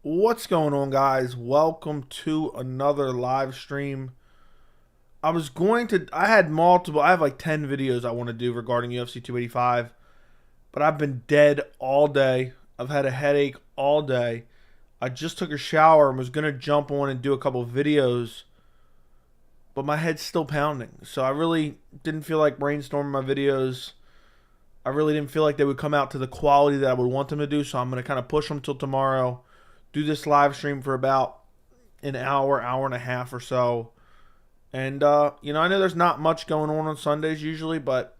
What's going on, guys? Welcome to another live stream. I have like 10 videos I want to do regarding UFC 285, but I've been dead all day. I've had a headache all day. I just took a shower and was going to jump on and do a couple of videos, but my head's still pounding. So I really didn't feel like brainstorming my videos. I really didn't feel like they would come out to the quality that I would want them to do, so I'm going to kind of push them till tomorrow. Do this live stream for about an hour, hour and a half or so. And, I know there's not much going on Sundays usually, but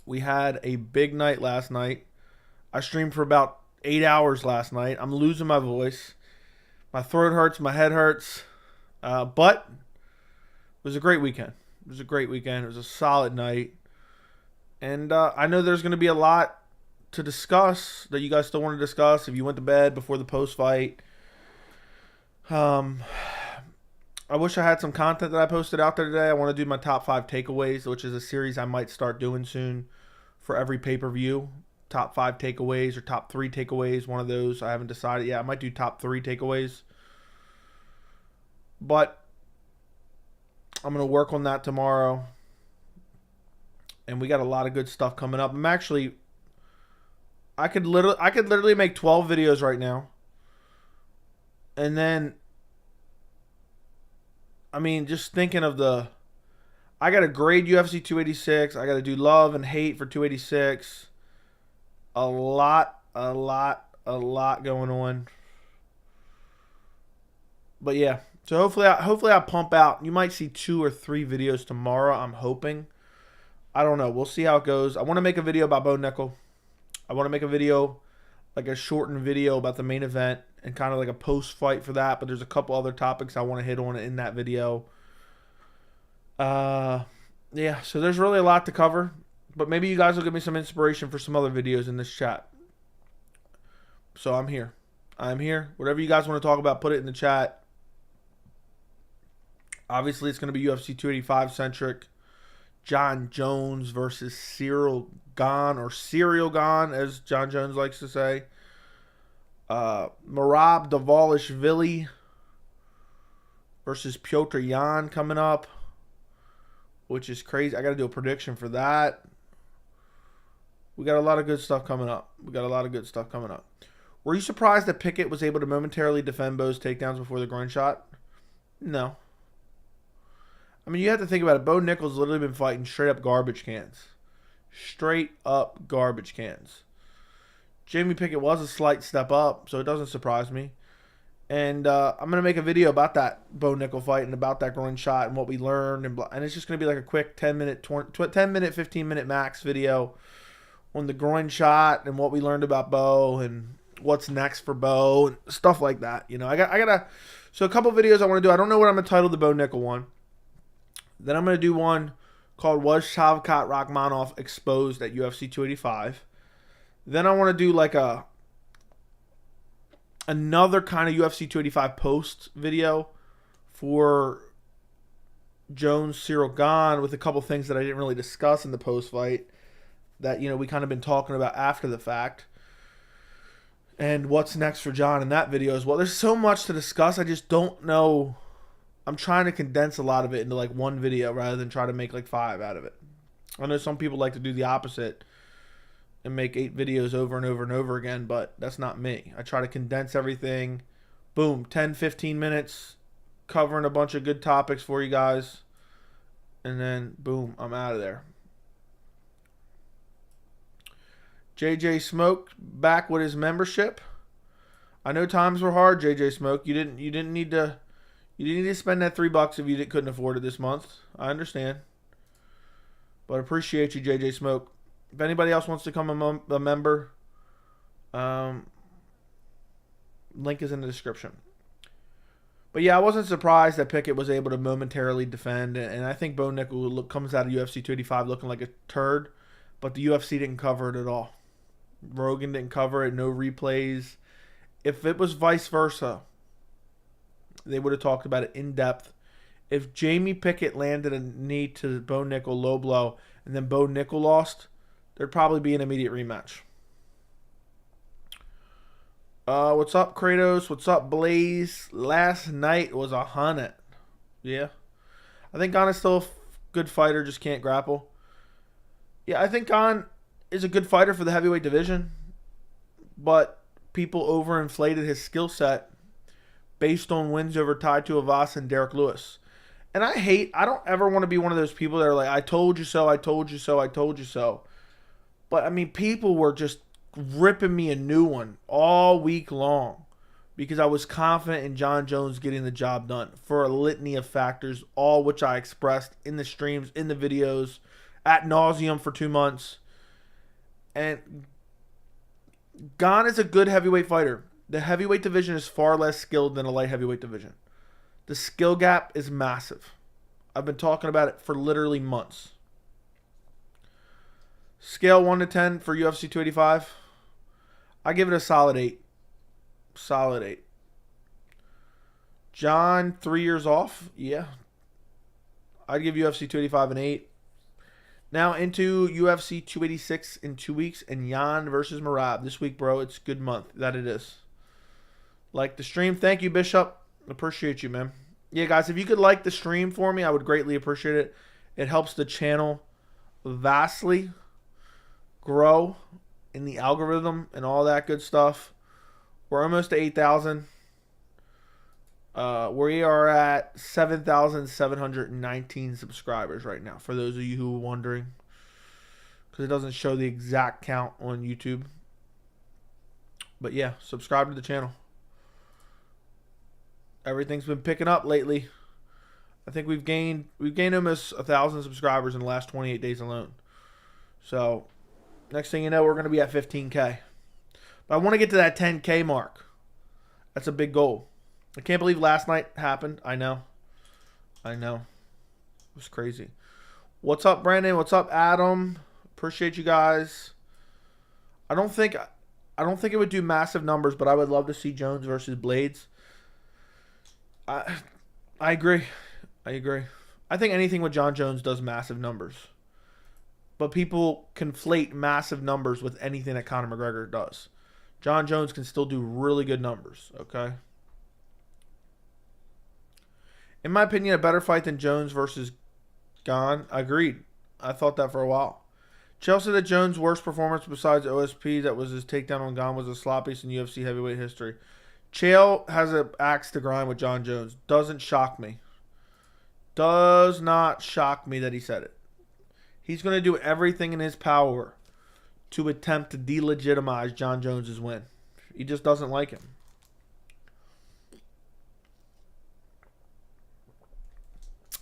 we had a big night last night. I streamed for about 8 hours last night. I'm losing my voice. My throat hurts. My head hurts. But it was a great weekend. It was a solid night. And I know there's going to be a lot to discuss that you guys still want to discuss if you went to bed before the post fight. I wish I had some content that I posted out there today. I want to do my top 5 takeaways, which is a series I might start doing soon for every pay-per-view. Top 5 takeaways or top 3 takeaways, one of those. I haven't decided yet. I might do top 3 takeaways. But I'm going to work on that tomorrow. And we got a lot of good stuff coming up. I could literally make 12 videos right now. And then, just thinking of I got to grade UFC 286. I got to do love and hate for 286. A lot going on. But yeah, so hopefully I pump out. You might see 2 or 3 videos tomorrow, I'm hoping. I don't know. We'll see how it goes. I want to make a video about Bo Nickel. I want to make a video, like a shortened video about the main event and kind of like a post-fight for that. But there's a couple other topics I want to hit on in that video. Yeah, so there's really a lot to cover. But maybe you guys will give me some inspiration for some other videos in this chat. So I'm here. Whatever you guys want to talk about, put it in the chat. Obviously, it's going to be UFC 285 centric. Jon Jones versus Ciryl Gane, or Ciryl Gane, as Jon Jones likes to say. Merab Dvalishvili versus Petr Yan coming up, which is crazy. I got to do a prediction for that. We got a lot of good stuff coming up. Were you surprised that Pickett was able to momentarily defend Bo's takedowns before the groin shot? No. You have to think about it. Bo Nickel's literally been fighting straight up garbage cans. Jamie Pickett was a slight step up, so it doesn't surprise me. And I'm going to make a video about that Bo Nickel fight and about that groin shot and what we learned. And it's just going to be like a quick 15-minute max video on the groin shot and what we learned about Bo and what's next for Bo and stuff like that. So a couple videos I want to do. I don't know what I'm going to title the Bo Nickel one. Then I'm going to do one called Was Shavkat Rakhmonov Exposed at UFC 285? Then I want to do like another kind of UFC 285 post video for Jones Ciryl Gane with a couple things that I didn't really discuss in the post fight that we kind of been talking about after the fact. And what's next for John in that video as well. There's so much to discuss. I just don't know. I'm trying to condense a lot of it into like one video rather than try to make like 5 out of it. I know some people like to do the opposite and make 8 videos over and over and over again, but that's not me. I try to condense everything. Boom, 10, 15 minutes, covering a bunch of good topics for you guys. And then, boom, I'm out of there. JJ Smoke back with his membership. I know times were hard, JJ Smoke. You didn't need to spend that $3 if you couldn't afford it this month. I understand. But appreciate you, JJ Smoke. If anybody else wants to become a member, link is in the description. But yeah, I wasn't surprised that Pickett was able to momentarily defend. And I think Bo Nickel comes out of UFC 285 looking like a turd. But the UFC didn't cover it at all. Rogan didn't cover it. No replays. If it was vice versa, they would have talked about it in depth. If Jamie Pickett landed a knee to Bo Nickel, low blow, and then Bo Nickel lost, there'd probably be an immediate rematch. What's up, Kratos? What's up, Blaze? Last night was 100. Yeah. I think Gane is still a good fighter, just can't grapple. Yeah, I think Gane is a good fighter for the heavyweight division, but people overinflated his skill set based on wins over Tai Tuivasa and Derek Lewis. And I don't ever want to be one of those people that are like, I told you so, I told you so, I told you so. But, I mean, people were just ripping me a new one all week long because I was confident in Jon Jones getting the job done for a litany of factors, all which I expressed in the streams, in the videos, ad nauseum for 2 months. And Gane is a good heavyweight fighter. The heavyweight division is far less skilled than a light heavyweight division. The skill gap is massive. I've been talking about it for literally months. Scale 1 to 10 for UFC 285. I give it a solid 8. Solid 8. Jon, 3 years off? Yeah. I'd give UFC 285 an 8. Now into UFC 286 in 2 weeks and Yan versus Merab. This week, bro, it's a good month. That it is. Like the stream. Thank you, Bishop. Appreciate you, man. Yeah, guys, if you could like the stream for me, I would greatly appreciate it. It helps the channel vastly grow in the algorithm and all that good stuff. We're almost to 8,000. We are at 7,719 subscribers right now, for those of you who are wondering, because it doesn't show the exact count on YouTube. But yeah, subscribe to the channel. Everything's been picking up lately. I think we've gained almost 1,000 subscribers in the last 28 days alone. So next thing you know, we're going to be at 15K. But I want to get to that 10K mark. That's a big goal. I can't believe last night happened. I know. It was crazy. What's up, Brandon? What's up, Adam? Appreciate you guys. I don't think it would do massive numbers, but I would love to see Jones versus Blades. I agree. I think anything with Jon Jones does massive numbers. But people conflate massive numbers with anything that Conor McGregor does. Jon Jones can still do really good numbers, okay? In my opinion, a better fight than Jones versus Gane. Agreed. I thought that for a while. Chelsea said that Jones' worst performance besides OSP, that was his takedown on Gane, was the sloppiest in UFC heavyweight history. Chael has an axe to grind with Jon Jones. Doesn't shock me. Does not shock me that he said it. He's going to do everything in his power to attempt to delegitimize Jon Jones' win. He just doesn't like him.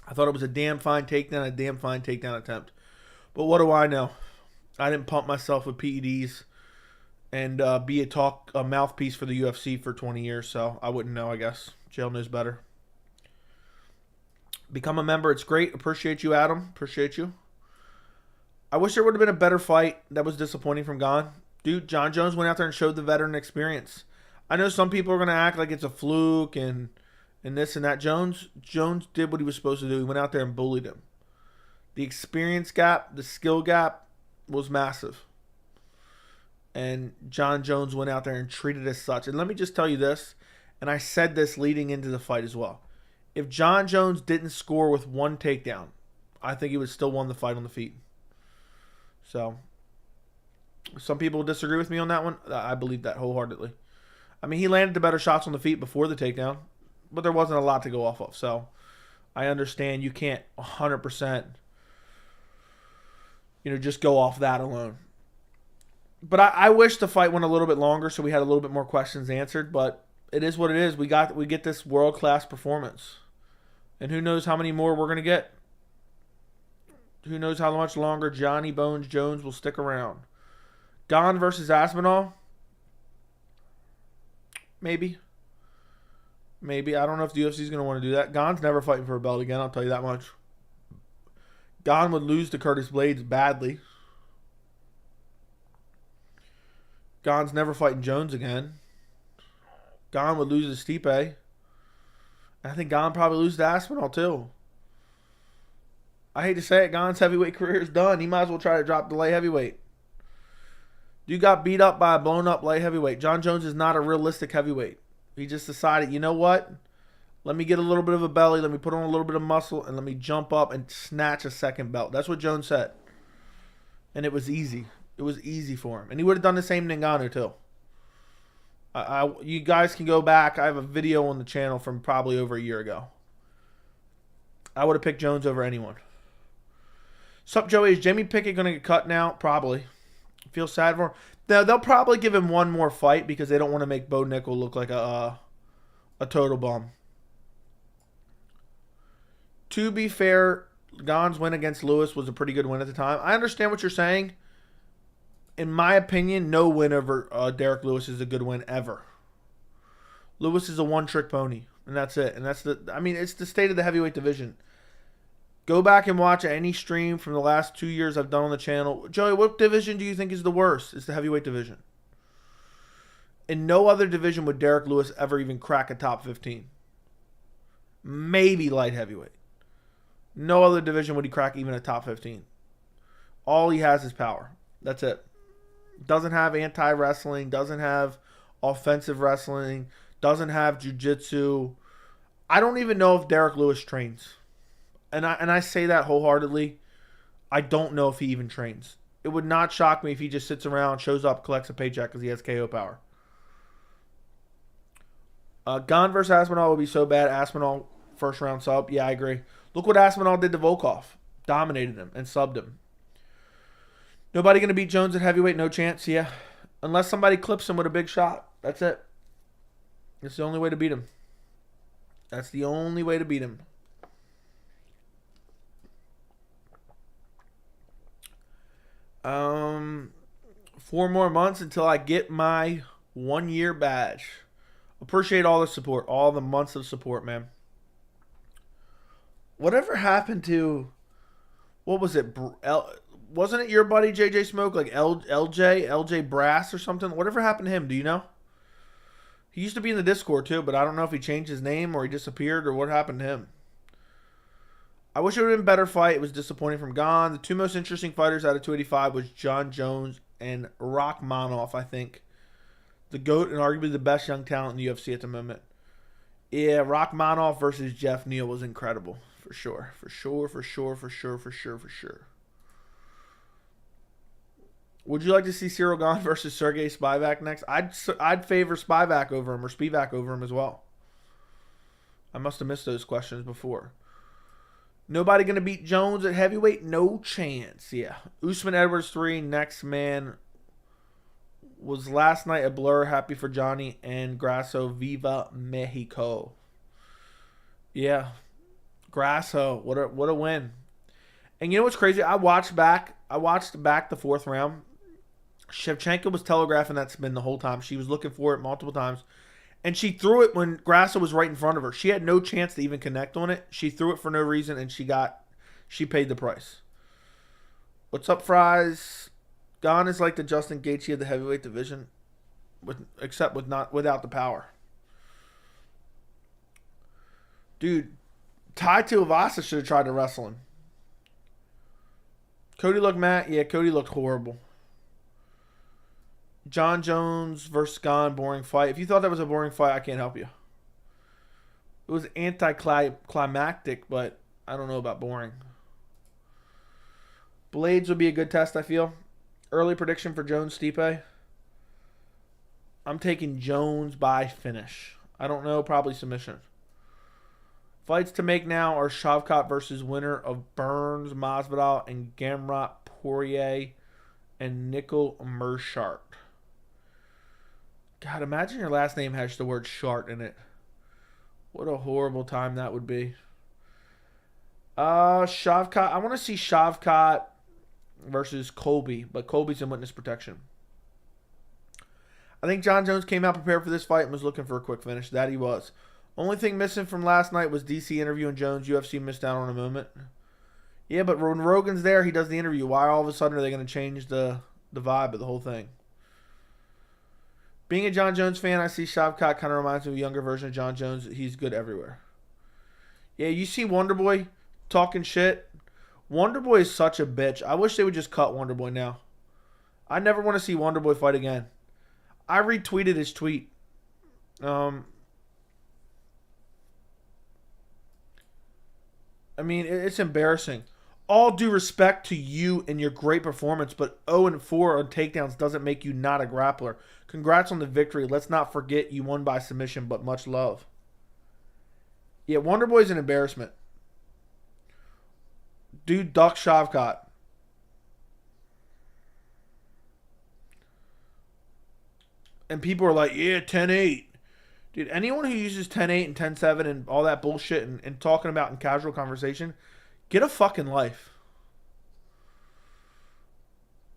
I thought it was a damn fine takedown, a damn fine takedown attempt. But what do I know? I didn't pump myself with PEDs and be a mouthpiece for the UFC for 20 years, so I wouldn't know, I guess. Chael knows better. Become a member. It's great. Appreciate you, Adam. Appreciate you. I wish there would have been a better fight. That was disappointing from Gane. Dude, Jon Jones went out there and showed the veteran experience. I know some people are going to act like it's a fluke and this and that. Jones did what he was supposed to do. He went out there and bullied him. The experience gap, the skill gap was massive. And Jon Jones went out there and treated it as such. And let me just tell you this, and I said this leading into the fight as well. If Jon Jones didn't score with one takedown, I think he would still won the fight on the feet. So, some people disagree with me on that one. I believe that wholeheartedly. I mean, he landed the better shots on the feet before the takedown, but there wasn't a lot to go off of. So, I understand you can't 100%, just go off that alone. But I wish the fight went a little bit longer so we had a little bit more questions answered. But it is what it is. We get this world-class performance. And who knows how many more we're going to get. Who knows how much longer Johnny Bones Jones will stick around. Gane versus Aspinall? Maybe. I don't know if the UFC is going to want to do that. Gane's never fighting for a belt again, I'll tell you that much. Gane would lose to Curtis Blades badly. Gane's never fighting Jones again. Gane would lose to Stipe. I think Gane probably loses to Aspinall too. I hate to say it, Gane's heavyweight career is done. He might as well try to drop the light heavyweight. Dude got beat up by a blown up light heavyweight. Jon Jones is not a realistic heavyweight. He just decided, you know what? Let me get a little bit of a belly. Let me put on a little bit of muscle. And let me jump up and snatch a second belt. That's what Jones said. And it was easy. It was easy for him. And he would have done the same to Ngannou too. You guys can go back. I have a video on the channel from probably over a year ago. I would have picked Jones over anyone. Sup, Joey? Is Jamie Pickett going to get cut now? Probably. Feel sad for him. Now, they'll probably give him one more fight because they don't want to make Bo Nickel look like a total bum. To be fair, Gane's win against Lewis was a pretty good win at the time. I understand what you're saying. In my opinion, no win over Derek Lewis is a good win ever. Lewis is a one-trick pony, and that's it. And it's the state of the heavyweight division. Go back and watch any stream from the last 2 years I've done on the channel. Joey, what division do you think is the worst? It's the heavyweight division. In no other division would Derek Lewis ever even crack a top 15. Maybe light heavyweight. No other division would he crack even a top 15. All he has is power. That's it. Doesn't have anti-wrestling. Doesn't have offensive wrestling. Doesn't have jiu-jitsu. I don't even know if Derek Lewis trains. And I say that wholeheartedly. I don't know if he even trains. It would not shock me if he just sits around, shows up, collects a paycheck because he has KO power. Gane versus Aspinall would be so bad. Aspinall first round sub. Yeah, I agree. Look what Aspinall did to Volkov. Dominated him and subbed him. Nobody going to beat Jones at heavyweight? No chance, yeah. Unless somebody clips him with a big shot. That's it. It's the only way to beat him. That's the only way to beat him. Four more months until I get my 1 year badge. Appreciate all the support. All the months of support, man. Whatever happened to... What was it? Wasn't it your buddy JJ Smoke? Like LJ Brass or something? Whatever happened to him? Do you know? He used to be in the Discord too, but I don't know if he changed his name or he disappeared or what happened to him. I wish it would have been a better fight. It was disappointing from Gane. The two most interesting fighters out of 285 was Jon Jones and Rakhmonov, I think. The GOAT and arguably the best young talent in the UFC at the moment. Yeah, Rakhmonov versus Jeff Neal was incredible. For sure. For sure. Would you like to see Ciryl Gane versus Sergey Spivak next? I'd favor Spivak over him or Spivak over him as well. I must have missed those questions before. Nobody going to beat Jones at heavyweight? No chance. Yeah. Usman Edwards 3. Next man was last night a blur. Happy for Johnny and Grasso. Viva Mexico. Yeah. Grasso. What a win. And you know what's crazy? I watched back the fourth round. Shevchenko was telegraphing that spin the whole time. She was looking for it multiple times. And she threw it when Grasso was right in front of her. She had no chance to even connect on it. She threw it for no reason, and she paid the price. What's up, Fries? Gane is like the Justin Gaethje of the heavyweight division, except without the power. Dude, Tai Tuivasa should have tried to wrestle him. Cody looked mad. Yeah, Cody looked horrible. Jon Jones versus Gane, boring fight. If you thought that was a boring fight, I can't help you. It was anticlimactic, but I don't know about boring. Blades would be a good test, I feel. Early prediction for Jones Stipe. I'm taking Jones by finish. I don't know, probably submission. Fights to make now are Shavkat versus winner of Burns, Masvidal, and Gamrot Poirier and Nickel Mershart. God, imagine your last name has the word Shart in it. What a horrible time that would be. Shavkat. I want to see Shavkat versus Colby, but Colby's in witness protection. I think Jon Jones came out prepared for this fight and was looking for a quick finish. That he was. Only thing missing from last night was DC interviewing Jones. UFC missed out on a moment. Yeah, but when Rogan's there, he does the interview. Why all of a sudden are they going to change the vibe of the whole thing? Being a Jon Jones fan, I see Shavkat kind of reminds me of a younger version of Jon Jones. He's good everywhere. Yeah, you see Wonderboy talking shit. Wonderboy is such a bitch. I wish they would just cut Wonderboy now. I never want to see Wonderboy fight again. I retweeted his tweet. I mean, it's embarrassing. All due respect to you and your great performance, but 0-4 on takedowns doesn't make you not a grappler. Congrats on the victory. Let's not forget you won by submission, but much love. Yeah, Wonderboy's an embarrassment. Dude, Duck Shavkat. And people are like, yeah, 10-8. Dude, anyone who uses 10-8 and 10-7 and all that bullshit and talking about in casual conversation, get a fucking life.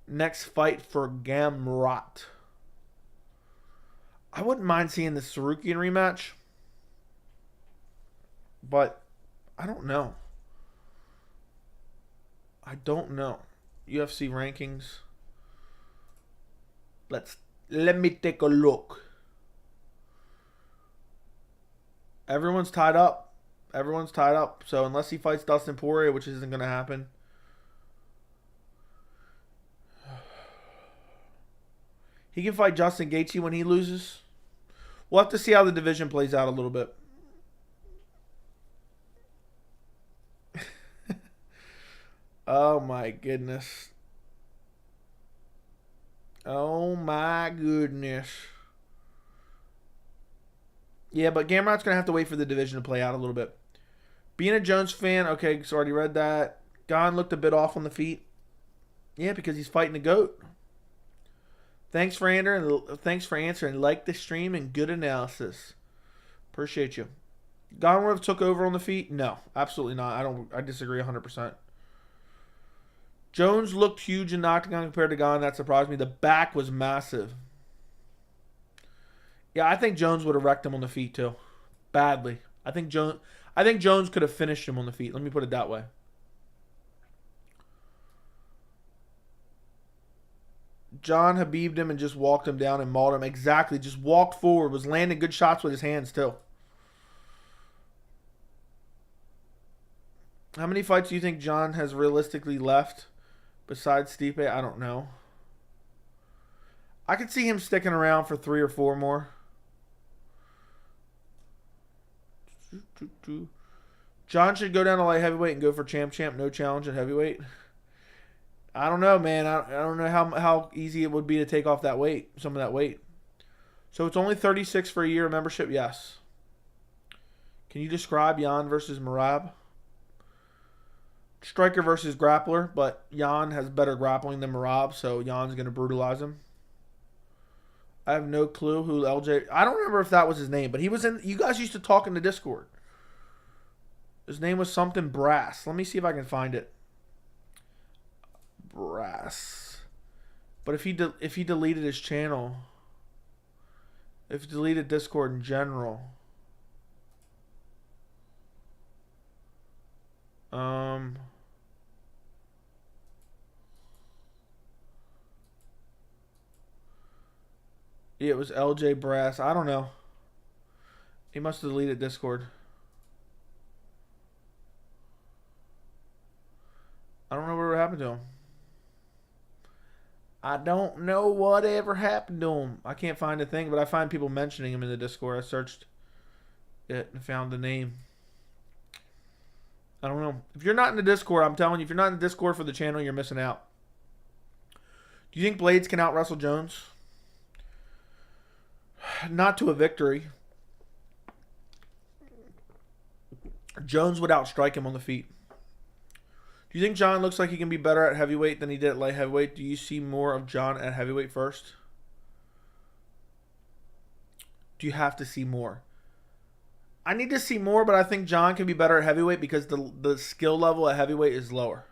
Next fight for Gamrot. I wouldn't mind seeing the Sarukian rematch. But I don't know. I don't know. UFC rankings. Let me take a look. Everyone's tied up. Everyone's tied up. So unless he fights Dustin Poirier, which isn't going to happen. He can fight Justin Gaethje when he loses. We'll have to see how the division plays out a little bit. Oh my goodness. Oh my goodness. Yeah, but Gamrot's going to have to wait for the division to play out a little bit. Being a Jones fan, okay, so already read that. Gane looked a bit off on the feet. Yeah, because he's fighting a goat. Thanks for answering. Like the stream and good analysis. Appreciate you. Gane would have took over on the feet? No, absolutely not. I disagree 100%. Jones looked huge in octagon compared to Gane. That surprised me. The back was massive. Yeah, I think Jones would have wrecked him on the feet too. Badly. I think Jones could have finished him on the feet. Let me put it that way. John Habib'd him and just walked him down and mauled him. Exactly. Just walked forward. Was landing good shots with his hands too. How many fights do you think John has realistically left besides Stipe? I don't know. I could see him sticking around for 3 or 4 more. John should go down to light heavyweight and go for champ. No challenge at heavyweight. I don't know, man. I don't know how easy it would be to take off that weight, some of that weight. So it's only 36 for a year of membership? Yes. Can you describe Yan versus Merab? Striker versus grappler, but Yan has better grappling than Merab, so Yan's going to brutalize him. I have no clue who LJ... I don't remember if that was his name, but he was in... You guys used to talk in the Discord. His name was something Brass. Let me see if I can find it. Brass. But if he deleted his channel... If he deleted Discord in general... Yeah, it was LJ Brass. I don't know. He must have deleted Discord. I don't know what happened to him. I don't know whatever happened to him. I can't find a thing, but I find people mentioning him in the Discord. I searched it and found the name. I don't know. If you're not in the Discord, I'm telling you, if you're not in the Discord for the channel, you're missing out. Do you think Blades can out-wrestle Jones? Not to a victory. Jones would outstrike him on the feet. Do you think John looks like he can be better at heavyweight than he did at light heavyweight? Do you see more of John at heavyweight first? Do you have to see more? I need to see more, but I think John can be better at heavyweight because the skill level at heavyweight is lower.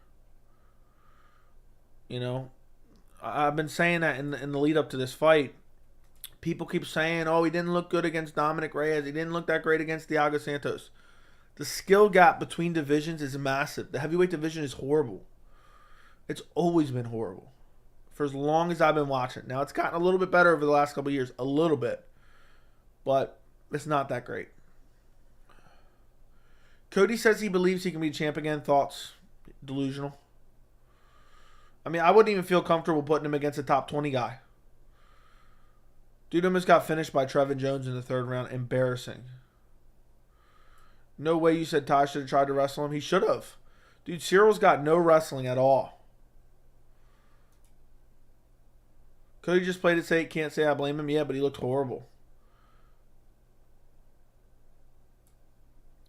You know, I've been saying that in the lead up to this fight. People keep saying, oh, he didn't look good against Dominic Reyes. He didn't look that great against Thiago Santos. The skill gap between divisions is massive. The heavyweight division is horrible. It's always been horrible. For as long as I've been watching. Now, it's gotten a little bit better over the last couple of years. A little bit. But it's not that great. Cody says he believes he can be champ again. Thoughts? Delusional. I mean, I wouldn't even feel comfortable putting him against a top 20 guy. Dude almost got finished by Jon Jones in the 3rd round. Embarrassing. No way you said Ty should have tried to wrestle him. He should have. Dude, Cyryl's got no wrestling at all. Could he just played it safe? Can't say I blame him. Yeah, but he looked horrible.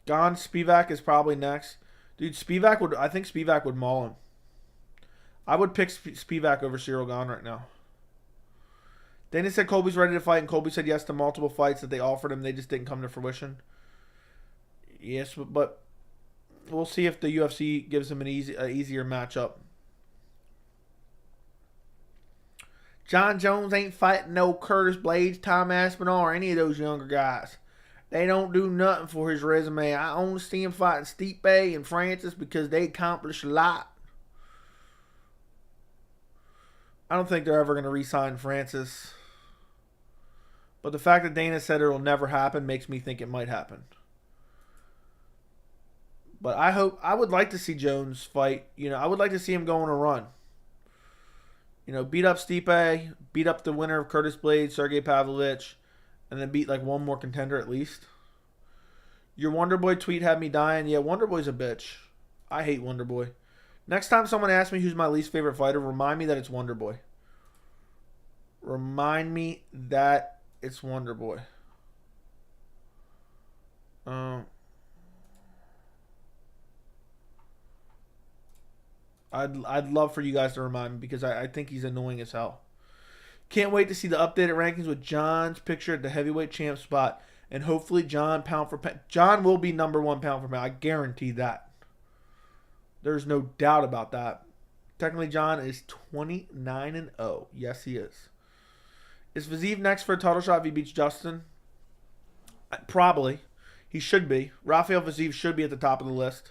Gane, Spivak is probably next. Dude, I think Spivak would maul him. I would pick Spivak over Ciryl Gane right now. Dana said Colby's ready to fight, and Colby said yes to multiple fights that they offered him. They just didn't come to fruition. Yes, but we'll see if the UFC gives him an easier matchup. Jon Jones ain't fighting no Curtis Blades, Tom Aspinall, or any of those younger guys. They don't do nothing for his resume. I only see him fighting Stipe and Francis because they accomplish a lot. I don't think they're ever going to re-sign Francis. But the fact that Dana said it will never happen makes me think it might happen. But I would like to see Jones fight. You know, I would like to see him go on a run. You know, beat up Stipe, beat up the winner of Curtis Blades, Sergey Pavlovich, and then beat like one more contender at least. Your Wonderboy tweet had me dying. Yeah, Wonderboy's a bitch. I hate Wonderboy. Next time someone asks me who's my least favorite fighter, remind me that it's Wonderboy. Remind me that it's Wonderboy. I'd love for you guys to remind me because I think he's annoying as hell. Can't wait to see the updated rankings with Jon's picture at the heavyweight champ spot. And hopefully Jon pound for pound. Jon will be number 1 pound for pound. I guarantee that. There's no doubt about that. Technically, Jon is 29-0. Yes, he is. Is Fiziev next for a title shot if he beats Justin? Probably. He should be. Rafael Fiziev should be at the top of the list.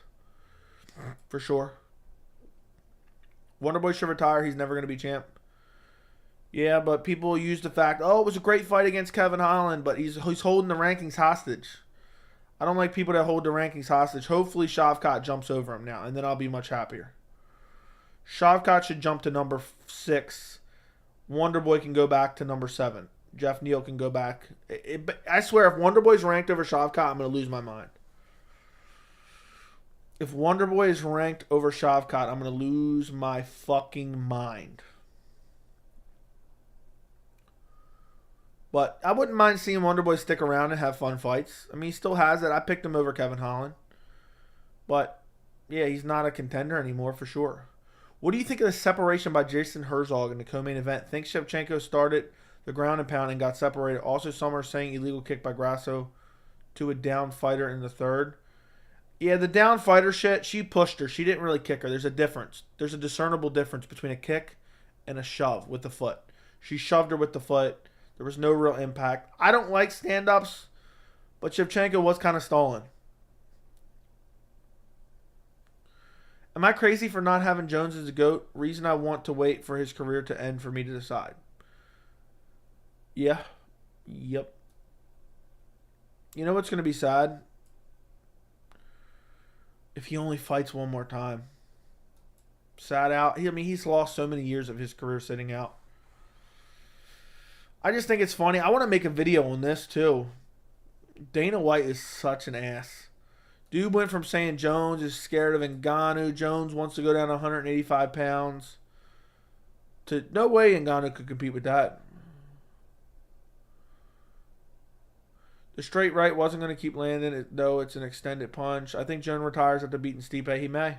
For sure. Wonderboy should retire. He's never going to be champ. Yeah, but people use the fact, oh, it was a great fight against Kevin Holland, but he's holding the rankings hostage. I don't like people that hold the rankings hostage. Hopefully Shavkat jumps over him now, and then I'll be much happier. Shavkat should jump to number 6. Wonderboy can go back to number 7. Jeff Neal can go back. I swear, if Wonderboy's ranked over Shavkat, I'm going to lose my mind. If Wonderboy is ranked over Shavkat, I'm going to lose my fucking mind. But I wouldn't mind seeing Wonderboy stick around and have fun fights. I mean, he still has it. I picked him over Kevin Holland. But, yeah, he's not a contender anymore for sure. What do you think of the separation by Jason Herzog in the co-main event? Think Shevchenko started the ground and pound and got separated. Also, some are saying illegal kick by Grasso to a down fighter in the 3rd. Yeah, the down fighter shit, she pushed her. She didn't really kick her. There's a difference. There's a discernible difference between a kick and a shove with the foot. She shoved her with the foot. There was no real impact. I don't like stand-ups, but Shevchenko was kind of stalling. Am I crazy for not having Jones as a GOAT? Reason I want to wait for his career to end for me to decide. Yeah. Yep. You know what's going to be sad? If he only fights one more time. Sat out. I mean, he's lost so many years of his career sitting out. I just think it's funny. I want to make a video on this too. Dana White is such an ass. Dude went from saying Jones is scared of Ngannou. Jones wants to go down to 185 pounds. To no way Ngannou could compete with that. The straight right wasn't going to keep landing, though it's an extended punch. I think Jon retires after beating Stipe. He may.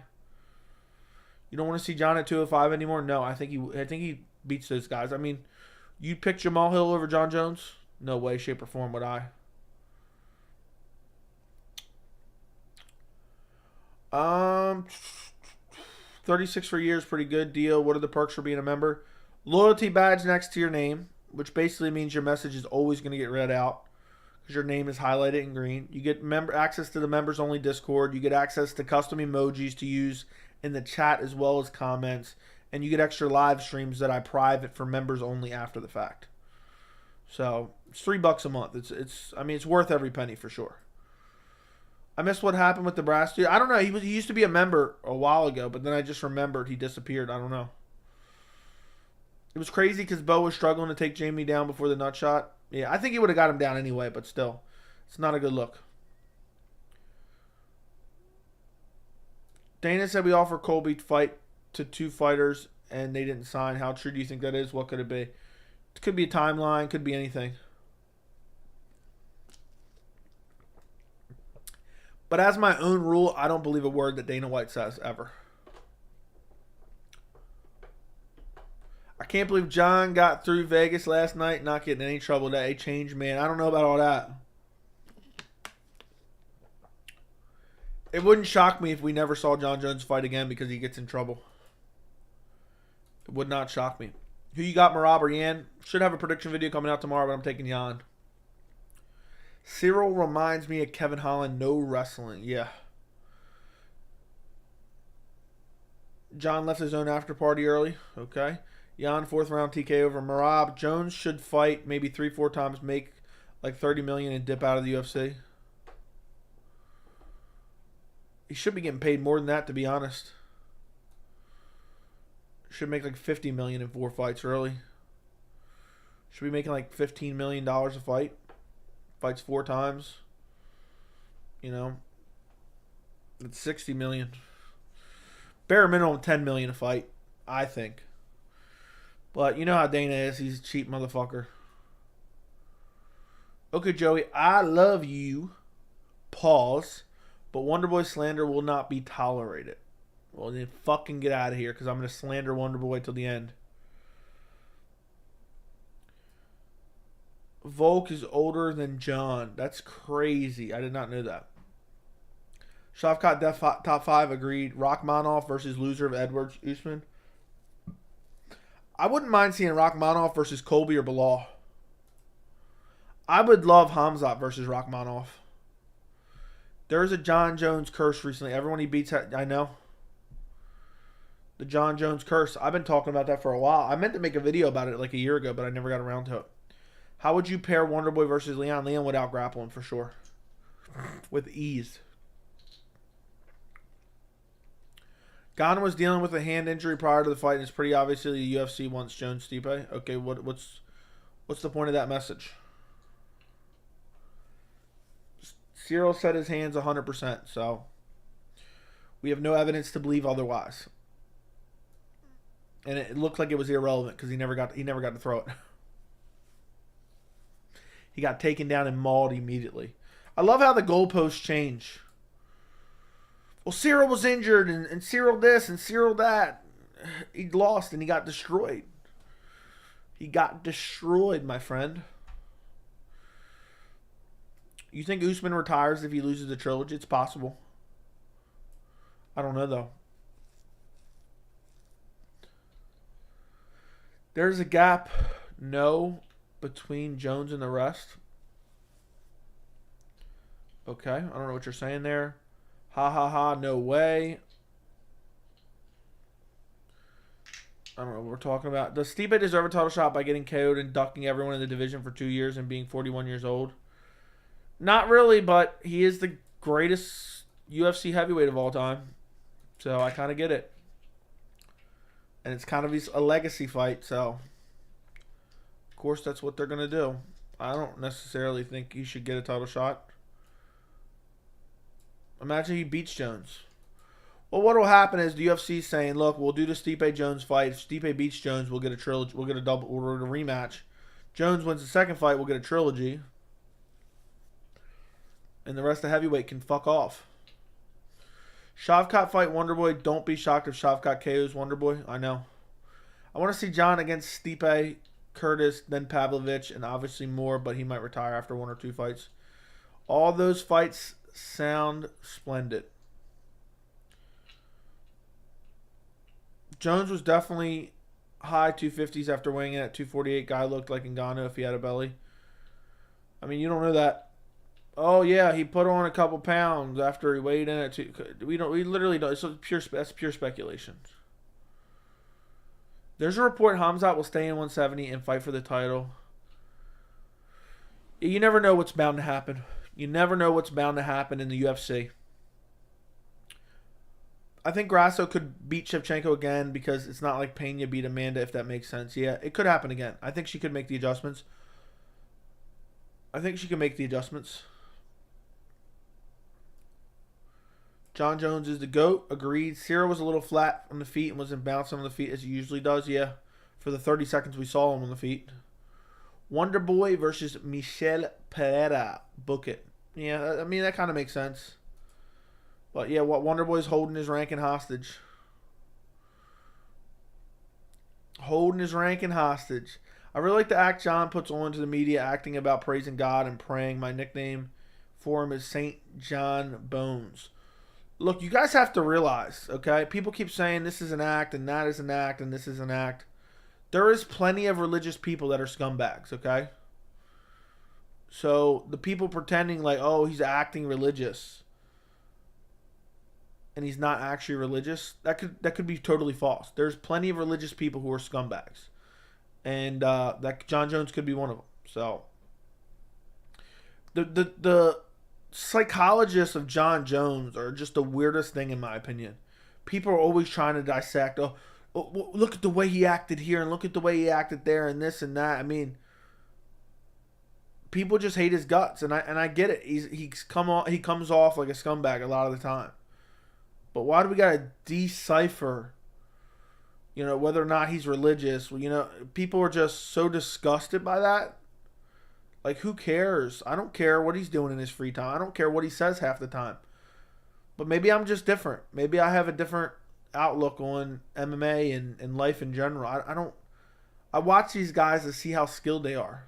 You don't want to see Jon at 205 anymore? No, I think he beats those guys. I mean, you'd pick Jamal Hill over Jon Jones? No way, shape, or form would I. 36 for years, pretty good deal. What are the perks for being a member? Loyalty badge next to your name, which basically means your message is always going to get read out because your name is highlighted in green. You get access to the members only Discord. You get access to custom emojis to use in the chat as well as comments, and you get extra live streams that I private for members only after the fact. So it's $3 a month. I mean, it's worth every penny for sure. I missed what happened with the brass dude. I don't know. He used to be a member a while ago, but then I just remembered he disappeared. I don't know. It was crazy because Bo was struggling to take Jamie down before the nut shot. Yeah, I think he would have got him down anyway, but still. It's not a good look. Dana said we offered Colby to fight to 2 fighters and they didn't sign. How true do you think that is? What could it be? It could be a timeline. Could be anything. But as my own rule, I don't believe a word that Dana White says, ever. I can't believe Jon got through Vegas last night, not getting any trouble. That a changed man. I don't know about all that. It wouldn't shock me if we never saw Jon Jones fight again because he gets in trouble. It would not shock me. Who you got, Merab or Yan? Should have a prediction video coming out tomorrow, but I'm taking Yan. Ciryl reminds me of Kevin Holland. No wrestling. Yeah. Jon left his own after party early. Okay. Yan 4th round TK over Merab. Jones should fight maybe 3-4 times, make like $30 million and dip out of the UFC. He should be getting paid more than that, to be honest. Should make like $50 million in 4 fights early. Should be making like $15 million a fight. Fights 4 times. You know, it's $60 million. Bare minimum $10 million a fight, I think. But you know how Dana is. He's a cheap motherfucker. Okay, Joey, I love you. Pause. But Wonderboy slander will not be tolerated. Well, then fucking get out of here because I'm going to slander Wonderboy till the end. Volk is older than Jon. That's crazy. I did not know that. Shavkat Def top 5 agreed. Rachmanov versus loser of Edwards Usman. I wouldn't mind seeing Rachmanov versus Colby or Bilal. I would love Hamzat versus Rachmanov. There's a Jon Jones curse recently. Everyone he beats, I know. The Jon Jones curse. I've been talking about that for a while. I meant to make a video about it like a year ago, but I never got around to it. How would you pair Wonderboy versus Leon? Leon would out-grapple him for sure. With ease. Gane was dealing with a hand injury prior to the fight, and it's pretty obviously the UFC wants Jones Stipe. Okay, what's the point of that message? Ciryl said his hands 100%, so we have no evidence to believe otherwise. And it looked like it was irrelevant because he never got to throw it. He got taken down and mauled immediately. I love how the goalposts change. Well, Ciryl was injured, and Ciryl this, and Ciryl that. He lost, and he got destroyed. He got destroyed, my friend. You think Usman retires if he loses the trilogy? It's possible. I don't know, though. There's a gap, no, between Jones and the rest. Okay, I don't know what you're saying there. Ha ha ha, no way. I don't know what we're talking about. Does Stipe deserve a title shot by getting KO'd and ducking everyone in the division for 2 years and being 41 years old? Not really, but he is the greatest UFC heavyweight of all time. So I kind of get it. And it's kind of a legacy fight, so of course that's what they're going to do. I don't necessarily think he should get a title shot. Imagine he beats Jones. Well, what will happen is the UFC saying, look, we'll do the Stipe Jones fight. If Stipe beats Jones, we'll get a trilogy. We'll get a double or a rematch. Jones wins the second fight, we'll get a trilogy. And the rest of heavyweight can fuck off. Shavkat fight Wonderboy. Don't be shocked if Shavkat KOs Wonderboy. I know. I want to see Jon against Stipe, Curtis, then Pavlovich, and obviously more, but he might retire after 1 or 2 fights. All those fights sound splendid. Jones was definitely high 250s after weighing in at 248. Guy looked like Ngannou if he had a belly. I mean, you don't know that. Oh yeah, he put on a couple pounds after he weighed in at 2. We literally don't. That's pure speculation. There's a report Hamzat will stay in 170 and fight for the title. You never know what's bound to happen. You never know what's bound to happen in the UFC. I think Grasso could beat Shevchenko again because it's not like Pena beat Amanda, if that makes sense. Yeah, it could happen again. I think she could make the adjustments. Jon Jones is the GOAT. Agreed. Ciryl was a little flat on the feet and wasn't bouncing on the feet as he usually does. Yeah, for the 30 seconds we saw him on the feet. Wonder Boy versus Michel Pereira. Book it. Yeah, I mean, that kind of makes sense. But yeah, what Wonder Boy's holding his ranking hostage. Holding his ranking hostage. I really like the act Jon puts on to the media, acting about praising God and praying. My nickname for him is St. John Bones. Look, you guys have to realize, okay? People keep saying this is an act and that is an act and this is an act. There is plenty of religious people that are scumbags, okay? So the people pretending like, oh, he's acting religious and he's not actually religious, that could be totally false. There's plenty of religious people who are scumbags. And that Jon Jones could be one of them. So the psychologists of Jon Jones are just the weirdest thing in my opinion. People are always trying to dissect, oh, look at the way he acted here and look at the way he acted there and this and that. I mean, people just hate his guts, and I get it. He comes off like a scumbag a lot of the time. But why do we gotta decipher, whether or not he's religious? People are just so disgusted by that. Like, who cares? I don't care what he's doing in his free time. I don't care what he says half the time. But maybe I'm just different. Maybe I have a different outlook on MMA and life in general. I watch these guys to see how skilled they are.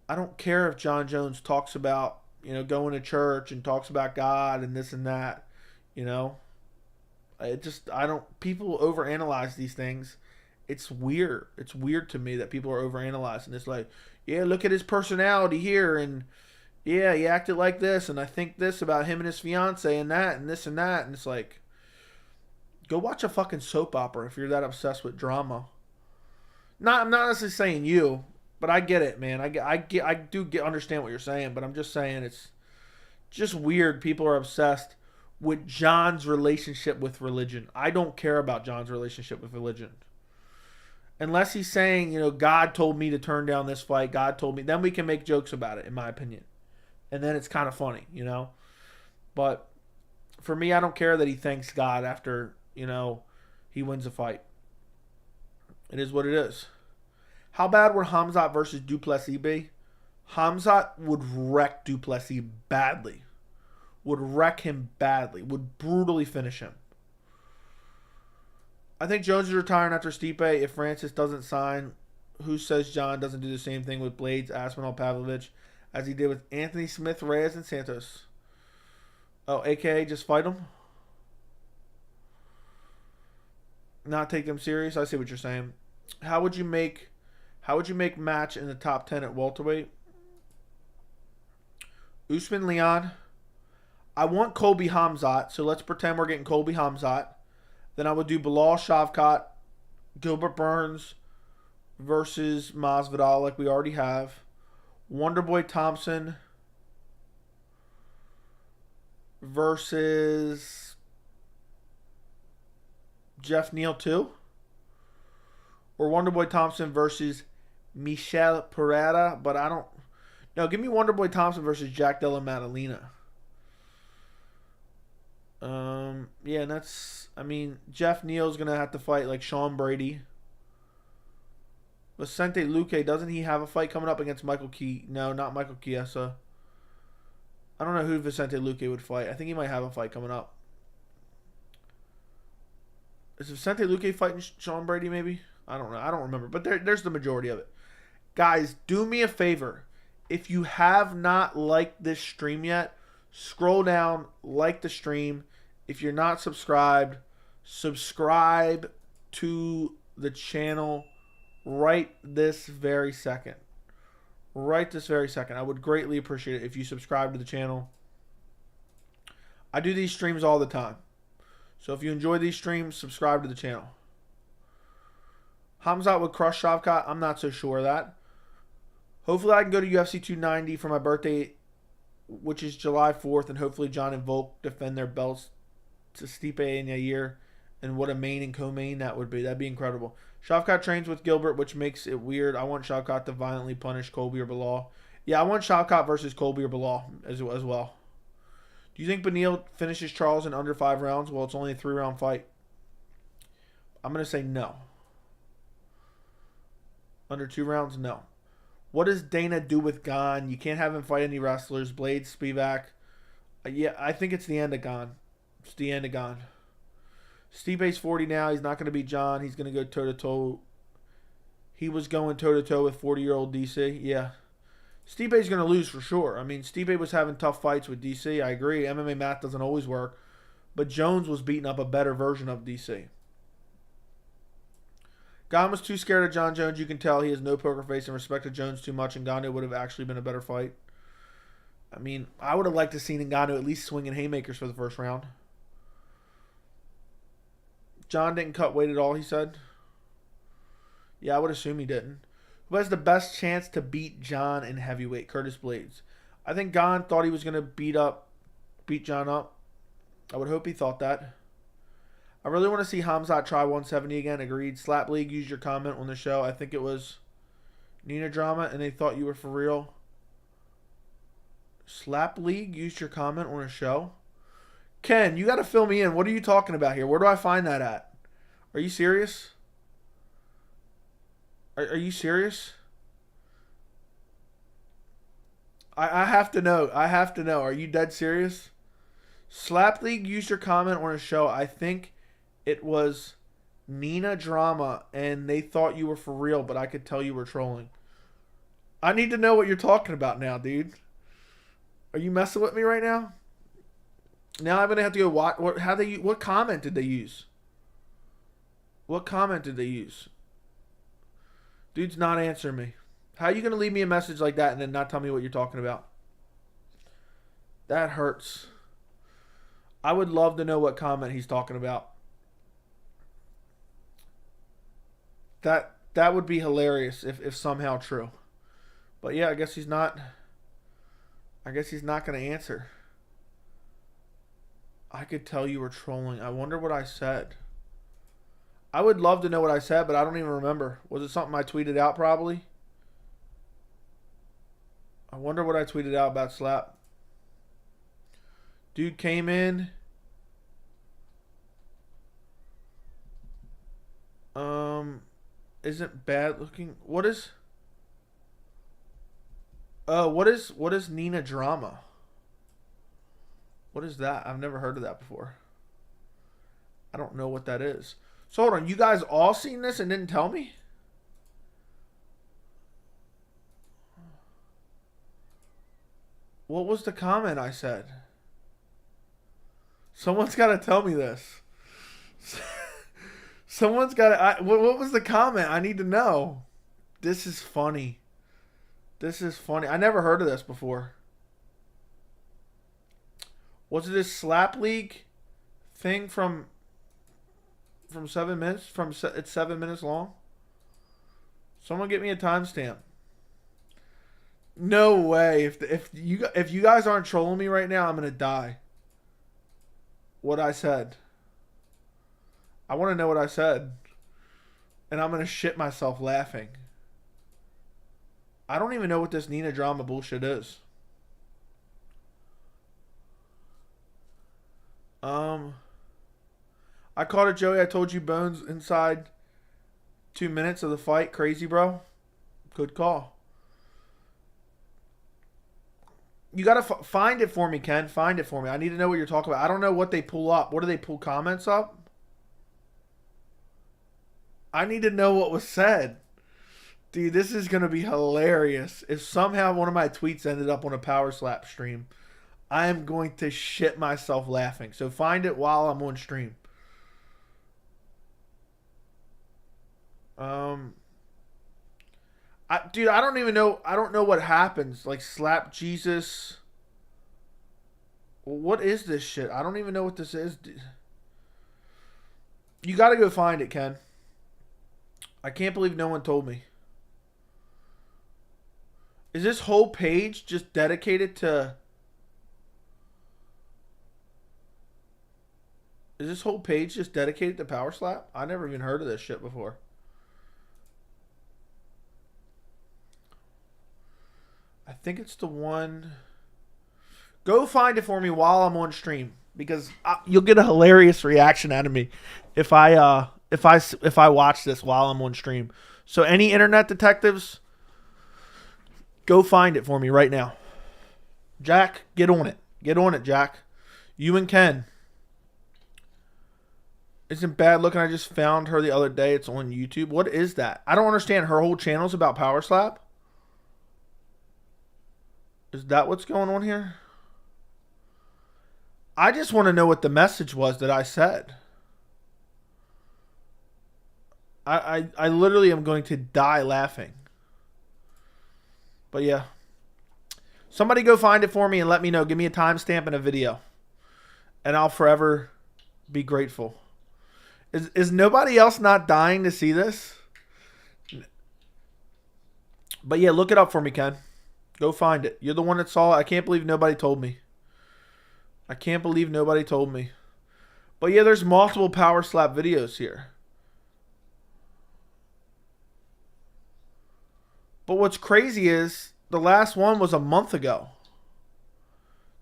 I don't care if Jon Jones talks about, going to church and talks about God and this and that, people overanalyze these things. It's weird. It's weird to me that people are overanalyzing. It's like, yeah, look at his personality here, and yeah, he acted like this, and I think this about him and his fiance and that and this and that, and it's like, go watch a fucking soap opera if you're that obsessed with drama. I'm not necessarily saying you, but I get it, man. I do understand what you're saying, but I'm just saying it's just weird. People are obsessed with Jon's relationship with religion. I don't care about Jon's relationship with religion. Unless he's saying, God told me to turn down this fight. God told me. Then we can make jokes about it, in my opinion. And then it's kind of funny, But for me, I don't care that he thanks God after, he wins a fight. It is what it is. How bad would Khamzat versus Duplessis be? Khamzat would wreck Duplessis badly. Would wreck him badly. Would brutally finish him. I think Jones is retiring after Stipe if Francis doesn't sign. Who says Jon doesn't do the same thing with Blades, Aspinall, Pavlovich as he did with Anthony Smith, Reyes, and Santos? Oh, AKA just fight him? Not take them serious? I see what you're saying. How would you make match in the top 10 at welterweight? Usman Leon. I want Colby Khamzat, so let's pretend we're getting Colby Khamzat. Then I would do Bilal Shavkat, Gilbert Burns versus Masvidal like we already have. Wonderboy Thompson versus Jeff Neal too. Or Wonderboy Thompson versus Michel Pereira, but I don't... No, give me Wonderboy Thompson versus Jack Della Maddalena. Yeah, and that's... I mean, Jeff Neal's going to have to fight like Sean Brady. Vicente Luque, doesn't he have a fight coming up against Michael Key? No, not Michael Chiesa. I don't know who Vicente Luque would fight. I think he might have a fight coming up. Is Vicente Luque fighting Sean Brady maybe? I don't know. I don't remember. But there's the majority of it. Guys, do me a favor. If you have not liked this stream yet, scroll down, like the stream. If you're not subscribed, subscribe to the channel right this very second. Right this very second. I would greatly appreciate it if you subscribe to the channel. I do these streams all the time. So if you enjoy these streams, subscribe to the channel. Khamzat would crush Shavkat. I'm not so sure of that. Hopefully I can go to UFC 290 for my birthday, which is July 4th, and hopefully Jon and Volk defend their belts to Stipe and Yair, and what a main and co-main that would be. That'd be incredible. Shavkat trains with Gilbert, which makes it weird. I want Shavkat to violently punish Colby or Bilal. Yeah, I want Shavkat versus Colby or Bilal as well. Do you think Beneil finishes Charles in under 5 rounds? Well, it's only a 3-round fight. I'm going to say no. Under 2 rounds, no. What does Dana do with Gane? You can't have him fight any wrestlers. Blades, Spivak. Yeah, I think it's the end of Gane. It's the end of Gane. Stipe's 40 now. He's not going to beat Jon. He's going to go toe-to-toe. He was going toe-to-toe with 40-year-old DC. Yeah. Stipe's going to lose for sure. I mean, Stipe was having tough fights with DC. I agree. MMA math doesn't always work. But Jones was beating up a better version of DC. Gane was too scared of Jon Jones. You can tell he has no poker face and respected Jones too much, and Gane would have actually been a better fight. I mean, I would have liked to see Ngannou at least swinging haymakers for the first round. Jon didn't cut weight at all, he said. Yeah, I would assume he didn't. Who has the best chance to beat Jon in heavyweight? Curtis Blades. I think Gane thought he was going to beat Jon up. I would hope he thought that. I really want to see Hamzat try 170 again. Agreed. Slap League used your comment on the show. I think it was Nina Drama, and they thought you were for real. Slap League used your comment on a show? Ken, you got to fill me in. What are you talking about here? Where do I find that at? Are you serious? Are you serious? I have to know. I have to know. Are you dead serious? Slap League used your comment on a show. I think it was Nina Drama, and they thought you were for real, but I could tell you were trolling. I need to know what you're talking about now, dude. Are you messing with me right now? Now I'm gonna have to go watch. What comment did they use? What comment did they use? Dude's not answering me. How are you gonna leave me a message like that and then not tell me what you're talking about? That hurts. I would love to know what comment he's talking about. That would be hilarious if somehow true. But yeah, I guess he's not going to answer. I could tell you were trolling. I wonder what I said. I would love to know what I said, but I don't even remember. Was it something I tweeted out probably? I wonder what I tweeted out about Slap. Dude came in. Isn't bad looking. What is Nina Drama? What is that? I've never heard of that before. I don't know what that is. So hold on, you guys all seen this and didn't tell me? What was the comment I said? Someone's got to tell me this. Someone's got to... What was the comment? I need to know. This is funny. This is funny. I never heard of this before. Was it this Slap League thing from 7 minutes? It's 7 minutes long? Someone get me a timestamp. No way. If you guys aren't trolling me right now, I'm going to die. What I said. I want to know what I said. And I'm going to shit myself laughing. I don't even know what this Nina Drama bullshit is. I called it, Joey. I told you Bones inside 2 minutes of the fight. Crazy, bro. Good call. You got to find it for me, Ken. Find it for me. I need to know what you're talking about. I don't know what they pull up. What do they pull comments up? I need to know what was said. Dude, this is going to be hilarious. If somehow one of my tweets ended up on a Power Slap stream, I am going to shit myself laughing. So find it while I'm on stream. Dude, I don't even know. I don't know what happens. Like Slap Jesus. What is this shit? I don't even know what this is. You got to go find it, Ken. I can't believe no one told me. Is this whole page just dedicated to... Is this whole page just dedicated to Power Slap? I never even heard of this shit before. I think it's the one. Go find it for me while I'm on stream, because you'll get a hilarious reaction out of me if I watch this while I'm on stream. So any internet detectives, go find it for me right now. Jack, get on it. Get on it, Jack. You and Ken. Isn't bad looking. I just found her the other day. It's on YouTube. What is that? I don't understand. Her whole channel's about Power Slap? Is that what's going on here? I just want to know what the message was that I said. I literally am going to die laughing. But yeah. Somebody go find it for me and let me know. Give me a timestamp and a video. And I'll forever be grateful. Is nobody else not dying to see this? But yeah, look it up for me, Ken. Go find it. You're the one that saw it. I can't believe nobody told me. I can't believe nobody told me. But yeah, there's multiple Power Slap videos here. But what's crazy is the last one was a month ago.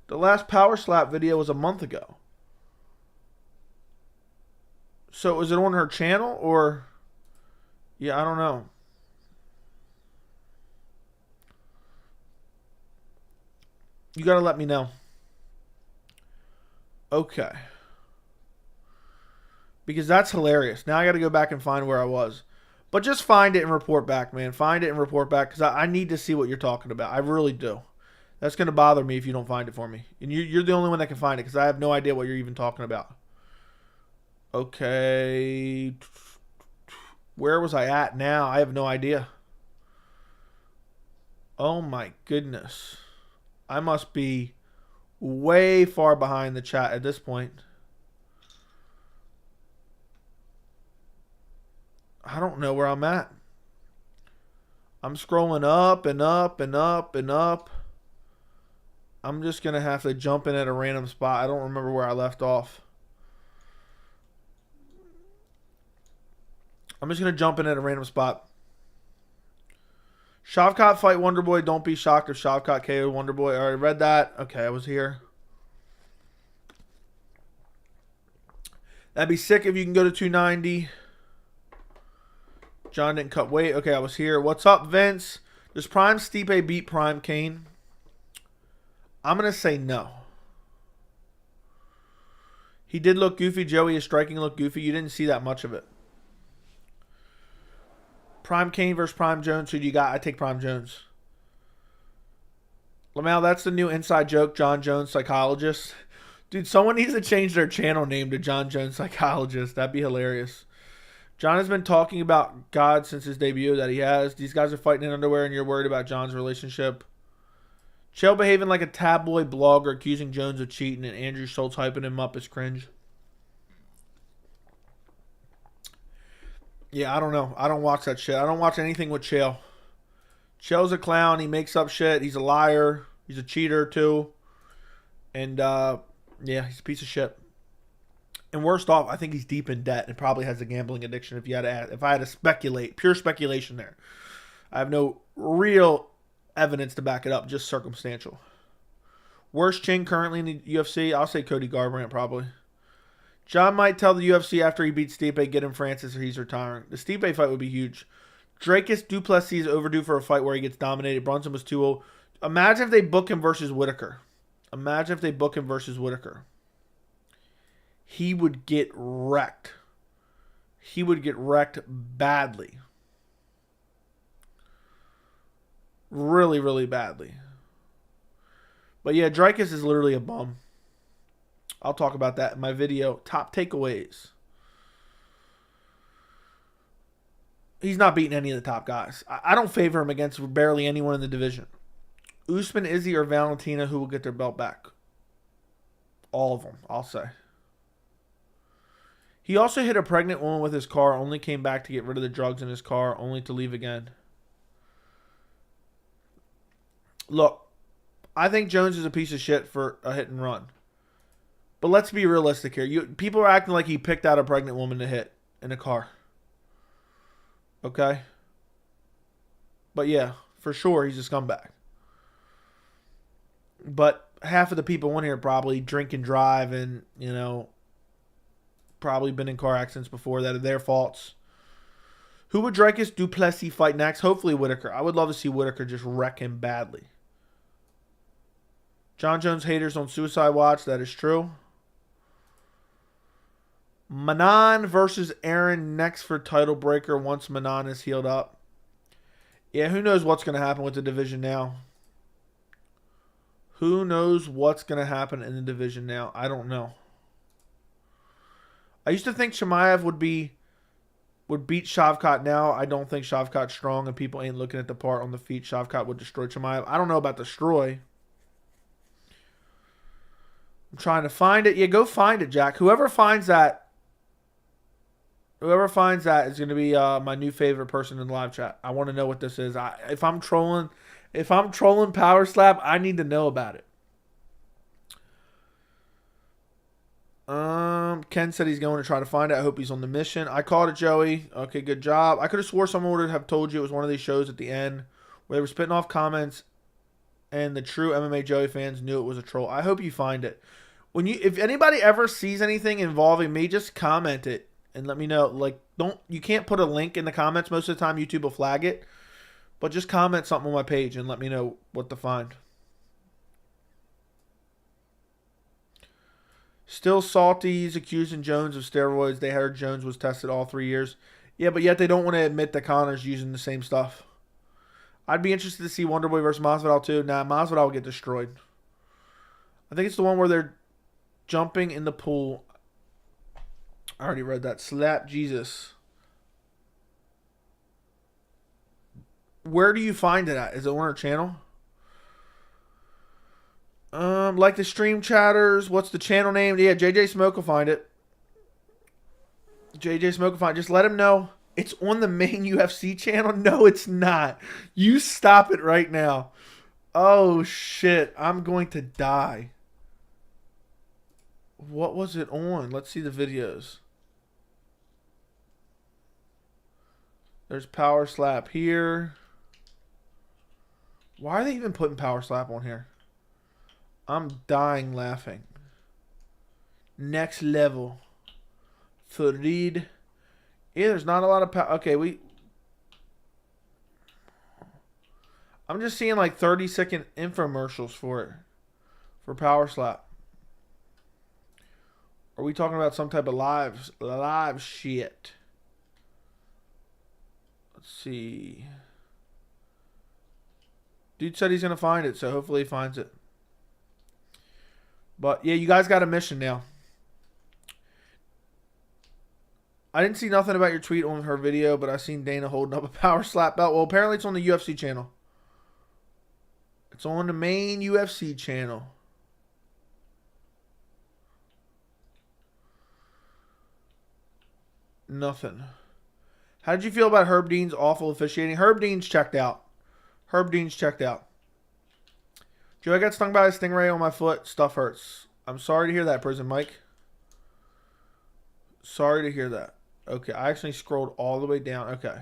The last Power Slap video was a month ago. So is it on her channel or... Yeah, I don't know. You got to let me know. Okay. Because that's hilarious. Now I got to go back and find where I was. But just find it and report back, man. Find it and report back because I need to see what you're talking about. I really do. That's going to bother me if you don't find it for me. And you're the only one that can find it because I have no idea what you're even talking about. Okay. Where was I at now? I have no idea. Oh my goodness. I must be way far behind the chat at this point. I don't know where I'm at. I'm scrolling up and up and up and up. I'm just going to have to jump in at a random spot. I don't remember where I left off. I'm just going to jump in at a random spot. Shavkat fight Wonderboy. Don't be shocked if Shavkat KO Wonderboy. I already read that. Okay, I was here. That'd be sick if you can go to 290. John didn't cut weight. Okay, I was here. What's up, Vince? Does Prime Stipe beat Prime Kane? I'm going to say no. He did look goofy. Joey is striking look goofy. You didn't see that much of it. Prime Kane versus Prime Jones. Who do you got? I take Prime Jones. Lamau, that's the new inside joke. Jon Jones, psychologist. Dude, someone needs to change their channel name to Jon Jones, psychologist. That'd be hilarious. John has been talking about God since his debut that he has. These guys are fighting in underwear and you're worried about John's relationship. Chael behaving like a tabloid blogger accusing Jones of cheating and Andrew Schultz hyping him up is cringe. Yeah, I don't know. I don't watch that shit. I don't watch anything with Chael. Chael's a clown. He makes up shit. He's a liar. He's a cheater too. And yeah, he's a piece of shit. And worst off, I think he's deep in debt and probably has a gambling addiction. If I had to speculate, pure speculation there. I have no real evidence to back it up, just circumstantial. Worst chin currently in the UFC, I'll say Cody Garbrandt probably. John might tell the UFC after he beats Stipe, get him Francis or he's retiring. The Stipe fight would be huge. Dracus Duplessis is overdue for a fight where he gets dominated. Brunson was too old. Imagine if they book him versus Whitaker. He would get wrecked. He would get wrecked badly. Really, really badly. But yeah, Dracus is literally a bum. I'll talk about that in my video. Top takeaways. He's not beating any of the top guys. I don't favor him against barely anyone in the division. Usman, Izzy, or Valentina, who will get their belt back? All of them, I'll say. He also hit a pregnant woman with his car, only came back to get rid of the drugs in his car, only to leave again. Look, I think Jones is a piece of shit for a hit and run. But let's be realistic here. People are acting like he picked out a pregnant woman to hit in a car. Okay? But yeah, for sure, he's a scumbag. But half of the people on here probably drink and drive and, probably been in car accidents before that are their faults. Who would Dricus du Plessis fight next? Hopefully Whitaker. I would love to see Whitaker just wreck him badly. Jon Jones haters on Suicide Watch. That is true. Manon versus Aaron next for title breaker once Manon is healed up. Yeah, who knows what's going to happen with the division now. Who knows what's going to happen in the division now? I don't know. I used to think Chimaev would beat Shavkat. Now I don't think Shavkat's strong and people ain't looking at the part on the feet. Shavkat would destroy Chimaev. I don't know about destroy. I'm trying to find it. Yeah, go find it, Jack. Whoever finds that is going to be my new favorite person in the live chat. I want to know what this is. If I'm trolling Power Slap, I need to know about it. Ken said he's going to try to find it. I hope he's on the mission. I called it, Joey. Okay, good job. I could have swore someone would have told you it was one of these shows at the end where they were spitting off comments and the true MMA Joey fans knew it was a troll. I hope you find it. If anybody ever sees anything involving me, just comment it and let me know. You can't put a link in the comments. Most of the time YouTube will flag it. But just comment something on my page and let me know what to find. Still Salty's accusing Jones of steroids. They heard Jones was tested all 3 years. Yeah, but yet they don't want to admit that Connor's using the same stuff. I'd be interested to see Wonderboy versus Masvidal too. Nah, Masvidal will get destroyed. I think it's the one where they're jumping in the pool. I already read that. Slap Jesus. Where do you find it at? Is it on our channel? Like the stream chatters. What's the channel name? Yeah, JJ Smoke will find it. JJ Smoke will find it. Just let him know. It's on the main UFC channel. No, it's not. You stop it right now. Oh, shit. I'm going to die. What was it on? Let's see the videos. There's Power Slap here. Why are they even putting Power Slap on here? I'm dying laughing. Next level. Farid. Yeah, there's not a lot of power. Okay, I'm just seeing like 30-second infomercials for it. For Power Slap. Are we talking about some type of live shit? Let's see. Dude said he's going to find it, so hopefully he finds it. But, yeah, you guys got a mission now. I didn't see nothing about your tweet on her video, but I seen Dana holding up a Power Slap belt. Well, apparently it's on the UFC channel. It's on the main UFC channel. Nothing. How did you feel about Herb Dean's awful officiating? Herb Dean's checked out. Herb Dean's checked out. Joe, I got stung by a stingray on my foot. Stuff hurts. I'm sorry to hear that, Prison Mike. Sorry to hear that. Okay, I actually scrolled all the way down. Okay.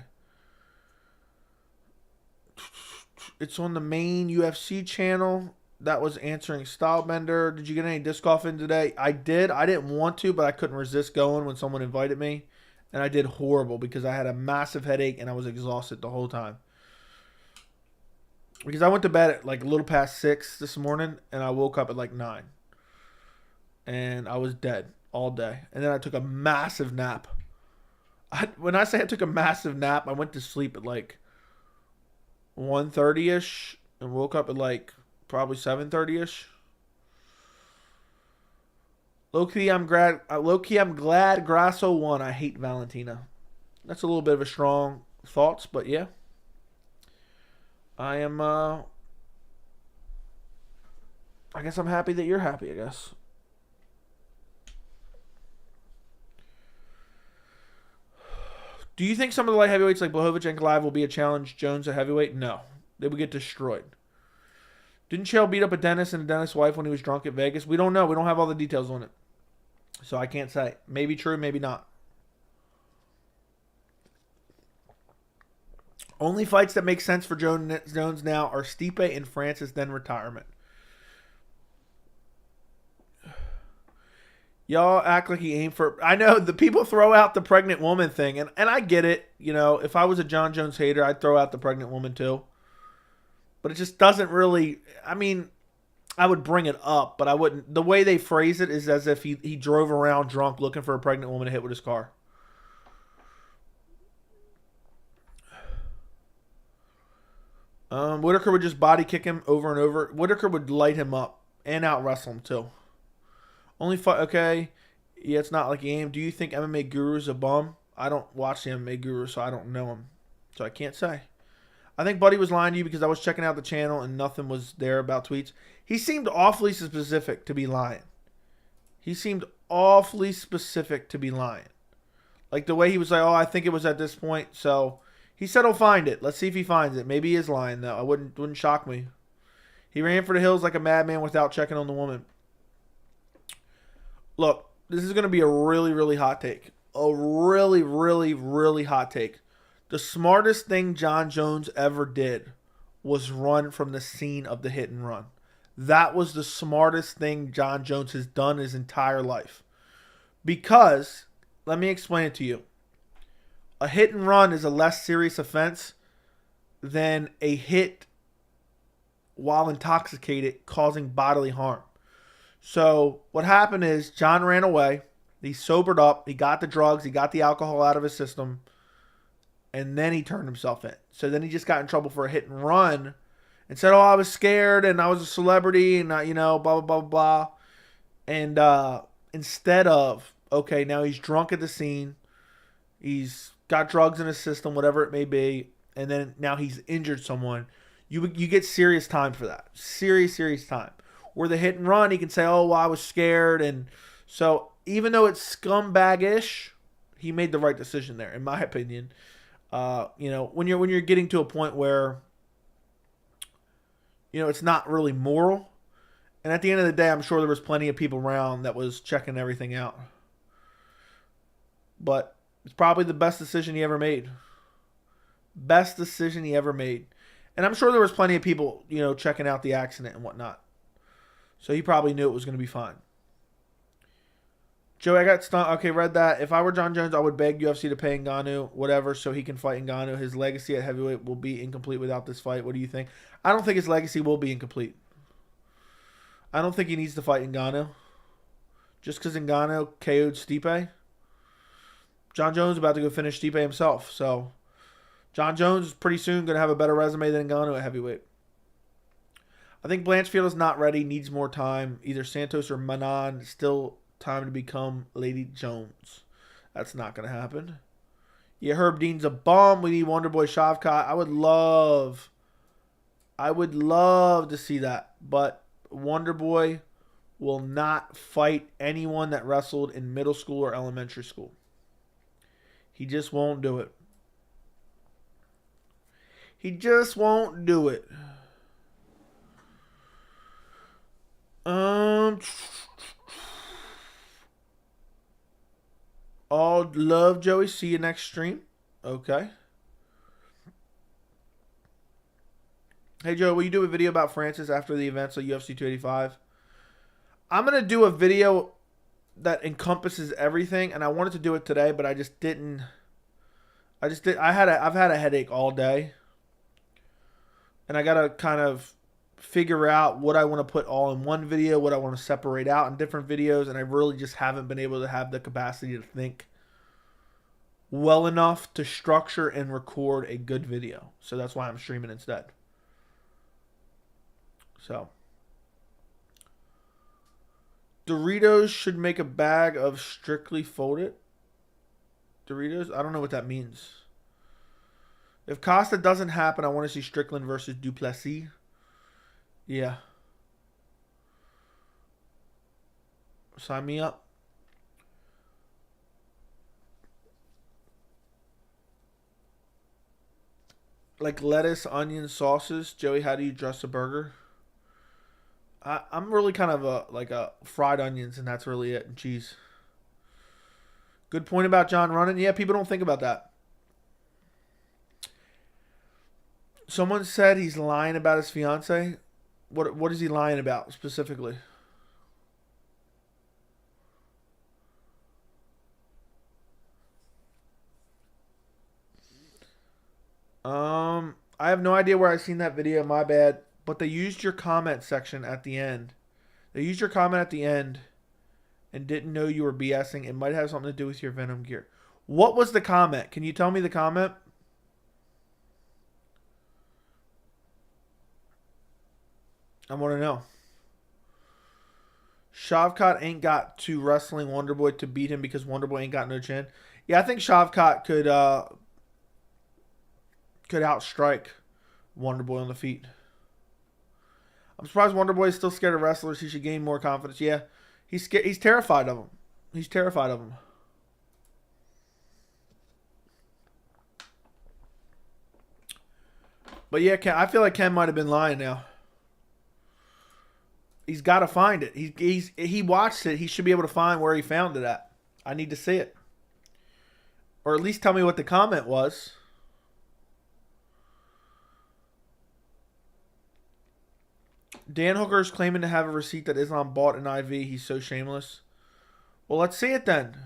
It's on the main UFC channel. That was answering Stylebender. Did you get any disc golf in today? I did. I didn't want to, but I couldn't resist going when someone invited me. And I did horrible because I had a massive headache and I was exhausted the whole time. Because I went to bed at like a little past 6 this morning and I woke up at like 9. And I was dead all day. And then I took a massive nap. When I say I took a massive nap, I went to sleep at like 1:30-ish and woke up at like probably 7:30-ish. Low-key, I'm glad Grasso won. I hate Valentina. That's a little bit of a strong thoughts, but yeah. I am, I guess I'm happy that you're happy, I guess. Do you think some of the light heavyweights like Blachowicz and Clive will be a challenge Jones at heavyweight? No. They would get destroyed. Didn't Chael beat up a dentist and a dentist's wife when he was drunk at Vegas? We don't know. We don't have all the details on it. So I can't say. Maybe true, maybe not. Only fights that make sense for Jones now are Stipe and Francis, then retirement. Y'all act like he aimed for... I know the people throw out the pregnant woman thing, and I get it. You know, if I was a Jon Jones hater, I'd throw out the pregnant woman too. But it just doesn't really... I mean, I would bring it up, but I wouldn't... The way they phrase it is as if he drove around drunk looking for a pregnant woman to hit with his car. Whitaker would just body kick him over and over. Whitaker would light him up and out wrestle him too. Only fight, okay. Yeah, it's not like he aimed. Do you think MMA Guru's a bum? I don't watch the MMA Guru, so I don't know him. So I can't say. I think Buddy was lying to you because I was checking out the channel and nothing was there about tweets. He seemed awfully specific to be lying. He seemed awfully specific to be lying. Like the way he was like, oh, I think it was at this point. So he said he'll find it. Let's see if he finds it. Maybe he is lying, though. I wouldn't shock me. He ran for the hills like a madman without checking on the woman. Look, this is going to be a really, really hot take. A really, really, really hot take. The smartest thing Jon Jones ever did was run from the scene of the hit and run. That was the smartest thing Jon Jones has done his entire life. Because, let me explain it to you. A hit and run is a less serious offense than a hit while intoxicated causing bodily harm. So what happened is Jon ran away. He sobered up. He got the drugs. He got the alcohol out of his system. And then he turned himself in. So then he just got in trouble for a hit and run and said, oh, I was scared and I was a celebrity and, blah, blah, blah, blah. And instead of, okay, now he's drunk at the scene. He's got drugs in his system, whatever it may be. And then now he's injured someone. You get serious time for that. Serious time. Where the hit and run, he can say, oh, well, I was scared. And so even though it's scumbag-ish, he made the right decision there, in my opinion. When you're getting to a point where, it's not really moral. And at the end of the day, I'm sure there was plenty of people around that was checking everything out. But it's probably the best decision he ever made. Best decision he ever made. And I'm sure there was plenty of people, checking out the accident and whatnot. So he probably knew it was going to be fine. Joey, I got stunned. Okay, read that. If I were Jon Jones, I would beg UFC to pay Ngannou, whatever, so he can fight Ngannou. His legacy at heavyweight will be incomplete without this fight. What do you think? I don't think his legacy will be incomplete. I don't think he needs to fight Ngannou. Just because Ngannou KO'd Stipe. Jon Jones is about to go finish Stipe himself. So Jon Jones is pretty soon going to have a better resume than Ngannou at heavyweight. I think Blanchfield is not ready, needs more time. Either Santos or Manon, still time to become Lady Jones. That's not going to happen. Yeah, Herb Dean's a bum. We need Wonderboy Shavkat. I would love to see that. But Wonderboy will not fight anyone that wrestled in middle school or elementary school. He just won't do it. He just won't do it. All love, Joey. See you next stream. Okay. Hey, Joe, will you do a video about Francis after the events of UFC 285? I'm going to do a video that encompasses everything, and I wanted to do it today, but I just didn't. I've had a headache all day, and I got to kind of figure out what I want to put all in one video, what I want to separate out in different videos, and I really just haven't been able to have the capacity to think well enough to structure and record a good video. So that's why I'm streaming instead. So Doritos should make a bag of strictly folded Doritos. I don't know what that means. If Costa doesn't happen, I want to see Strickland versus Duplessis. Yeah. Sign me up. Like lettuce, onion, sauces. Joey, how do you dress a burger? I'm really kind of like a fried onions, and that's really it, and cheese. Good point about Jon running. Yeah, people don't think about that. Someone said he's lying about his fiance. What is he lying about specifically? I have no idea where I've seen that video. My bad. But they used your comment section at the end. They used your comment at the end and didn't know you were BSing. It might have something to do with your Venom gear. What was the comment? Can you tell me the comment? I want to know. Shavkat ain't got to wrestling Wonderboy to beat him because Wonderboy ain't got no chin. Yeah, I think Shavkat could outstrike Wonderboy on the feet. I'm surprised Wonderboy is still scared of wrestlers. He should gain more confidence. Yeah, he's scared. He's terrified of them. He's terrified of them. But yeah, Ken, I feel like Ken might have been lying now. He's got to find it. He watched it. He should be able to find where he found it at. I need to see it. Or at least tell me what the comment was. Dan Hooker is claiming to have a receipt that Islam bought an IV. He's so shameless. Well, let's see it then.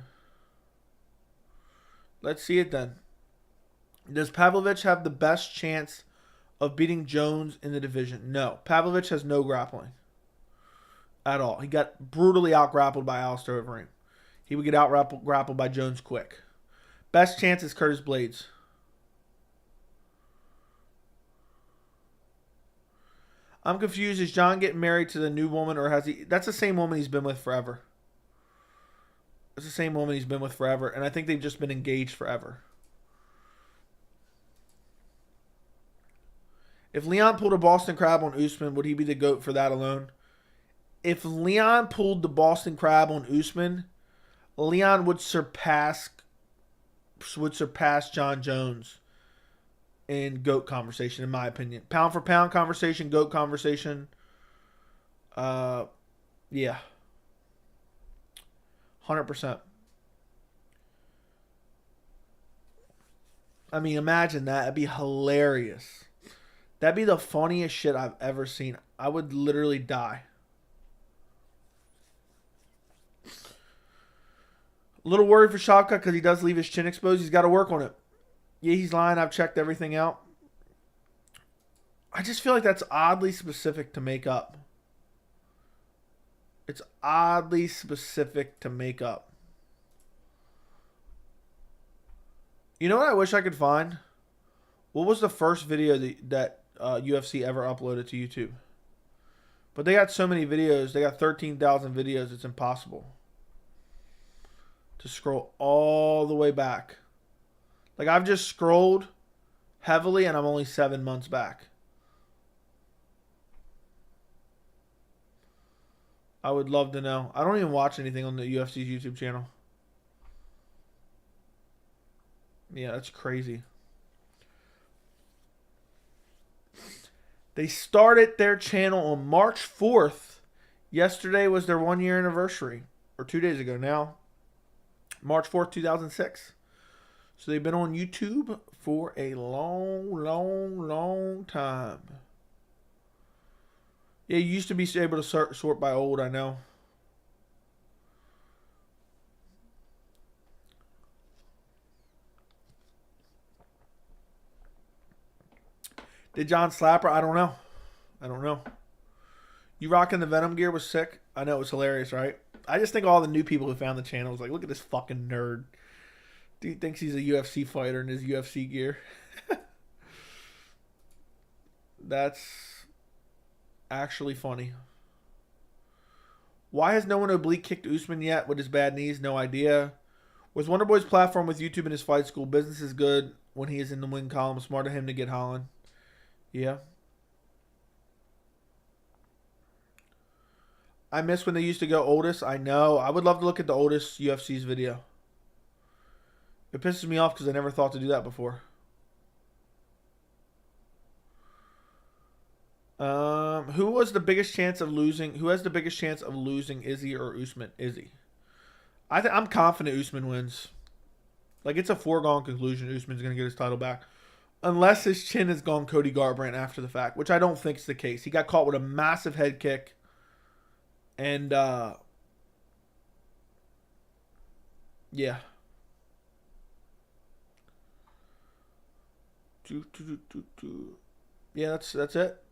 Let's see it then. Does Pavlovich have the best chance of beating Jones in the division? No. Pavlovich has no grappling at all. He got brutally out-grappled by Alistair Overeem. He would get out-grappled by Jones quick. Best chance is Curtis Blades. I'm confused. Is Jon getting married to the new woman, or has he? That's the same woman he's been with forever. It's the same woman he's been with forever, and I think they've just been engaged forever. If Leon pulled a Boston Crab on Usman, would he be the GOAT for that alone? If Leon pulled the Boston Crab on Usman, Leon would surpass Jon Jones in GOAT conversation, in my opinion. Pound for pound conversation, GOAT conversation. Yeah. 100%. I mean, imagine that. It'd be hilarious. That'd be the funniest shit I've ever seen. I would literally die. A little worried for Shavkat because he does leave his chin exposed. He's got to work on it. Yeah, he's lying. I've checked everything out. I just feel like that's oddly specific to make up. It's oddly specific to make up. You know what I wish I could find? What was the first video that UFC ever uploaded to YouTube? But they got so many videos. They got 13,000 videos. It's impossible to scroll all the way back. Like, I've just scrolled heavily and I'm only 7 months back. I would love to know. I don't even watch anything on the UFC's YouTube channel. Yeah, that's crazy. They started their channel on March 4th. Yesterday was their 1 year anniversary. Or 2 days ago now. March 4th, 2006. So they've been on YouTube for a long time. Yeah, you used to be able to sort by old, I know. Did Jon slap her? I don't know. You rocking the Venom gear was sick. I know, it was hilarious, right? I just think all the new people who found the channel was like, look at this fucking nerd. Dude thinks he's a UFC fighter in his UFC gear. That's actually funny. Why has no one oblique kicked Usman yet with his bad knees? No idea. Was Wonderboy's platform with YouTube and his fight school? Business is good when he is in the win column. Smart of him to get Holland. Yeah. I miss when they used to go Oldest. I know. I would love to look at the Oldest UFC's video. It pisses me off because I never thought to do that before. Who has the biggest chance of losing Izzy or Usman? Izzy. I'm confident Usman wins. Like, it's a foregone conclusion Usman's going to get his title back. Unless his chin has gone Cody Garbrandt after the fact, which I don't think is the case. He got caught with a massive head kick. And, yeah. Yeah, that's it.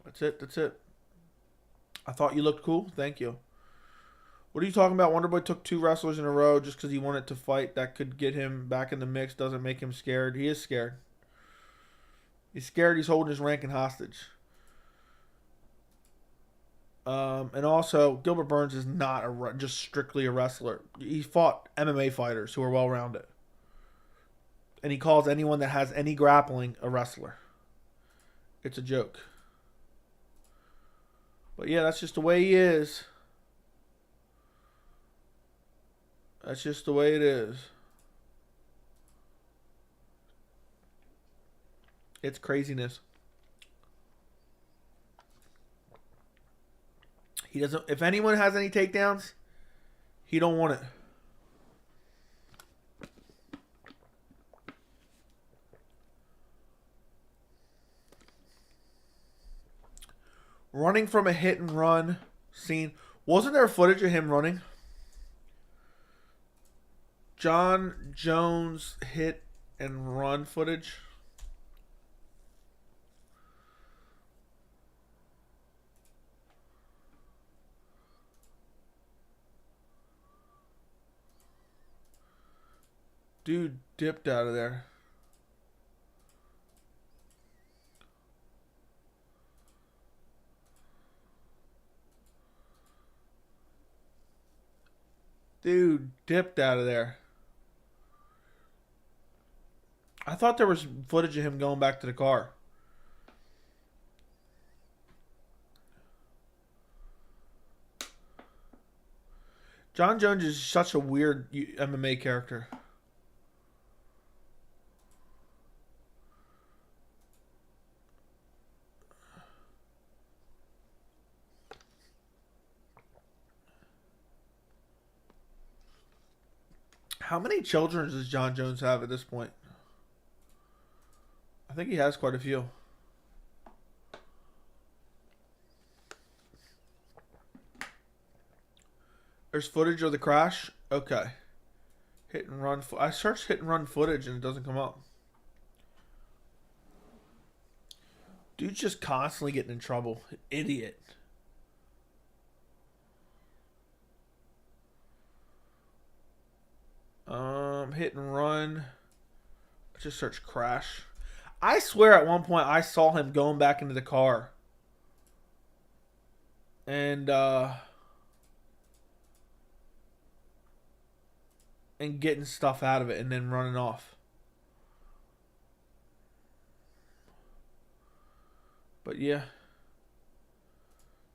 That's it. I thought you looked cool. Thank you. What are you talking about? Wonderboy took 2 wrestlers in a row just because he wanted to fight. That could get him back in the mix. Doesn't make him scared. He is scared. He's scared. He's holding his ranking hostage. And also, Gilbert Burns is not just strictly a wrestler. He fought MMA fighters who are well-rounded. And he calls anyone that has any grappling a wrestler. It's a joke. But yeah, that's just the way he is. That's just the way it is. It's craziness. He doesn't. If anyone has any takedowns, he don't want it. Running from a hit and run scene. Wasn't there footage of him running? Jon Jones hit and run footage. Dude dipped out of there. Dude dipped out of there. I thought there was footage of him going back to the car. Jon Jones is such a weird MMA character. How many children does Jon Jones have at this point? I think he has quite a few. There's footage of the crash. Okay. Hit and run. I searched hit and run footage and it doesn't come up. Dude's just constantly getting in trouble. Idiot. Hit and run. I just searched crash. I swear at one point I saw him going back into the car. And getting stuff out of it and then running off. But yeah.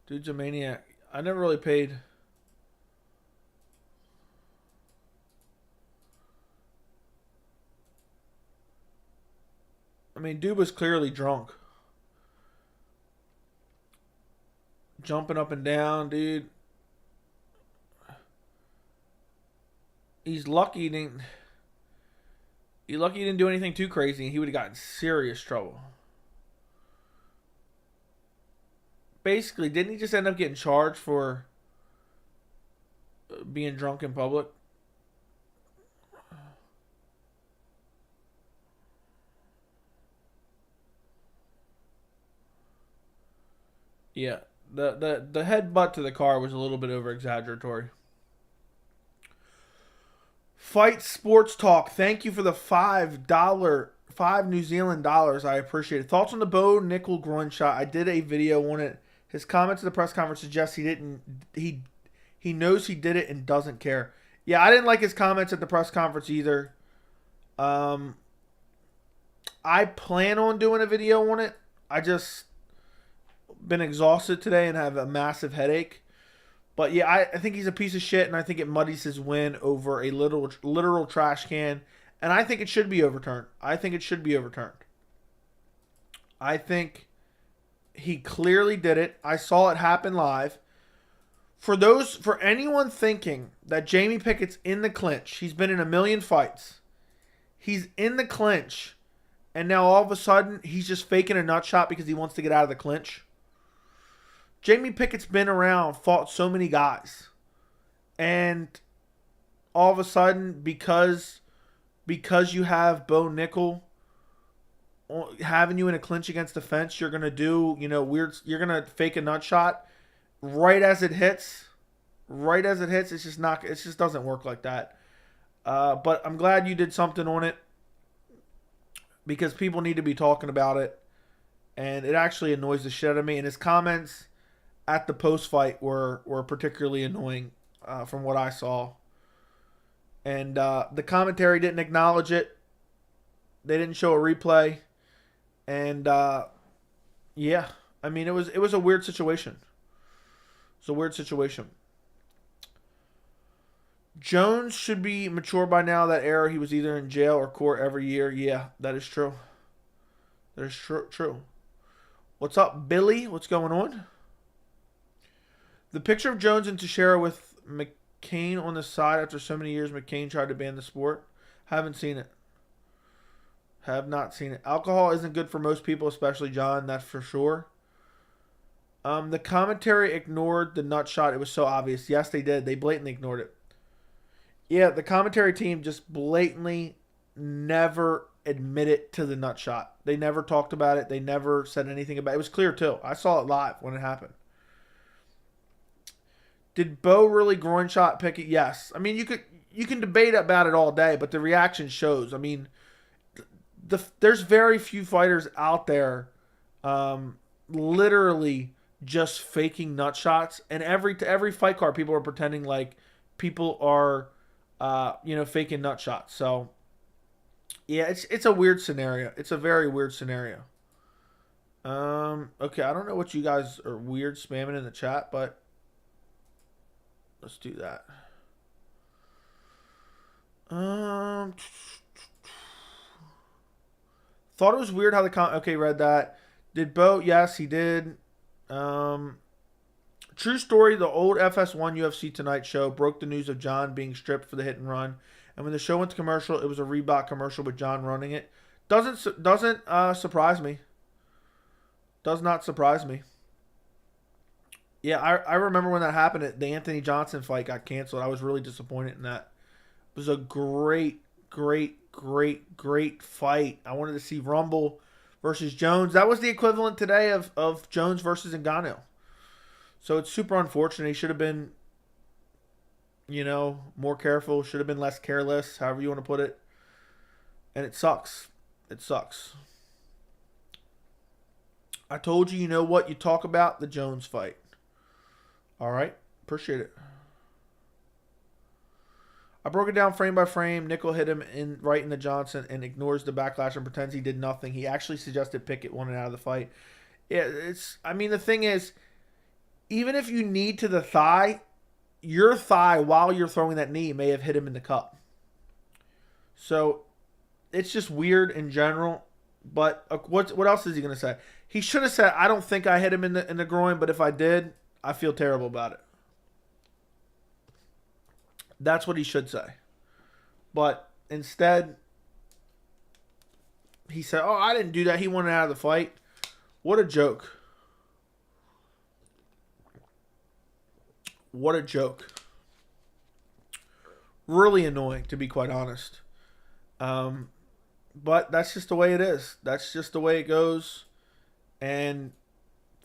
Dude's a maniac. I never really paid. I mean, dude was clearly drunk. Jumping up and down, dude. He's lucky he didn't do anything too crazy. He would have gotten serious trouble. Basically, didn't he just end up getting charged for being drunk in public? Yeah, the headbutt to the car was a little bit over exaggeratory. Fight Sports Talk. Thank you for the $5 New Zealand dollars. I appreciate it. Thoughts on the Bo Nickel groin shot? I did a video on it. His comments at the press conference suggest he didn't. He knows he did it and doesn't care. Yeah, I didn't like his comments at the press conference either. I plan on doing a video on it. I just been exhausted today and have a massive headache. But yeah, I think he's a piece of shit, and I think it muddies his win over a literal trash can. And I think it should be overturned. I think he clearly did it. I saw it happen live. For anyone thinking that Jamie Pickett's in the clinch, he's been in a million fights. He's in the clinch, and now all of a sudden he's just faking a nut shot because he wants to get out of the clinch. Jamie Pickett's been around, fought so many guys, and all of a sudden because you have Bo Nickel having you in a clinch against the fence, you're gonna do you're gonna fake a nut shot right as it hits. It's just doesn't work like that. But I'm glad you did something on it because people need to be talking about it, and it actually annoys the shit out of me. And his comments at the post fight were particularly annoying from what I saw. And the commentary didn't acknowledge it. They didn't show a replay, and yeah, I mean it was a weird situation. It's a weird situation. Jones should be mature by now. That era, he was either in jail or court every year. Yeah, that is true. That is true. What's up, Billy? What's going on? The picture of Jones and Teixeira with McCain on the side after so many years. McCain tried to ban the sport. Haven't seen it. Have not seen it. Alcohol isn't good for most people, especially John. That's for sure. The commentary ignored the nut shot. It was so obvious. Yes, they did. They blatantly ignored it. Yeah, the commentary team just blatantly never admitted to the nut shot. They never talked about it. They never said anything about it. It was clear, too. I saw it live when it happened. Did Bo really groin shot Pickett? Yes. I mean, you can debate about it all day, but the reaction shows. I mean, there's very few fighters out there literally just faking nut shots. And every fight card, people are pretending like people are faking nut shots. So yeah, it's a weird scenario. It's a very weird scenario. Okay, I don't know what you guys are weird spamming in the chat, but let's do that. Thought it was weird how okay, read that. Did Bo? Yes, he did. True story, the old FS1 UFC Tonight show broke the news of John being stripped for the hit and run. And when the show went to commercial, it was a Reebok commercial with John running it. Doesn't surprise me. Does not surprise me. Yeah, I remember when that happened. The Anthony Johnson fight got canceled. I was really disappointed in that. It was a great fight. I wanted to see Rumble versus Jones. That was the equivalent today of Jones versus Ngannou. So it's super unfortunate. He should have been, more careful. Should have been less careless, however you want to put it. And it sucks. It sucks. I told you, what you talk about, the Jones fight. All right. Appreciate it. I broke it down frame by frame. Nickel hit him right in the Johnson and ignores the backlash and pretends he did nothing. He actually suggested Pickett won it out of the fight. Yeah, the thing is, even if you knee to the thigh, your thigh while you're throwing that knee may have hit him in the cup. So it's just weird in general. But what else is he going to say? He should have said, I don't think I hit him in the groin, but if I did, I feel terrible about it. That's what he should say. But instead, he said, oh, I didn't do that. He won it out of the fight. What a joke. What a joke. Really annoying, to be quite honest. But that's just the way it is. That's just the way it goes. And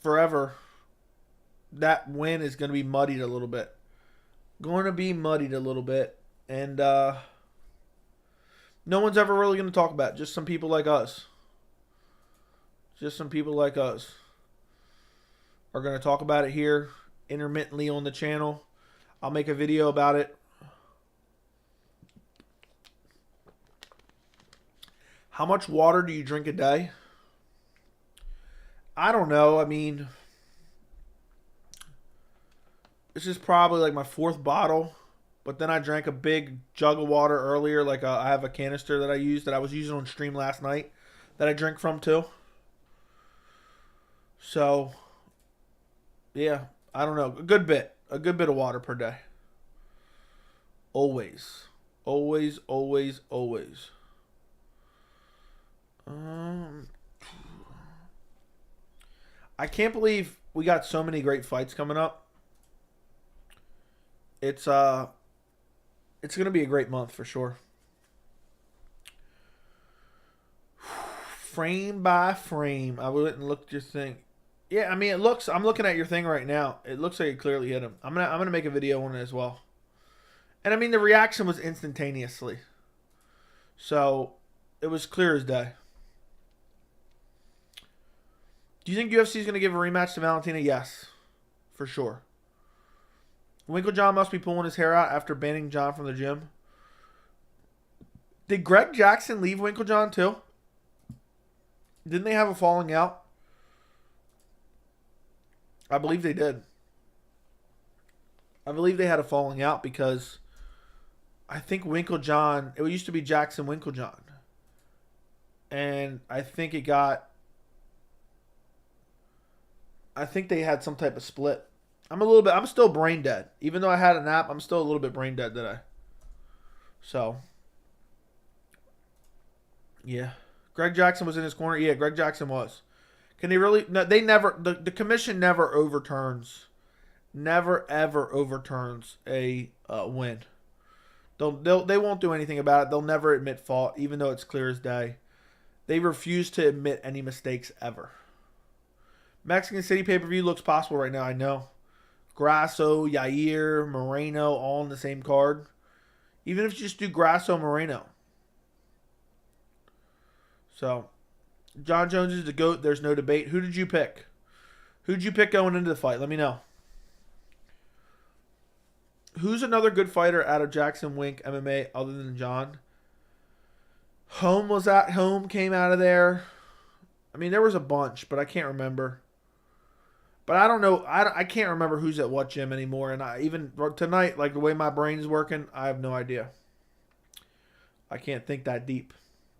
forever, that win is going to be muddied a little bit. And no one's ever really going to talk about it. Just some people like us. Are going to talk about it here intermittently on the channel. I'll make a video about it. How much water do you drink a day? I don't know. I mean, this is probably like my 4th bottle. But then I drank a big jug of water earlier. I have a canister that I was using on stream last night that I drink from too. So, yeah, I don't know. A good bit. a good bit of water per day. Always. Always, always, always. I can't believe we got so many great fights coming up. It's going to be a great month for sure. Frame by frame, I wouldn't look at your thing. Yeah, I mean it looks. I'm looking at your thing right now. It looks like it clearly hit him. I'm gonna make a video on it as well. And I mean the reaction was instantaneously, so it was clear as day. Do you think UFC is gonna give a rematch to Valentina? Yes, for sure. Winkeljohn must be pulling his hair out after banning Jon from the gym. Did Greg Jackson leave Winkeljohn too? Didn't they have a falling out? I believe they did. I believe they had a falling out because I think Winkeljohn, it used to be Jackson Winkeljohn. And I think they had some type of split. I'm still brain dead. Even though I had a nap, I'm still a little bit brain dead today. So, yeah. Greg Jackson was in his corner. Yeah, Greg Jackson was. Can they really? No, they never. The commission never overturns, never ever overturns a win. They won't do anything about it. They'll never admit fault, even though it's clear as day. They refuse to admit any mistakes ever. Mexican City pay-per-view looks possible right now. I know. Grasso, Yair, Moreno, all in the same card. Even if you just do Grasso, Moreno. So, Jon Jones is the GOAT. There's no debate. Who did you pick? Who did you pick going into the fight? Let me know. Who's another good fighter out of Jackson Wink MMA other than Jon? Home was at home, came out of there. I mean, there was a bunch, but I can't remember. But I don't know. I can't remember who's at what gym anymore. And even tonight, like the way my brain is working, I have no idea. I can't think that deep.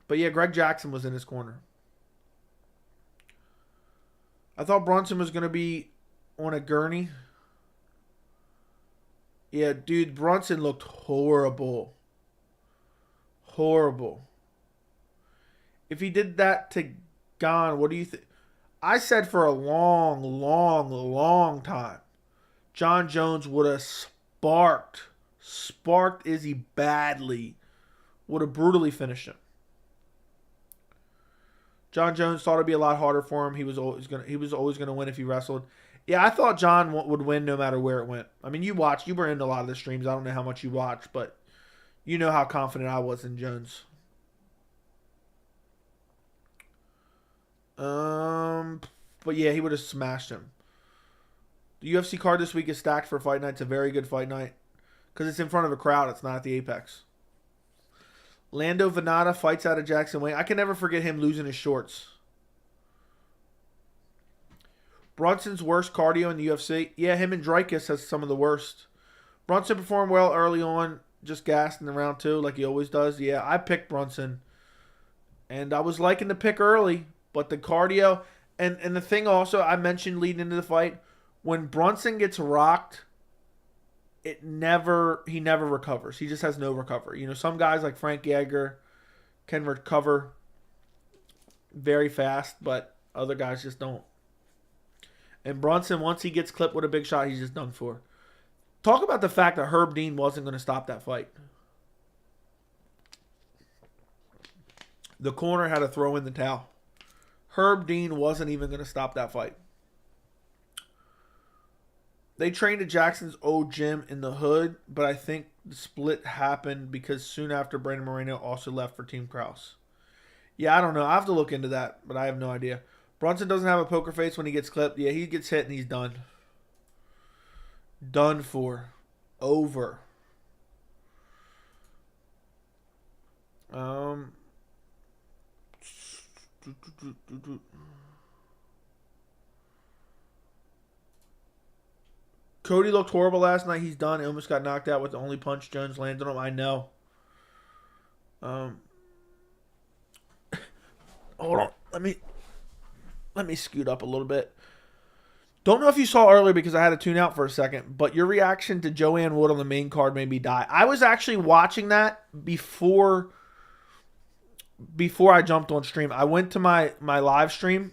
But yeah, Greg Jackson was in his corner. I thought Brunson was going to be on a gurney. Yeah, dude, Brunson looked horrible. Horrible. If he did that to Gane, what do you think? I said for a long time, Jon Jones would have sparked Izzy badly. Would have brutally finished him. Jon Jones thought it'd be a lot harder for him. He was always gonna win if he wrestled. Yeah, I thought Jon would win no matter where it went. I mean, you were into a lot of the streams. I don't know how much you watched, but you know how confident I was in Jones. But yeah, he would have smashed him. The UFC card this week is stacked for fight night. It's a very good fight night because it's in front of a crowd. It's not at the Apex. Lando Venata fights out of Jackson Wayne. I can never forget him losing his shorts. Brunson's worst cardio in the UFC. Yeah, him and Dreykus has some of the worst. Brunson performed well early on, just gassed in the round 2 like he always does. Yeah, I picked Brunson. And I was liking the pick early, but the cardio... And the thing also I mentioned leading into the fight, when Brunson gets rocked, he never recovers. He just has no recovery. You know, some guys like Frank Yeager can recover very fast, but other guys just don't. And Brunson, once he gets clipped with a big shot, he's just done for. Talk about the fact that Herb Dean wasn't going to stop that fight. The corner had to throw in the towel. Herb Dean wasn't even going to stop that fight. They trained at Jackson's old gym in the hood, but I think the split happened because soon after Brandon Moreno also left for Team Krause. Yeah, I don't know. I have to look into that, but I have no idea. Brunson doesn't have a poker face when he gets clipped. Yeah, he gets hit and he's done. Done for. Over. Cody looked horrible last night. He's done. He almost got knocked out with the only punch Jones landed on him. I know. Hold on. Let me scoot up a little bit. Don't know if you saw earlier because I had to tune out for a second, but your reaction to Joanne Wood on the main card made me die. I was actually watching that before I jumped on stream. I went to my live stream.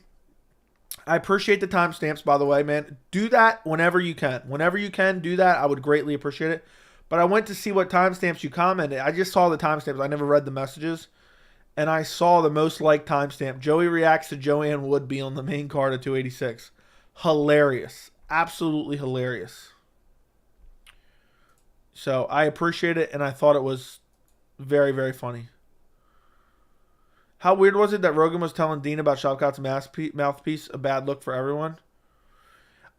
I appreciate the timestamps, by the way, man. Do that whenever you can. Whenever you can, do that. I would greatly appreciate it. But I went to see what timestamps you commented. I just saw the timestamps. I never read the messages. And I saw the most liked timestamp. Joey reacts to Joanne Wood being on the main card at 286. Hilarious. Absolutely hilarious. So I appreciate it, and I thought it was very, very funny. How weird was it that Rogan was telling Dean about Shavkat's mouthpiece, a bad look for everyone?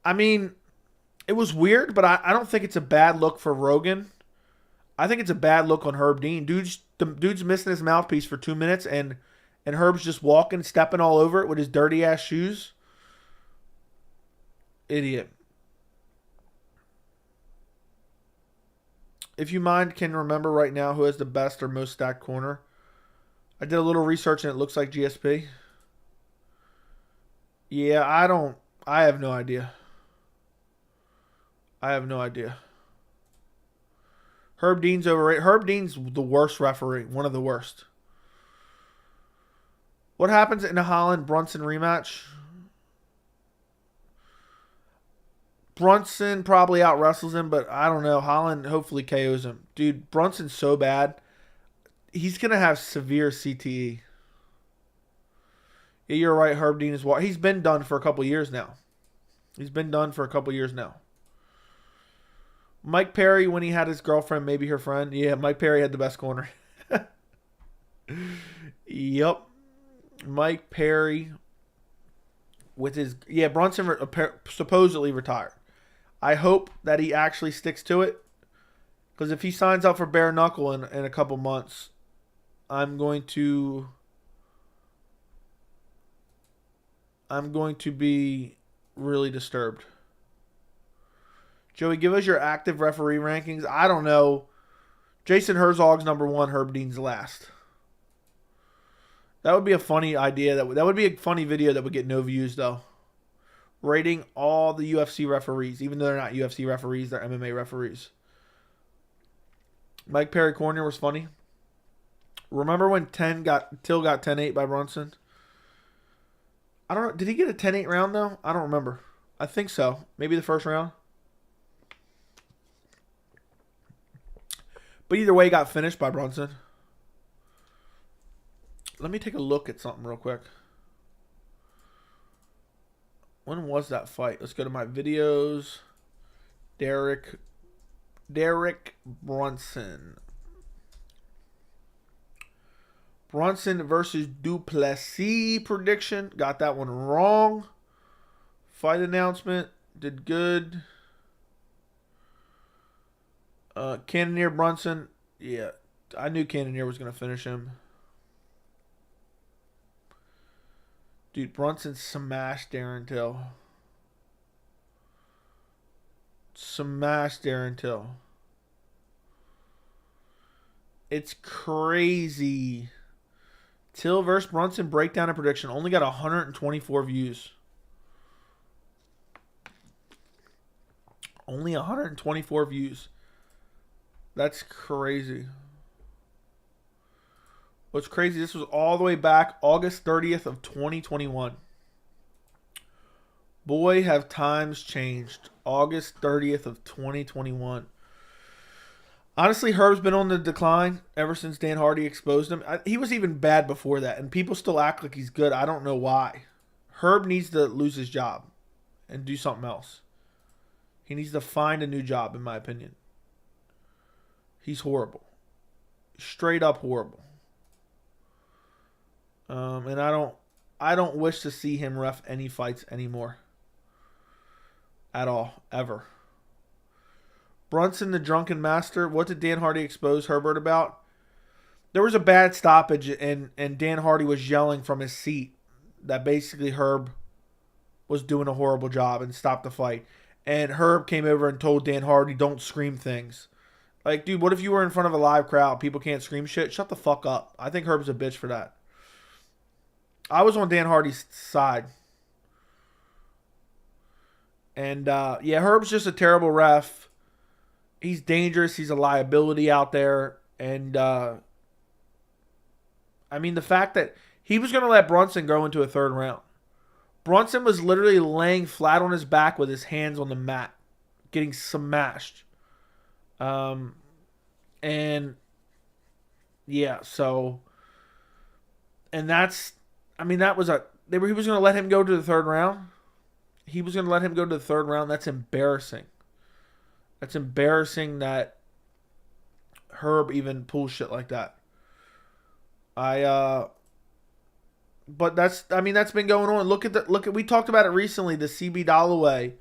I mean, it was weird, but I don't think it's a bad look for Rogan. I think it's a bad look on Herb Dean. Dude's missing his mouthpiece for 2 minutes, and Herb's just walking, stepping all over it with his dirty-ass shoes. Idiot. If you can remember right now who has the best or most stacked corner. I did a little research and it looks like GSP. Yeah, I have no idea. Herb Dean's overrated. Herb Dean's the worst referee. One of the worst. What happens in a Holland-Brunson rematch? Brunson probably out wrestles him, but I don't know. Holland hopefully KOs him. Dude, Brunson's so bad. He's going to have severe CTE. Yeah, you're right. Herb Dean is what he's been done for a couple years now. Mike Perry, when he had his girlfriend, maybe her friend. Yeah, Mike Perry had the best corner. Yep. Mike Perry with his... Yeah, Brunson supposedly retired. I hope that he actually sticks to it. Because if he signs up for bare knuckle in a couple months, I'm going to be really disturbed. Joey, give us your active referee rankings. I don't know. Jason Herzog's number 1, Herb Dean's last. That would be a funny idea. That would be a funny video that would get no views, though. Rating all the UFC referees, even though they're not UFC referees, they're MMA referees. Mike Perry corner was funny. Remember when Till got 10-8 by Brunson? I don't know. Did he get a 10-8 round, though? I don't remember. I think so. Maybe the first round. But either way, he got finished by Brunson. Let me take a look at something real quick. When was that fight? Let's go to my videos. Derek Brunson. Brunson versus Duplessis prediction. Got that one wrong. Fight announcement. Did good. Cannonier Brunson. Yeah. I knew Cannonier was going to finish him. Dude, Brunson smashed Darren Till. It's crazy. Till versus Brunson breakdown and prediction. Only got 124 views. Only 124 views. That's crazy. What's crazy, this was all the way back August 30th of 2021. Boy, have times changed. August 30th of 2021. Honestly, Herb's been on the decline ever since Dan Hardy exposed him. He was even bad before that, and people still act like he's good. I don't know why. Herb needs to lose his job and do something else. He needs to find a new job, in my opinion. He's horrible. Straight up horrible. And I don't wish to see him ref any fights anymore. At all. Ever. Brunson, the drunken master. What did Dan Hardy expose Herbert about? There was a bad stoppage, and Dan Hardy was yelling from his seat that basically Herb was doing a horrible job and stopped the fight. And Herb came over and told Dan Hardy, don't scream things. Like, dude, what if you were in front of a live crowd? People can't scream shit? Shut the fuck up. I think Herb's a bitch for that. I was on Dan Hardy's side. And, yeah, Herb's just a terrible ref. He's dangerous. He's a liability out there. And, I mean, the fact that he was going to let Brunson go into a third round. Brunson was literally laying flat on his back with his hands on the mat, getting smashed. And, yeah, so... And that's... I mean, that was a... He was going to let him go to the third round. He was going to let him go to the third round. That's embarrassing. That's embarrassing that Herb even pulls shit like that. But that's been going on. Look at we talked about it recently, the CB Dalloway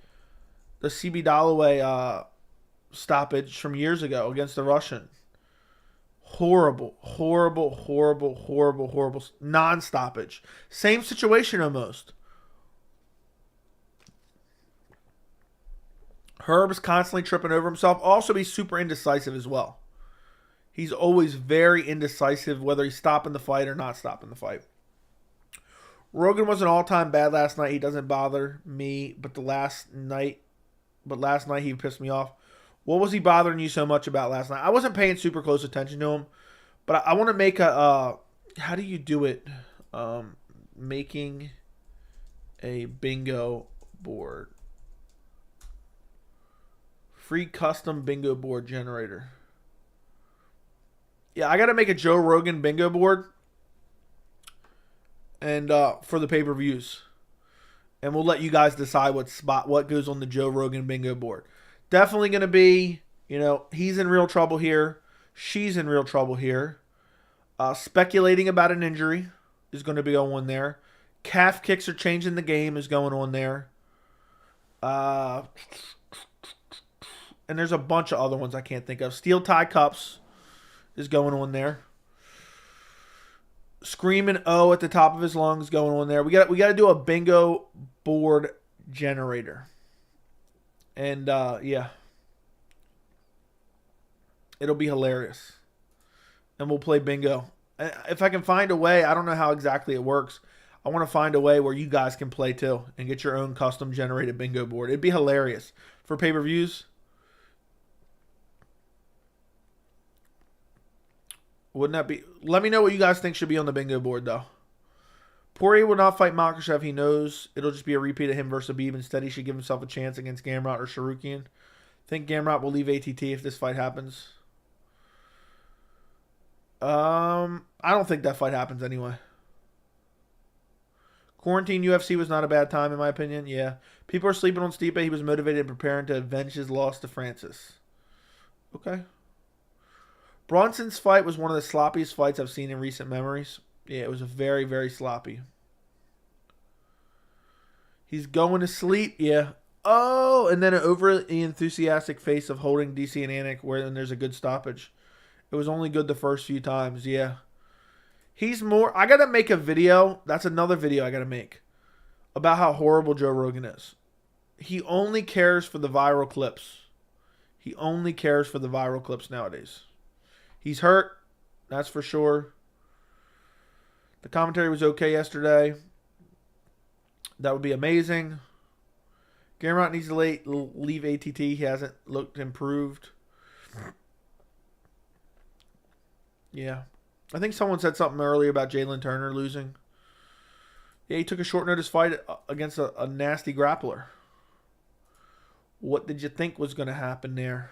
stoppage from years ago against the Russian. Horrible non-stoppage. Same situation almost. Herb's constantly tripping over himself. Also, he's super indecisive as well. He's always very indecisive whether he's stopping the fight or not stopping the fight. Rogan was an all-time bad last night. He doesn't bother me, but last night he pissed me off. What was he bothering you so much about last night? I wasn't paying super close attention to him, but I want to make a how do you do it? Making a bingo board. Free custom bingo board generator. Yeah, I got to make a Joe Rogan bingo board. And for the pay-per-views. And we'll let you guys decide what goes on the Joe Rogan bingo board. Definitely going to be, he's in real trouble here. She's in real trouble here. Speculating about an injury is going to be on there. Calf kicks are changing the game is going on there. And there's a bunch of other ones I can't think of. Steel tie cups is going on there. Screaming O at the top of his lungs going on there. We got to do a bingo board generator. And yeah. It'll be hilarious. And we'll play bingo. If I can find a way, I don't know how exactly it works. I want to find a way where you guys can play too and get your own custom generated bingo board. It'd be hilarious. For pay-per-views, wouldn't that be? Let me know what you guys think should be on the bingo board, though. Poirier will not fight Makhachev. He knows it'll just be a repeat of him versus Khabib. Instead, he should give himself a chance against Gamrot or Sarukian. Think Gamrot will leave ATT if this fight happens. I don't think that fight happens anyway. Quarantine UFC was not a bad time, in my opinion. Yeah. People are sleeping on Stipe. He was motivated and preparing to avenge his loss to Francis. Okay. Bronson's fight was one of the sloppiest fights I've seen in recent memories. Yeah, it was a very, very sloppy. He's going to sleep. Yeah. Oh, and then an overly enthusiastic face of holding DC and Anik where there's a good stoppage. It was only good the first few times. Yeah. He's more... I got to make a video. That's another video I got to make. About how horrible Joe Rogan is. He only cares for the viral clips. He only cares for the viral clips nowadays. He's hurt. That's for sure. The commentary was okay yesterday. That would be amazing. Gamrot needs to leave ATT. He hasn't looked improved. Yeah. I think someone said something earlier about Jalen Turner losing. Yeah, he took a short notice fight against a nasty grappler. What did you think was going to happen there?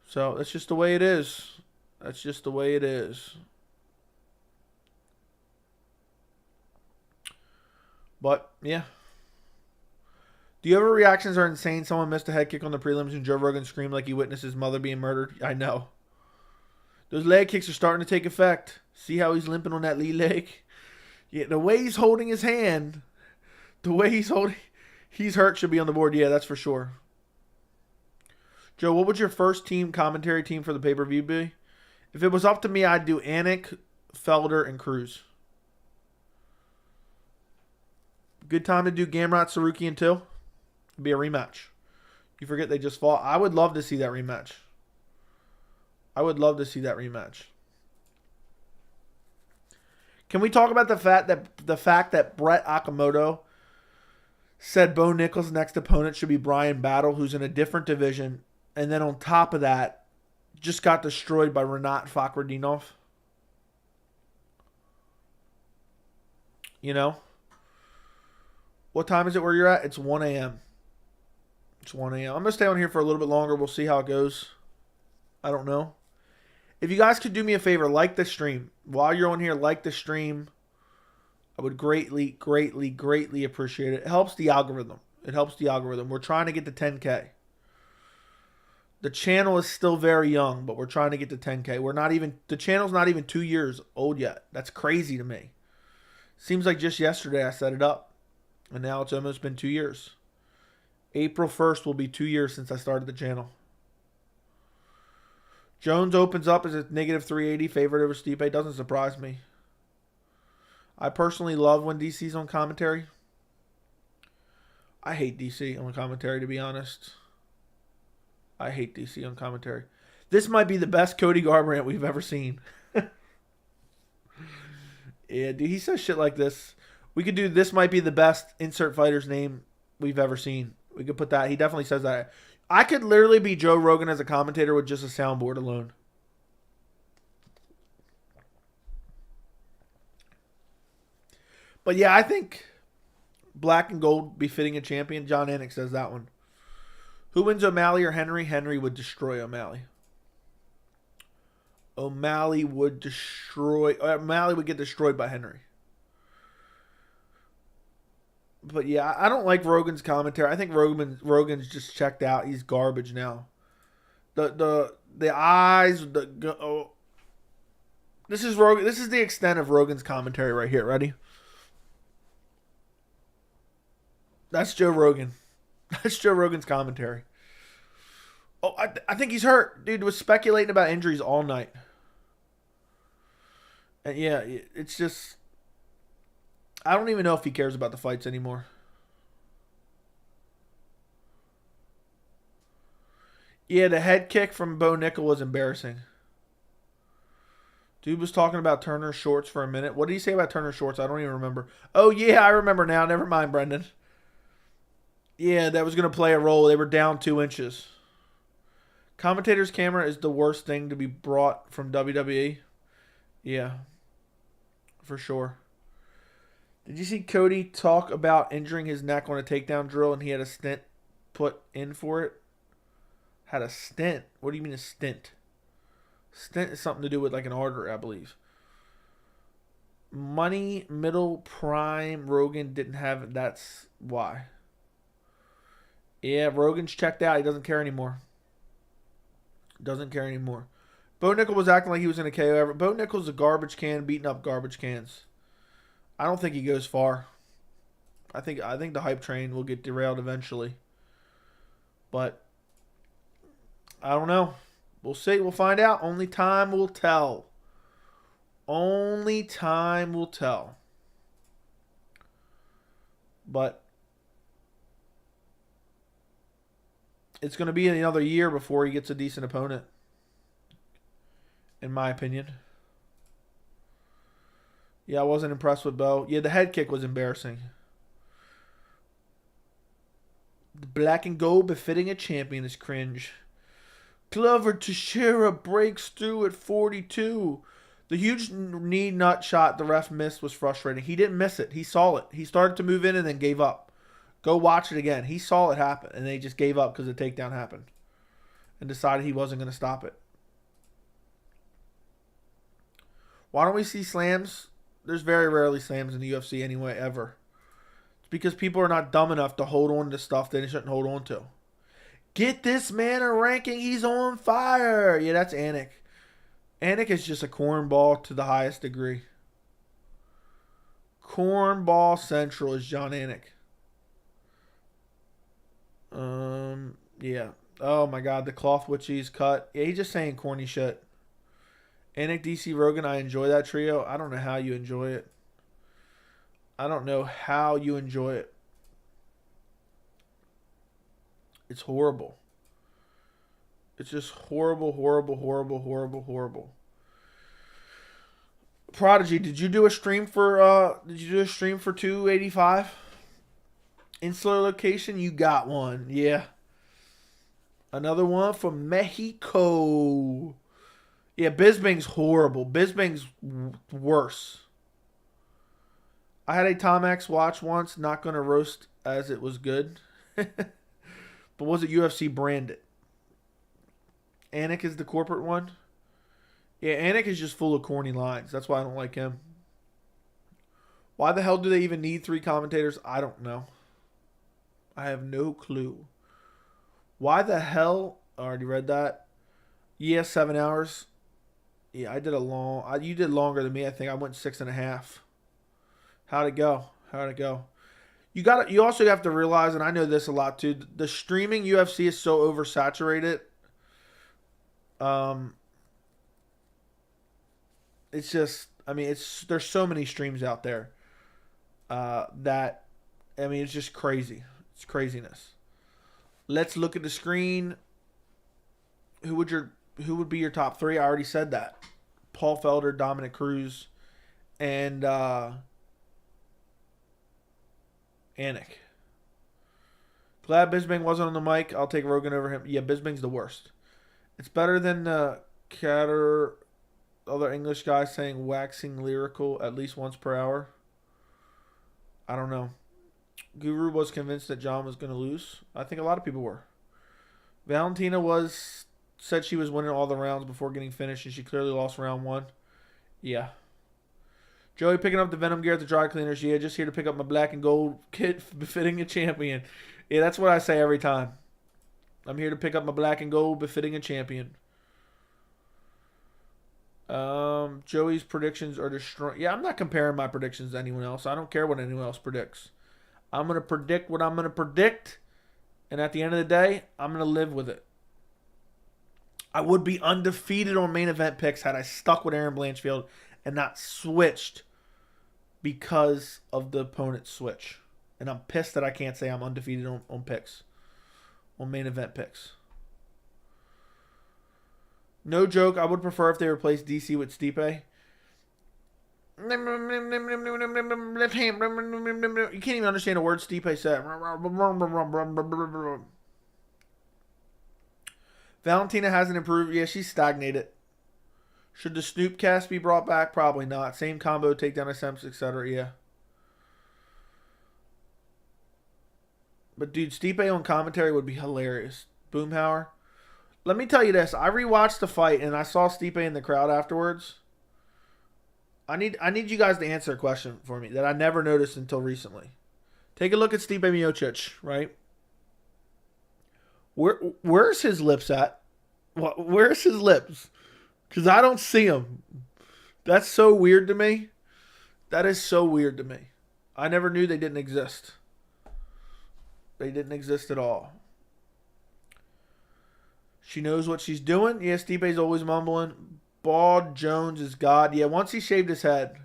So, that's just the way it is. That's just the way it is. But, yeah. Do you ever reactions are insane? Someone missed a head kick on the prelims and Joe Rogan screamed like he witnessed his mother being murdered? I know. Those leg kicks are starting to take effect. See how he's limping on that lead leg? Yeah, the way he's holding his hand. The way he's holding... He's hurt should be on the board. Yeah, that's for sure. Joe, what would your first commentary team for the pay-per-view be? If it was up to me, I'd do Anik, Felder, and Cruz. Good time to do Gamrot, Sarukian too. It'd be a rematch. You forget they just fought. I would love to see that rematch. I would love to see that rematch. Can we talk about the fact that Brett Okamoto Said Bo Nickals' next opponent should be Brian Battle, who's in a different division. And then on top of that, just got destroyed by Renat Fakhretdinov. You know? What time is it where you're at? It's 1 a.m. It's 1 a.m. I'm going to stay on here for a little bit longer. We'll see how it goes. I don't know. If you guys could do me a favor, like the stream. While you're on here, like the stream. I would greatly, greatly, greatly appreciate it. It helps the algorithm. It helps the algorithm. We're trying to get to 10K. The channel is still very young, but we're trying to get to 10K. The channel's not even 2 years old yet. That's crazy to me. Seems like just yesterday I set it up. And now it's almost been 2 years. April 1st will be 2 years since I started the channel. Jones opens up as a negative 380 favorite over Stipe. Doesn't surprise me. I personally love when DC's on commentary. I hate DC on commentary, to be honest. I hate DC on commentary. This might be the best Cody Garbrandt we've ever seen. Yeah, dude, he says shit like this. We could do this might be the best insert fighter's name we've ever seen. We could put that. He definitely says that. I could literally be Joe Rogan as a commentator with just a soundboard alone. But yeah, I think black and gold befitting a champion. John Anik says that one. Who wins, O'Malley or Henry? Henry would destroy O'Malley. O'Malley would get destroyed by Henry. But yeah, I don't like Rogan's commentary. I think Rogan's just checked out. He's garbage now. The eyes. This is Rogan. This is the extent of Rogan's commentary right here. Ready? That's Joe Rogan. That's Joe Rogan's commentary. Oh, I think he's hurt. Dude was speculating about injuries all night. And yeah, it's just... I don't even know if he cares about the fights anymore. Yeah, the head kick from Bo Nickal was embarrassing. Dude was talking about Turner Shorts for a minute. What did he say about Turner Shorts? I don't even remember. Oh, yeah, I remember now. Never mind, Brendan. Yeah, that was going to play a role. They were down 2 inches. Commentator's camera is the worst thing to be brought from WWE. Yeah, for sure. Did you see Cody talk about injuring his neck on a takedown drill and he had a stent put in for it? Had a stent? What do you mean a stent? Stent is something to do with like an artery, I believe. Money, middle, prime, Rogan didn't have it. That's why. Yeah, Rogan's checked out. He doesn't care anymore. Doesn't care anymore. Bo Nickal was acting like he was in a KO ever. Bo Nickal's a garbage can beating up garbage cans. I don't think he goes far. I think the hype train will get derailed eventually. But I don't know. We'll see. We'll find out. Only time will tell. Only time will tell. But it's going to be another year before he gets a decent opponent, in my opinion. Yeah, I wasn't impressed with Bo. Yeah, the head kick was embarrassing. The black and gold befitting a champion is cringe. Glover Teixeira breaks through at 42. The huge knee nut shot the ref missed was frustrating. He didn't miss it. He saw it. He started to move in and then gave up. Go watch it again. He saw it happen and they just gave up because the takedown happened and decided he wasn't going to stop it. Why don't we see slams? There's very rarely slams in the UFC anyway, ever. It's because people are not dumb enough to hold on to stuff they shouldn't hold on to. Get this man a ranking. He's on fire. Yeah, that's Anik. Anik is just a cornball to the highest degree. Cornball Central is Jon Anik. Yeah. Oh my God, the cloth witchy's cut. Yeah, he's just saying corny shit. Anik, DC, Rogan, I enjoy that trio. I don't know how you enjoy it. I don't know how you enjoy it. It's horrible. It's just horrible, horrible, horrible, horrible, horrible. Prodigy, did you do a stream for 285? Insular location, you got one. Yeah. Another one from Mexico. Yeah, Bisping's horrible. Bisping's worse. I had a Tom X watch once. Not going to roast as it was good. But was it UFC branded? Anik is the corporate one. Yeah, Anik is just full of corny lines. That's why I don't like him. Why the hell do they even need 3 commentators? I don't know. I have no clue. Why the hell? I already read that. Yeah, 7 hours. Yeah, I did a long. You did longer than me. I think I went 6.5. How'd it go? How'd it go? You also have to realize, and I know this a lot too. The streaming UFC is so oversaturated. It's just. I mean, there's so many streams out there. That, I mean, it's just crazy. It's craziness. Let's look at the screen. Who would be your top 3? I already said that. Paul Felder, Dominic Cruz, and Anik. Glad Bisping wasn't on the mic. I'll take Rogan over him. Yeah, Bisping's the worst. It's better than Catter, other English guy saying waxing lyrical at least once per hour. I don't know. Guru was convinced that Jon was going to lose. I think a lot of people were. Valentina said she was winning all the rounds before getting finished, and she clearly lost round 1. Yeah. Joey picking up the Venom gear at the dry cleaners. Yeah, just here to pick up my black and gold kit befitting a champion. Yeah, that's what I say every time. I'm here to pick up my black and gold befitting a champion. Joey's predictions are destroying. Yeah, I'm not comparing my predictions to anyone else. I don't care what anyone else predicts. I'm going to predict what I'm going to predict. And at the end of the day, I'm going to live with it. I would be undefeated on main event picks had I stuck with Aaron Blanchfield and not switched because of the opponent's switch. And I'm pissed that I can't say I'm undefeated on picks. On main event picks. No joke, I would prefer if they replaced DC with Stipe. Left hand. You can't even understand a word Stipe said. Valentina hasn't improved. Yeah, she's stagnated. Should the Snoop cast be brought back? Probably not. Same combo, takedown attempts, etc. Yeah. But dude, Stipe on commentary would be hilarious. Boomhauer. Let me tell you this. I rewatched the fight and I saw Stipe in the crowd afterwards. I need you guys to answer a question for me that I never noticed until recently. Take a look at Stipe Miocic, right? Where's his lips at? Where's his lips? Because I don't see them. That's so weird to me. That is so weird to me. I never knew they didn't exist. They didn't exist at all. She knows what she's doing. Yeah, Stipe's always mumbling. Bald Jones is God. Yeah, once he shaved his head.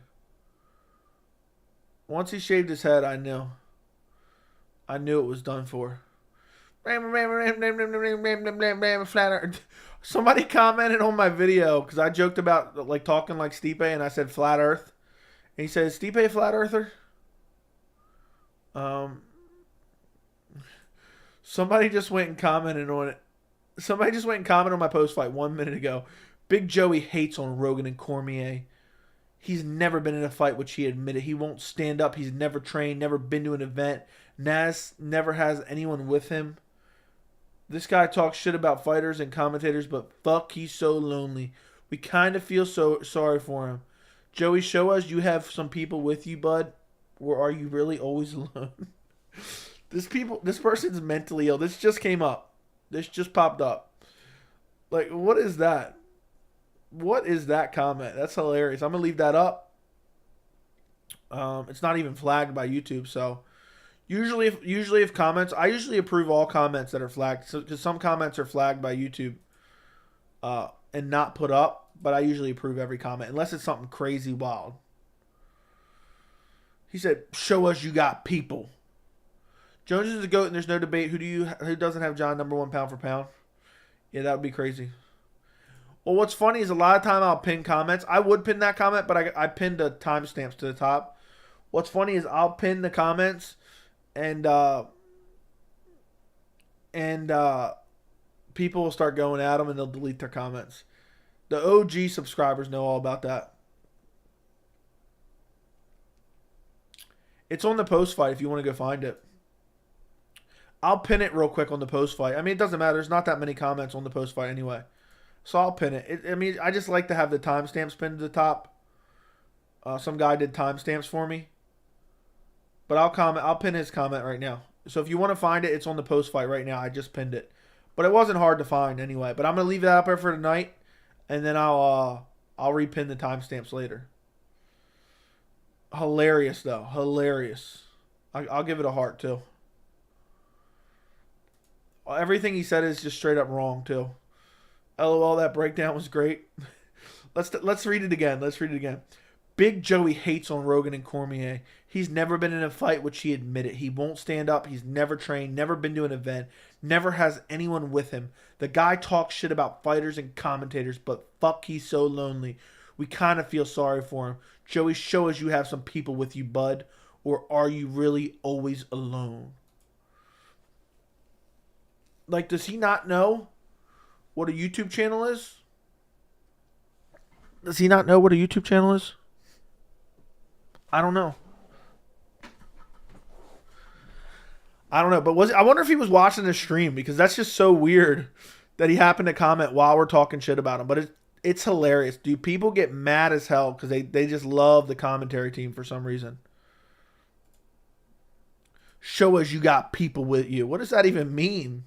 Once he shaved his head, I knew. I knew it was done for. Somebody commented on my video because I joked about like talking like Stipe and I said flat earth. And he said, is Stipe a flat earther? Somebody just went and commented on it. Somebody just went and commented on my post fight 1 minute ago. Big Joey hates on Rogan and Cormier. He's never been in a fight, which he admitted. He won't stand up. He's never trained, never been to an event. Nas never has anyone with him. This guy talks shit about fighters and commentators, but fuck, he's so lonely. We kind of feel so sorry for him. Joey, show us you have some people with you, bud. Or are you really always alone? This person's mentally ill. This just came up. This just popped up. Like, what is that? What is that comment? That's hilarious. I'm going to leave that up. It's not even flagged by YouTube, so usually if comments, I usually approve all comments that are flagged, because some comments are flagged by YouTube and not put up, but I usually approve every comment unless it's something crazy wild. He said, "Show us you got people." Jones is the GOAT and there's no debate. Who doesn't have Jon #1 pound for pound? Yeah, that would be crazy. Well, what's funny is a lot of time I'll pin comments. I would pin that comment, but I pinned the timestamps to the top. What's funny is I'll pin the comments, and people will start going at them and they'll delete their comments. The OG subscribers know all about that. It's on the post fight if you want to go find it. I'll pin it real quick on the post fight. I mean, it doesn't matter. There's not that many comments on the post fight anyway. So I'll pin it. I mean, I just like to have the timestamps pinned to the top. Some guy did timestamps for me. But I'll pin his comment right now. So if you want to find it, it's on the post fight right now. I just pinned it. But it wasn't hard to find anyway. But I'm going to leave that up there for tonight. And then I'll repin the timestamps later. Hilarious, though. Hilarious. I'll give it a heart, too. Everything he said is just straight up wrong, too. LOL, that breakdown was great. Let's read it again. Let's read it again. Big Joey hates on Rogan and Cormier. He's never been in a fight, which he admitted. He won't stand up. He's never trained, never been to an event, never has anyone with him. The guy talks shit about fighters and commentators, but fuck, he's so lonely. We kind of feel sorry for him. Joey, show us you have some people with you, bud. Or are you really always alone? Like, does he not know what a YouTube channel is? Does he not know what a YouTube channel is? I don't know. I don't know. But I wonder if he was watching the stream, because that's just so weird that he happened to comment while we're talking shit about him. But it's hilarious, dude. People get mad as hell because they just love the commentary team for some reason. Show us you got people with you. What does that even mean?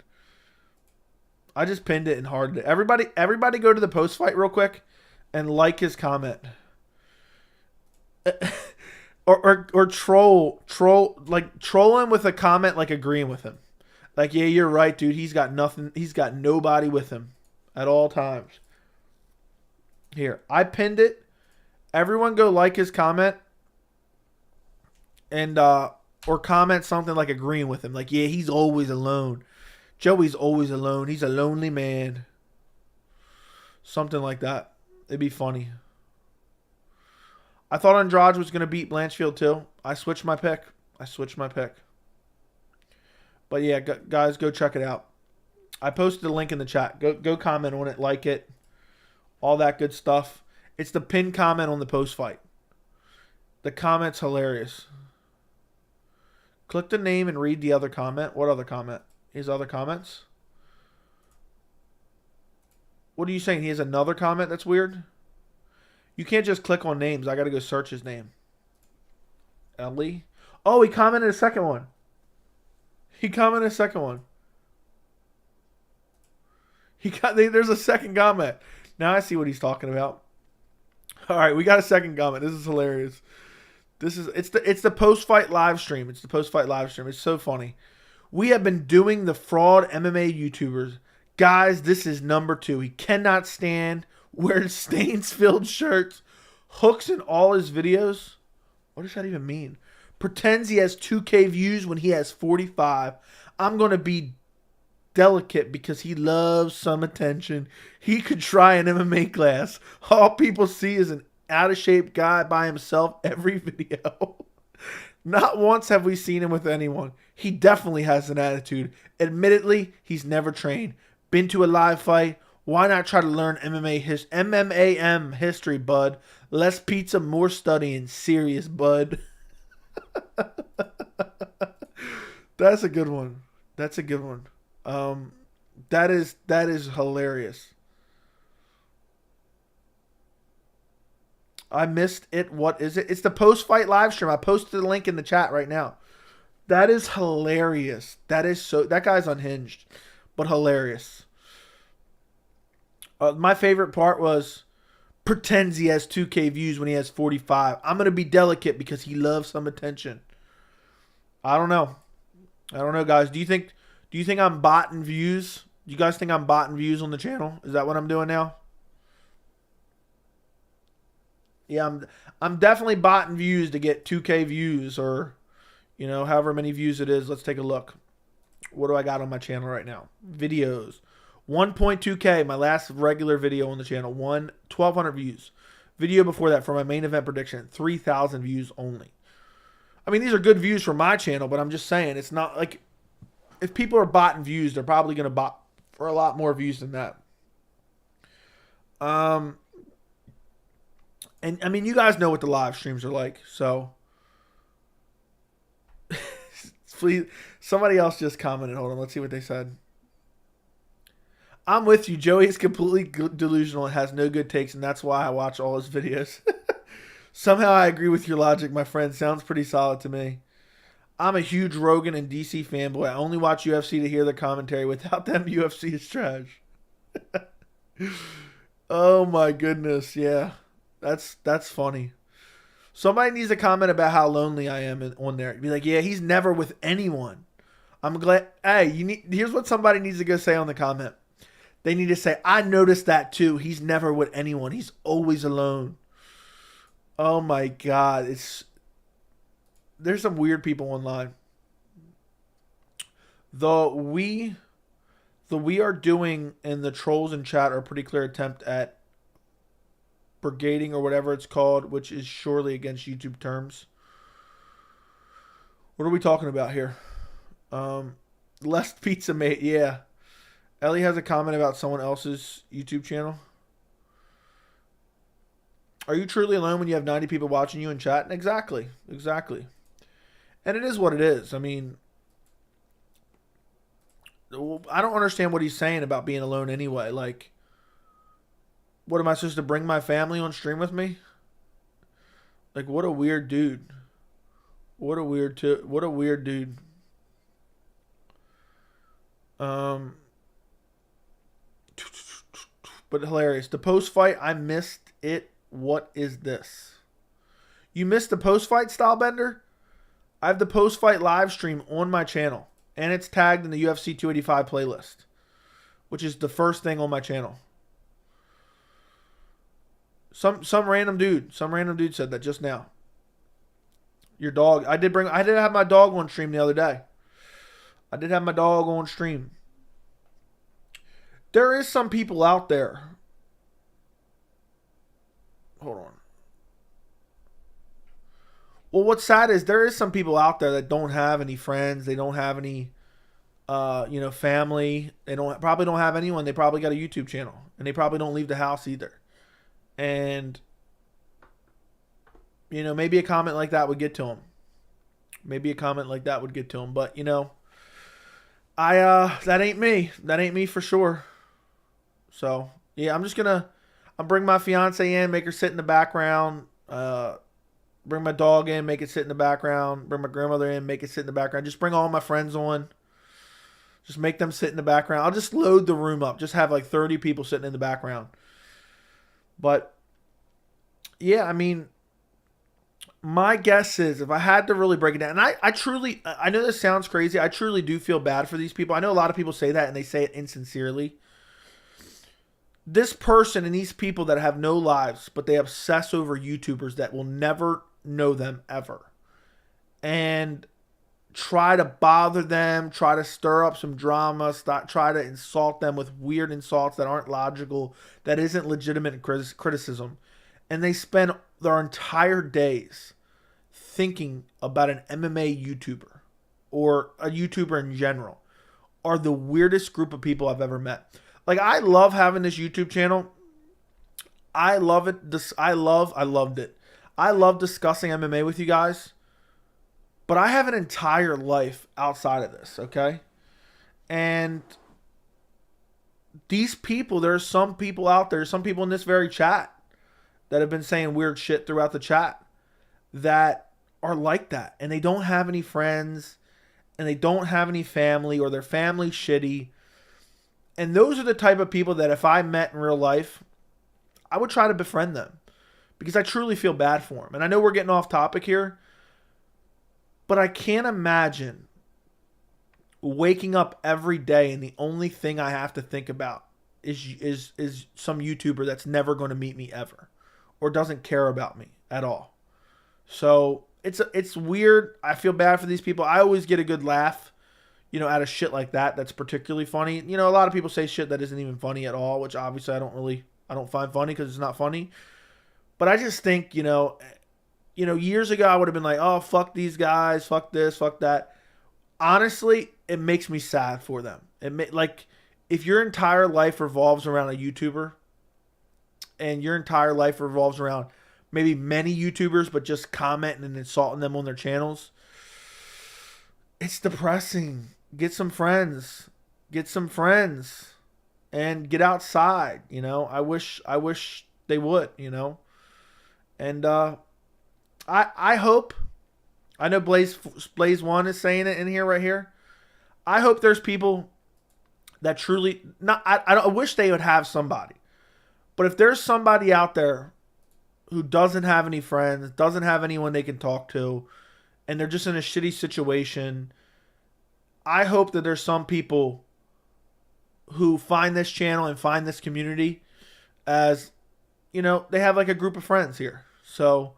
I just pinned it and hearted it. Everybody go to the post fight real quick and like his comment. or troll him with a comment like agreeing with him. Like, yeah, you're right, dude. He's got nothing. He's got nobody with him at all times. Here, I pinned it. Everyone go like his comment and or comment something like agreeing with him. Like, yeah, he's always alone. Joey's always alone. He's a lonely man. Something like that. It'd be funny. I thought Andrade was going to beat Blanchfield too. I switched my pick. But yeah, guys, go check it out. I posted a link in the chat. Go comment on it, like it. All that good stuff. It's the pinned comment on the post fight. The comment's hilarious. Click the name and read the other comment. What other comment? His other comments? What are you saying? He has another comment? That's weird. You can't just click on names. I got to go search his name. Ellie? Oh, he commented a second one. There's a second comment. Now I see what he's talking about. All right, we got a second comment. This is hilarious. It's the post-fight live stream. It's so funny. We have been doing the fraud MMA YouTubers. Guys, this is number 2. He cannot stand, wears stains-filled shirts, hooks in all his videos. What does that even mean? Pretends he has 2K views when he has 45. I'm going to be delicate because he loves some attention. He could try an MMA class. All people see is an out-of-shape guy by himself every video. Not once have we seen him with anyone. He definitely has an attitude. Admittedly, he's never trained. Been to a live fight. Why not try to learn MMA history, bud? Less pizza, more studying. Serious, bud. That's a good one. That is hilarious. I missed it. What is it? It's the post-fight live stream. I posted the link in the chat right now. That is hilarious. That guy's unhinged, but hilarious. My favorite part was pretends he has 2K views when he has 45. I'm going to be delicate because he loves some attention. I don't know, guys. Do you think I'm botting views? Do you guys think I'm botting views on the channel? Is that what I'm doing now? Yeah, I'm definitely botting views to get 2K views or, however many views it is. Let's take a look. What do I got on my channel right now? Videos. 1.2K, my last regular video on the channel. 1,200 views. Video before that for my main event prediction, 3,000 views only. I mean, these are good views for my channel, but I'm just saying it's not like if people are botting views, they're probably going to bot for a lot more views than that. And I mean, you guys know what the live streams are like, so please. Somebody else just commented. Hold on, let's see what they said. I'm with you. Joey is completely delusional and has no good takes, and that's why I watch all his videos. Somehow I agree with your logic, my friend. Sounds pretty solid to me. I'm a huge Rogan and DC fanboy. I only watch UFC to hear the commentary. Without them, UFC is trash. Oh my goodness, yeah. That's funny. Somebody needs to comment about how lonely I am on there. Be like, yeah, he's never with anyone. I'm glad. Hey, here's what somebody needs to go say on the comment. They need to say, I noticed that too. He's never with anyone. He's always alone. Oh my God. There's some weird people online. The we are doing and the trolls in chat are a pretty clear attempt at brigading or whatever it's called, which is surely against YouTube terms. What are we talking about here? Less Pizza Mate, yeah. Ellie has a comment about someone else's YouTube channel. Are you truly alone when you have 90 people watching you and chatting? Exactly. And it is what it is. I mean, I don't understand what he's saying about being alone anyway. Like, what am I supposed to bring my family on stream with me? Like, what a weird dude. What a weird dude. But hilarious. The post-fight, I missed it. What is this? You missed the post-fight, Stylebender? I have the post-fight live stream on my channel. And it's tagged in the UFC 285 playlist. Which is the first thing on my channel. Some random dude said that just now. Your dog. I did have my dog on stream the other day. There is some people out there. Hold on. Well, what's sad is there is some people out there that don't have any friends. They don't have any, family. They probably don't have anyone. They probably got a YouTube channel, and they probably don't leave the house either. And maybe a comment like that would get to them. But that ain't me. That ain't me for sure. So yeah, I'll bring my fiance in, make her sit in the background. Bring my dog in, make it sit in the background. Bring my grandmother in, make it sit in the background. Just bring all my friends on. Just make them sit in the background. I'll just load the room up. Just have like 30 people sitting in the background. But yeah, I mean, my guess is if I had to really break it down, and I know this sounds crazy. I truly do feel bad for these people. I know a lot of people say that and they say it insincerely. This person and these people that have no lives, but they obsess over YouTubers that will never know them ever. And try to bother them, try to stir up some drama, try to insult them with weird insults that aren't logical, that isn't legitimate criticism. And they spend their entire days thinking about an MMA YouTuber or a YouTuber in general are the weirdest group of people I've ever met. Like, I love having this YouTube channel. I love it. I loved it. I love discussing MMA with you guys. But I have an entire life outside of this, okay? And these people, there are some people out there, some people in this very chat that have been saying weird shit throughout the chat that are like that. And they don't have any friends, and they don't have any family, or their family's shitty. And those are the type of people that if I met in real life, I would try to befriend them. Because I truly feel bad for them. And I know we're getting off topic here, but I can't imagine waking up every day and the only thing I have to think about is some YouTuber that's never going to meet me ever or doesn't care about me at all. So it's weird. I feel bad for these people. I always get a good laugh, out of shit like that. That's particularly funny. A lot of people say shit that isn't even funny at all, which obviously I don't find funny because it's not funny. But I just think, years ago I would have been like, oh, fuck these guys, fuck this, fuck that. Honestly, it makes me sad for them. Like, if your entire life revolves around a YouTuber and your entire life revolves around maybe many YouTubers, but just commenting and insulting them on their channels, it's depressing. Get some friends. Get some friends. And get outside, I wish they would, And I hope, I know Blaze One is saying it in here right here. I hope there's people that truly I wish they would have somebody. But if there's somebody out there who doesn't have any friends, doesn't have anyone they can talk to, and they're just in a shitty situation, I hope that there's some people who find this channel and find this community as, they have like a group of friends here. So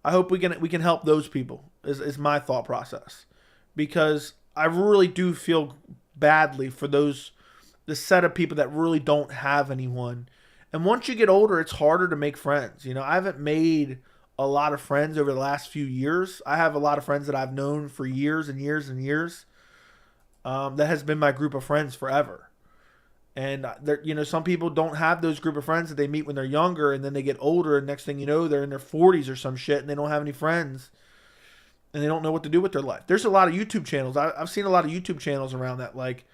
I hope we can help those people is my thought process, because I really do feel badly for the set of people that really don't have anyone. And once you get older, it's harder to make friends. I haven't made a lot of friends over the last few years. I have a lot of friends that I've known for years and years and years. That has been my group of friends forever. And some people don't have those group of friends that they meet when they're younger, and then they get older, and next thing you know, they're in their 40s or some shit, and they don't have any friends, and they don't know what to do with their life. There's a lot of YouTube channels. I've seen a lot of YouTube channels around that, like,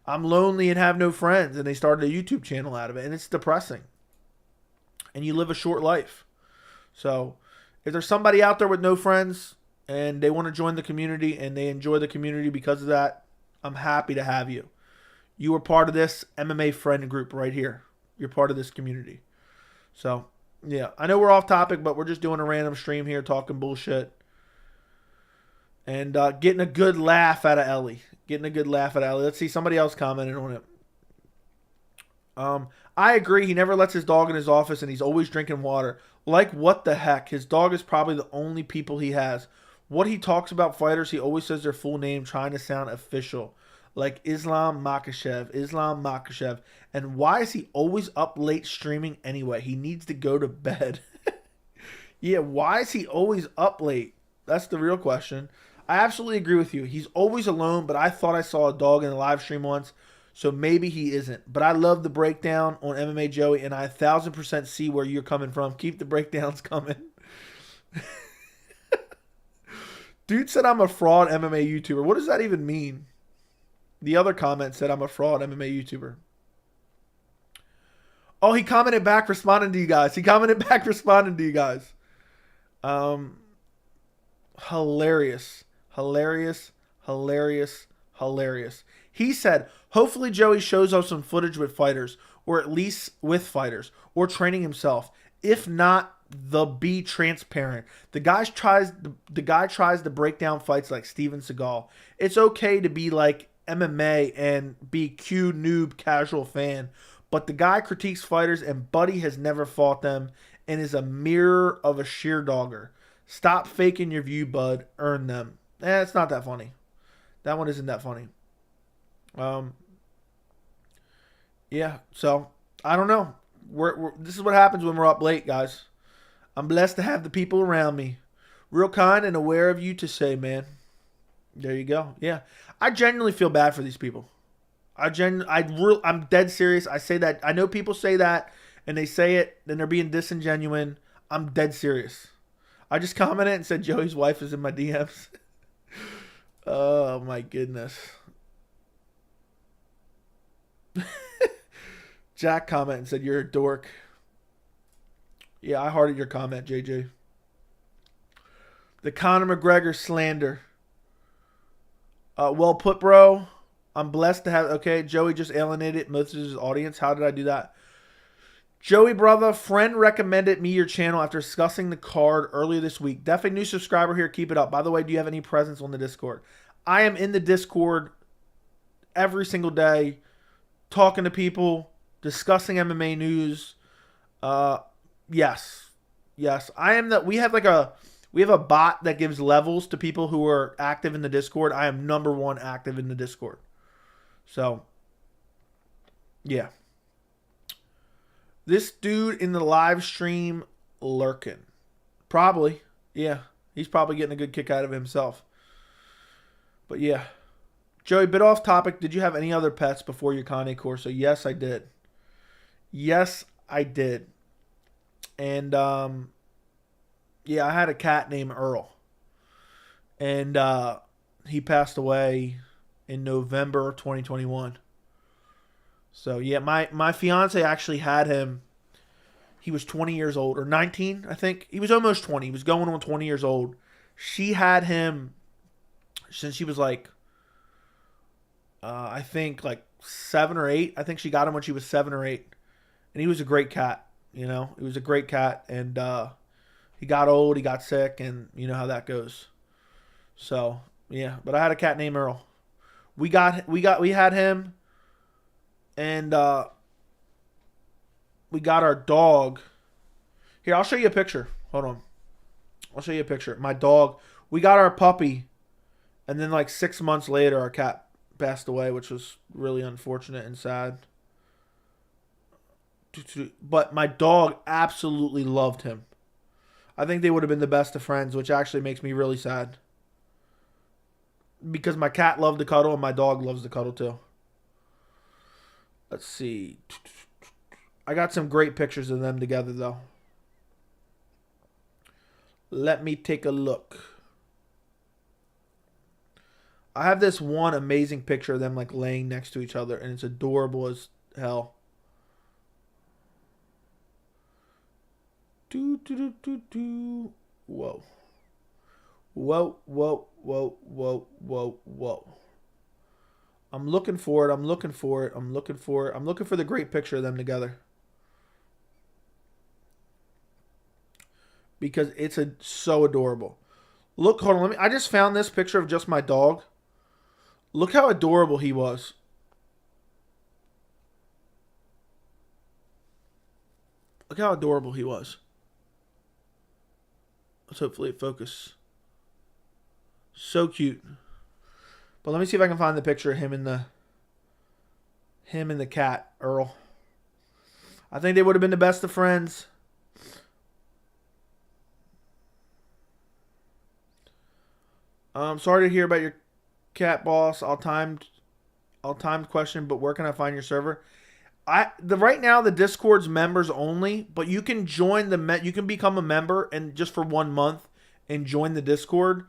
I'm lonely and have no friends, and they started a YouTube channel out of it, and it's depressing. And you live a short life. So if there's somebody out there with no friends and they want to join the community and they enjoy the community because of that, I'm happy to have you. You are part of this MMA friend group right here. You're part of this community. So, yeah. I know we're off topic, but we're just doing a random stream here, talking bullshit. And getting a good laugh out of Ellie. Let's see, somebody else commented on it. I agree. He never lets his dog in his office, and he's always drinking water. Like, what the heck? His dog is probably the only people he has. What he talks about fighters, he always says their full name, trying to sound official. Like Islam Makhachev. And why is he always up late streaming anyway? He needs to go to bed. Yeah, why is he always up late? That's the real question. I absolutely agree with you. He's always alone, but I thought I saw a dog in a live stream once, so maybe he isn't. But I love the breakdown on MMA Joey, and I 1,000% see where you're coming from. Keep the breakdowns coming. Dude said I'm a fraud MMA YouTuber. What does that even mean? The other comment said I'm a fraud MMA YouTuber. Oh, he commented back responding to you guys. Hilarious. He said, hopefully Joey shows us some footage with fighters, or at least with fighters, or training himself. If not, be transparent. The guy tries to break down fights like Steven Seagal. It's okay to be like MMA and be Q noob casual fan, but the guy critiques fighters, and Buddy has never fought them and is a mirror of a sheer dogger. Stop faking your view, bud. Earn them. It's not that funny. That one isn't that funny. Yeah, so I don't know. This is what happens when we're up late, guys. I'm blessed to have the people around me. Real kind and aware of you to say, man. There you go. Yeah. I genuinely feel bad for these people. I'm dead serious. I say that. I know people say that and they say it and they're being disingenuous. I'm dead serious. I just commented and said Joey's wife is in my DMs. Oh my goodness. Jack commented and said you're a dork. Yeah, I hearted your comment, JJ. The Conor McGregor slander. Well put, bro. I'm blessed to have... Okay, Joey just alienated most of his audience. How did I do that? Joey, brother, friend recommended me your channel after discussing the card earlier this week. Definitely new subscriber here. Keep it up. By the way, do you have any presence on the Discord? I am in the Discord every single day, talking to people, discussing MMA news. Yes. I am we have a bot that gives levels to people who are active in the Discord. I am number 1 active in the Discord. So, yeah. This dude in the live stream lurking. Probably. Yeah, he's probably getting a good kick out of himself. But yeah. Joey, bit off topic. Did you have any other pets before your Cane Corso? Yes, I did. Yes, I did. And yeah, I had a cat named Earl. And he passed away in November 2021. So yeah, my fiance actually had him. He was 20 years old, or 19, I think. He was almost 20. He was going on 20 years old. She had him since she was like, I think like 7 or 8. I think she got him when she was 7 or 8. And he was a great cat. You know, he was a great cat. And he got old, he got sick, and you know how that goes. So yeah, but I had a cat named Earl. We had him, and we got our dog. Here, I'll show you a picture. Hold on. I'll show you a picture. My dog. We got our puppy, and then like 6 months later, our cat passed away, which was really unfortunate and sad. But my dog absolutely loved him. I think they would have been the best of friends, which actually makes me really sad. Because my cat loved to cuddle and my dog loves to cuddle too. Let's see. I got some great pictures of them together though. Let me take a look. I have this one amazing picture of them like laying next to each other, and it's adorable as hell. Whoa. Whoa, whoa, whoa, whoa, whoa, whoa. I'm looking for it. I'm looking for it. I'm looking for it. I'm looking for the great picture of them together. Because it's so adorable. Look, hold on. I just found this picture of just my dog. Look how adorable he was. Look how adorable he was. Let's hopefully it focus. So cute. But let me see if I can find the picture of him and the cat, Earl. I think they would have been the best of friends. Sorry to hear about your cat, boss. I'll timed question, but where can I find your server? Right now the Discord's members only, but you can join you can become a member and just for 1 month and join the Discord.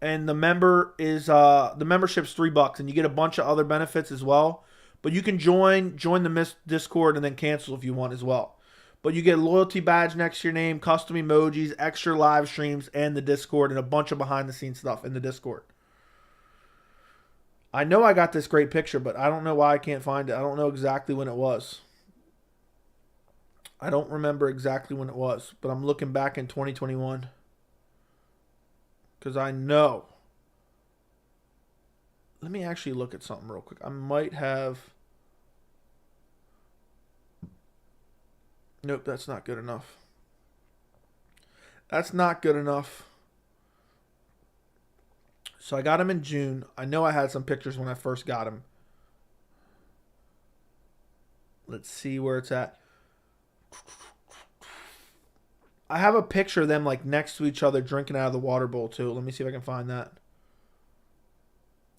And the membership's $3 and you get a bunch of other benefits as well. But you can join the Discord and then cancel if you want as well. But you get a loyalty badge next to your name, custom emojis, extra live streams, and the Discord, and a bunch of behind the scenes stuff in the Discord. I know I got this great picture, but I don't know why I can't find it. I don't know exactly when it was. I don't remember exactly when it was, but I'm looking back in 2021. Because I know. Let me actually look at something real quick. I might have. Nope, that's not good enough. That's not good enough. So I got him in June. I know I had some pictures when I first got him. Let's see where it's at. I have a picture of them like next to each other drinking out of the water bowl too. Let me see if I can find that.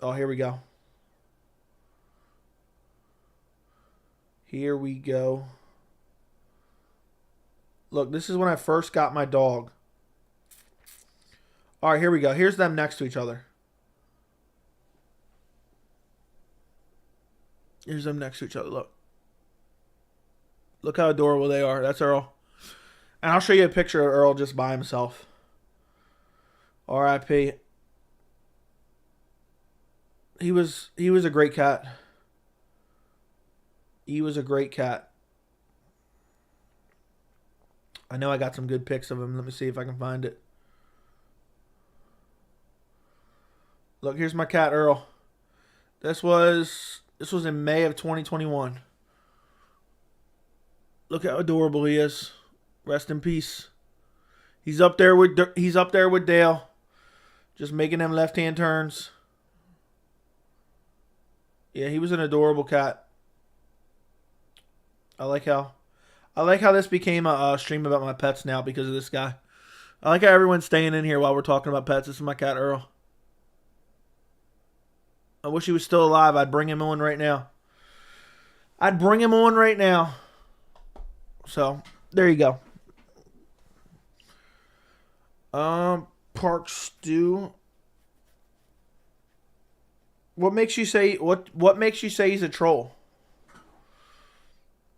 Oh, here we go. Here we go. Look, this is when I first got my dog. All right, here we go. Here's them next to each other. Here's them next to each other. Look. Look how adorable they are. That's Earl. And I'll show you a picture of Earl just by himself. R.I.P. He was a great cat. He was a great cat. I know I got some good pics of him. Let me see if I can find it. Look, here's my cat Earl. This was in May of 2021. Look how adorable he is. Rest in peace. He's up there with Dale, just making them left-hand turns. Yeah, he was an adorable cat. I like how this became a stream about my pets now because of this guy. I like how everyone's staying in here while we're talking about pets. This is my cat, Earl. I wish he was still alive. I'd bring him on right now. I'd bring him on right now. So, there you go. Park Stew. What makes you say he's a troll?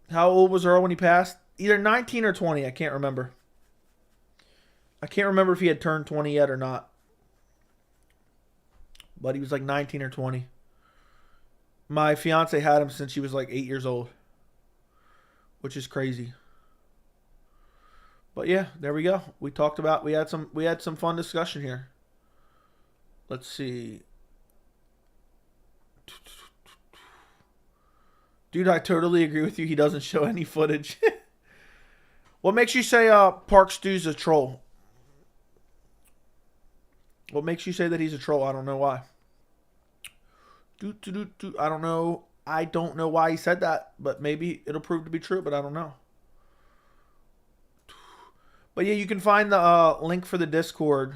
How old was Earl when he passed? Either 19 or 20. I can't remember. I can't remember if he had turned 20 yet or not. But he was like 19 or 20. My fiance had him since she was like 8 years old, which is crazy. But yeah, there we go. We had some fun discussion here. Let's see. Dude, I totally agree with you. He doesn't show any footage. What makes you say Park Stew's a troll? What makes you say that he's a troll? I don't know why. I don't know. I don't know why he said that, but maybe it'll prove to be true, but I don't know. But yeah, you can find the link for the Discord.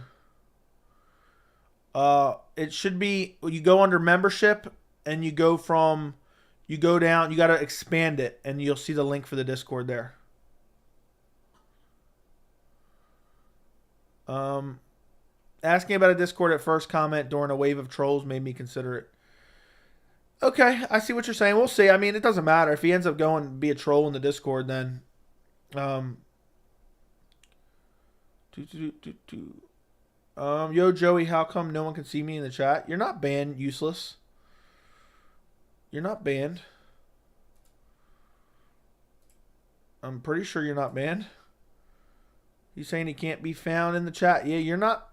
It should be, you go under membership and you go down, you got to expand it and you'll see the link for the Discord there. Asking about a Discord at first comment during a wave of trolls made me consider it. Okay, I see what you're saying. We'll see. I mean, it doesn't matter. If he ends up going to be a troll in the Discord, then... Yo, Joey, how come no one can see me in the chat? You're not banned, useless. You're not banned. I'm pretty sure you're not banned. He's saying he can't be found in the chat. Yeah, you're not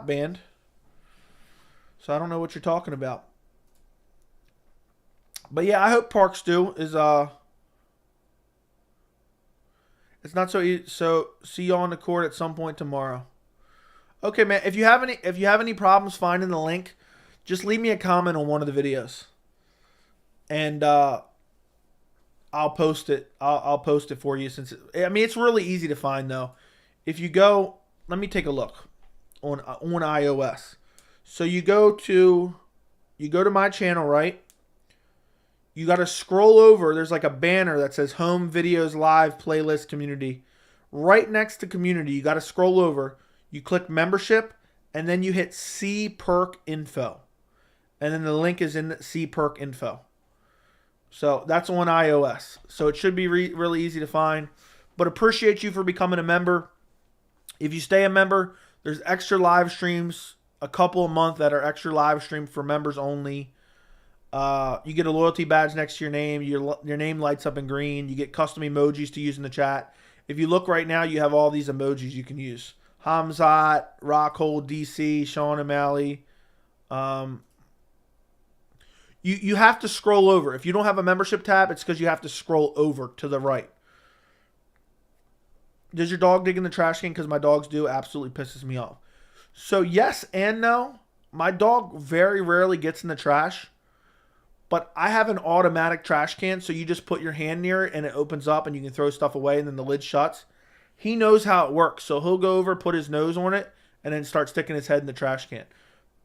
banned. So I don't know what you're talking about. But yeah, I hope Park Stew is it's not so easy. So see you on the court at some point tomorrow. Okay, man. If you have any problems finding the link, just leave me a comment on one of the videos, and I'll post it. I'll post it for you. It's really easy to find though. If you go, let me take a look on iOS. So you go to my channel, right? You got to scroll over. There's like a banner that says Home Videos Live Playlist Community. Right next to Community, you got to scroll over. You click Membership, and then you hit See Perk Info. And then the link is in the See Perk Info. So that's on iOS. So it should be really easy to find. But appreciate you for becoming a member. If you stay a member, there's extra live streams, a couple a month that are extra live stream for members only. You get a loyalty badge next to your name. Your name lights up in green. You get custom emojis to use in the chat. If you look right now, you have all these emojis you can use. Hamzat, Rockhold, DC, Sean O'Malley. You have to scroll over. If you don't have a membership tab, it's because you have to scroll over to the right. Does your dog dig in the trash can? Because my dogs do. Absolutely pisses me off. So yes and no. My dog very rarely gets in the trash. But I have an automatic trash can, so you just put your hand near it and it opens up and you can throw stuff away and then the lid shuts. He knows how it works, so he'll go over, put his nose on it, and then start sticking his head in the trash can.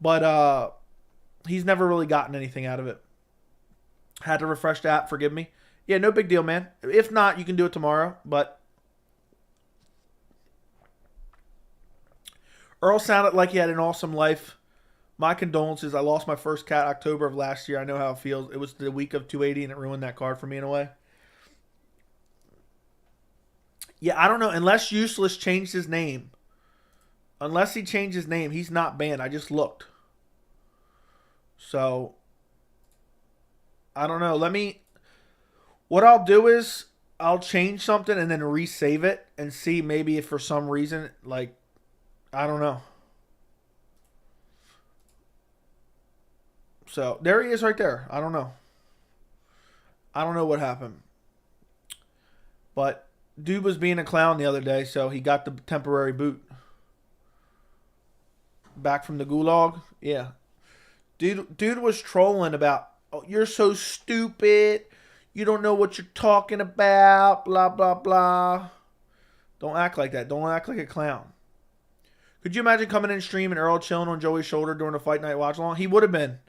But he's never really gotten anything out of it. Had to refresh the app, forgive me. Yeah, no big deal, man. If not, you can do it tomorrow, but... Earl sounded like he had an awesome life. My condolences. I lost my first cat October of last year. I know how it feels. It was the week of 280 and it ruined that card for me in a way. Yeah, I don't know. Unless Useless changed his name. Unless he changed his name, he's not banned. I just looked. So, I don't know. What I'll do is I'll change something and then resave it and see maybe if for some reason, like, I don't know. So, there he is right there. I don't know. I don't know what happened. But, dude was being a clown the other day, so he got the temporary boot. Back from the gulag? Yeah. Dude was trolling about, oh, you're so stupid. You don't know what you're talking about. Blah, blah, blah. Don't act like that. Don't act like a clown. Could you imagine coming in stream and Earl chilling on Joey's shoulder during a fight night watch along? He would have been.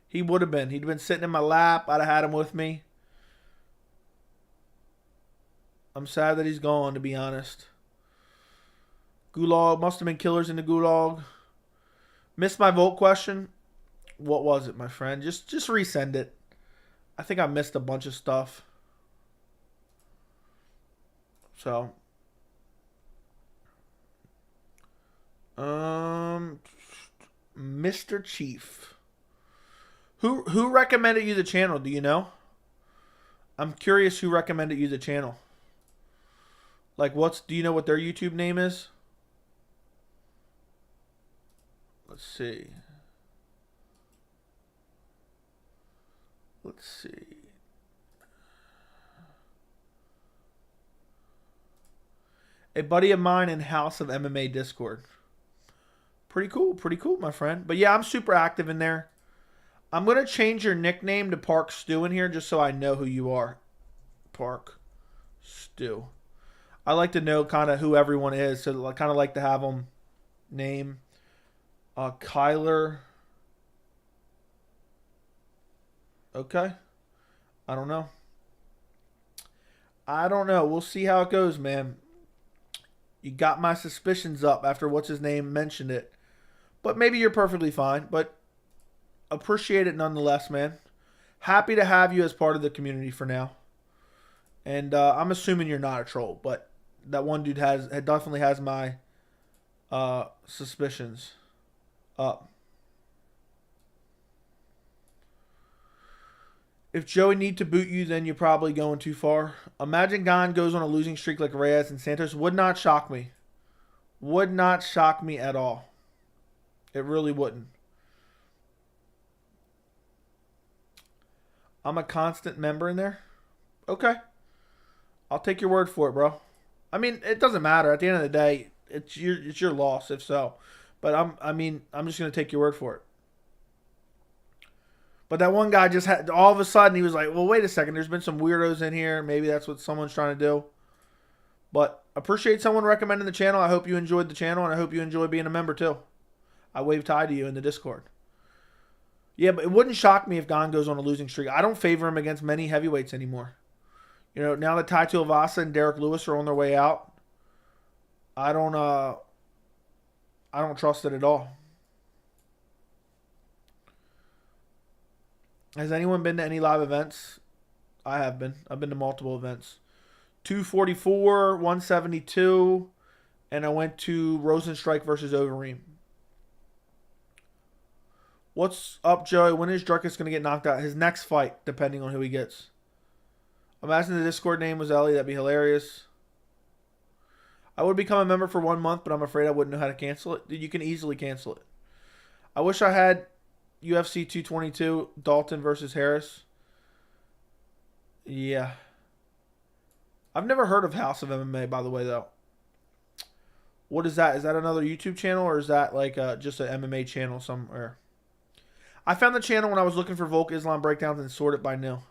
He would have been. He'd been sitting in my lap. I'd have had him with me. I'm sad that he's gone, to be honest. Gulag. Must have been killers in the Gulag. Missed my vote question. What was it, my friend? Just resend it. I think I missed a bunch of stuff. So. Mr. Chief. Who recommended you the channel? Do you know? I'm curious who recommended you the channel. Like, do you know what their YouTube name is? Let's see. Let's see. A buddy of mine in House of MMA Discord. Pretty cool, my friend. But yeah, I'm super active in there. I'm going to change your nickname to Park Stew in here just so I know who you are. Park Stew. I like to know kind of who everyone is, so I kind of like to have them name. Kyler. Okay. I don't know. We'll see how it goes, man. You got my suspicions up after what's his name mentioned it. But maybe you're perfectly fine. But appreciate it nonetheless, man. Happy to have you as part of the community for now. And I'm assuming you're not a troll, but that one dude definitely has my suspicions up. If Joey need to boot you, then you're probably going too far. Imagine Gane goes on a losing streak like Reyes and Santos. Would not shock me. Would not shock me at all. It really wouldn't. I'm a constant member in there. Okay. I'll take your word for it, bro. I mean, it doesn't matter. At the end of the day, it's your loss, if so. But I'm just gonna take your word for it. But that one guy just had, all of a sudden, he was like, well, wait a second. There's been some weirdos in here. Maybe that's what someone's trying to do. But appreciate someone recommending the channel. I hope you enjoyed the channel, and I hope you enjoy being a member, too. I waved hi to you in the Discord. Yeah, but it wouldn't shock me if Gane goes on a losing streak. I don't favor him against many heavyweights anymore. You know, now that Tai Tuivasa and Derek Lewis are on their way out, I don't trust it at all. Has anyone been to any live events? I have been. I've been to multiple events. 244, 172, and I went to Rosenstrike versus Overeem. What's up, Joey? When is Druckus going to get knocked out? His next fight, depending on who he gets. Imagine the Discord name was Ellie. That'd be hilarious. I would become a member for 1 month, but I'm afraid I wouldn't know how to cancel it. Dude, you can easily cancel it. I wish I had UFC 222, Dalton versus Harris. Yeah. I've never heard of House of MMA, by the way, though. What is that? Is that another YouTube channel, or is that like just an MMA channel somewhere? I found the channel when I was looking for Volk Islam breakdowns and sorted by nil.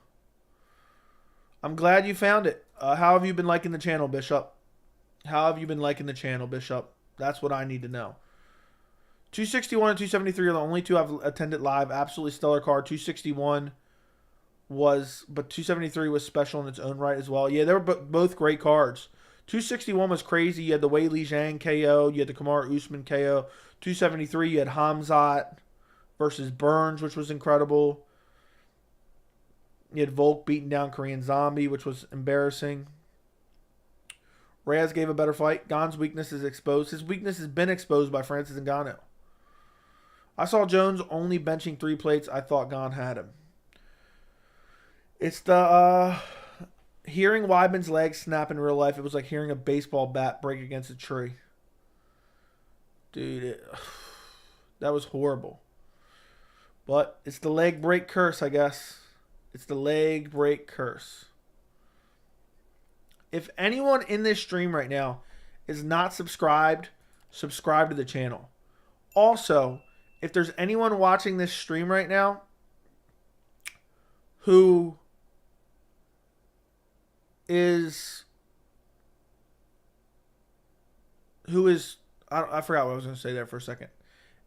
I'm glad you found it. How have you been liking the channel, Bishop? How have you been liking the channel, Bishop? That's what I need to know. 261 and 273 are the only two I've attended live. Absolutely stellar card. 261 but 273 was special in its own right as well. Yeah, they were both great cards. 261 was crazy. You had the Wei Li Zhang KO. You had the Kamaru Usman KO. 273, you had Hamzat versus Burns, which was incredible. You had Volk beating down Korean Zombie, which was embarrassing. Reyes gave a better fight. Gane's weakness is exposed. His weakness has been exposed by Francis Ngannou. I saw Jones only benching 3 plates. I thought Gane had him. It's the hearing Weidman's legs snap in real life. It was like hearing a baseball bat break against a tree. Dude, that was horrible. But it's the leg break curse, I guess. It's the leg break curse. If anyone in this stream right now is not subscribed, subscribe to the channel. Also, if there's anyone watching this stream right now who is I forgot what I was going to say there for a second.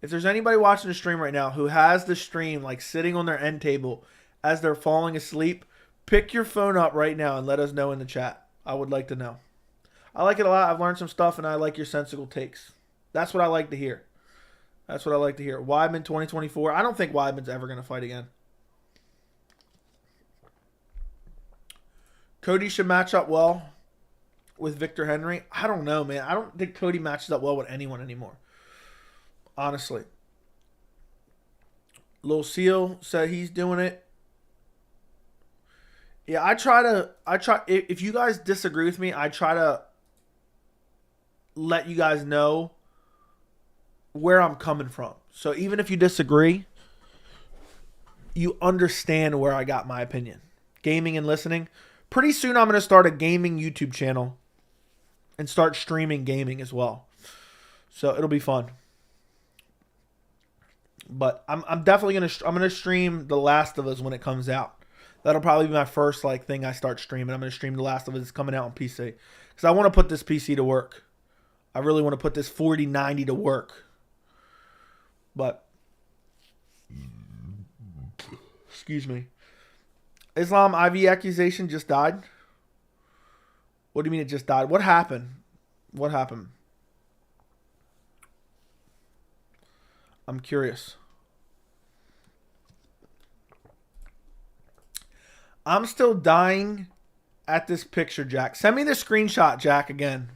If there's anybody watching the stream right now who has the stream like sitting on their end table as they're falling asleep, pick your phone up right now and let us know in the chat. I would like to know. I like it a lot. I've learned some stuff, and I like your sensible takes. That's what I like to hear. That's what I like to hear. Weidman 2024. I don't think Weidman's ever going to fight again. Cody should match up well with Victor Henry. I don't know, man. I don't think Cody matches up well with anyone anymore. Honestly. Lil Seal said he's doing it. Yeah, I try. If you guys disagree with me, I try to let you guys know where I'm coming from. So even if you disagree, you understand where I got my opinion. Gaming and listening. Pretty soon I'm going to start a gaming YouTube channel and start streaming gaming as well. So it'll be fun. But I'm definitely going to stream The Last of Us when it comes out. That'll probably be my first thing I start streaming. I'm going to stream The Last of Us. It's coming out on PC. Because I want to put this PC to work. I really want to put this 4090 to work. But, excuse me. Islam IV accusation just died? What do you mean it just died? What happened? What happened? I'm curious. I'm still dying at this picture, Jack. Send me the screenshot, Jack, again.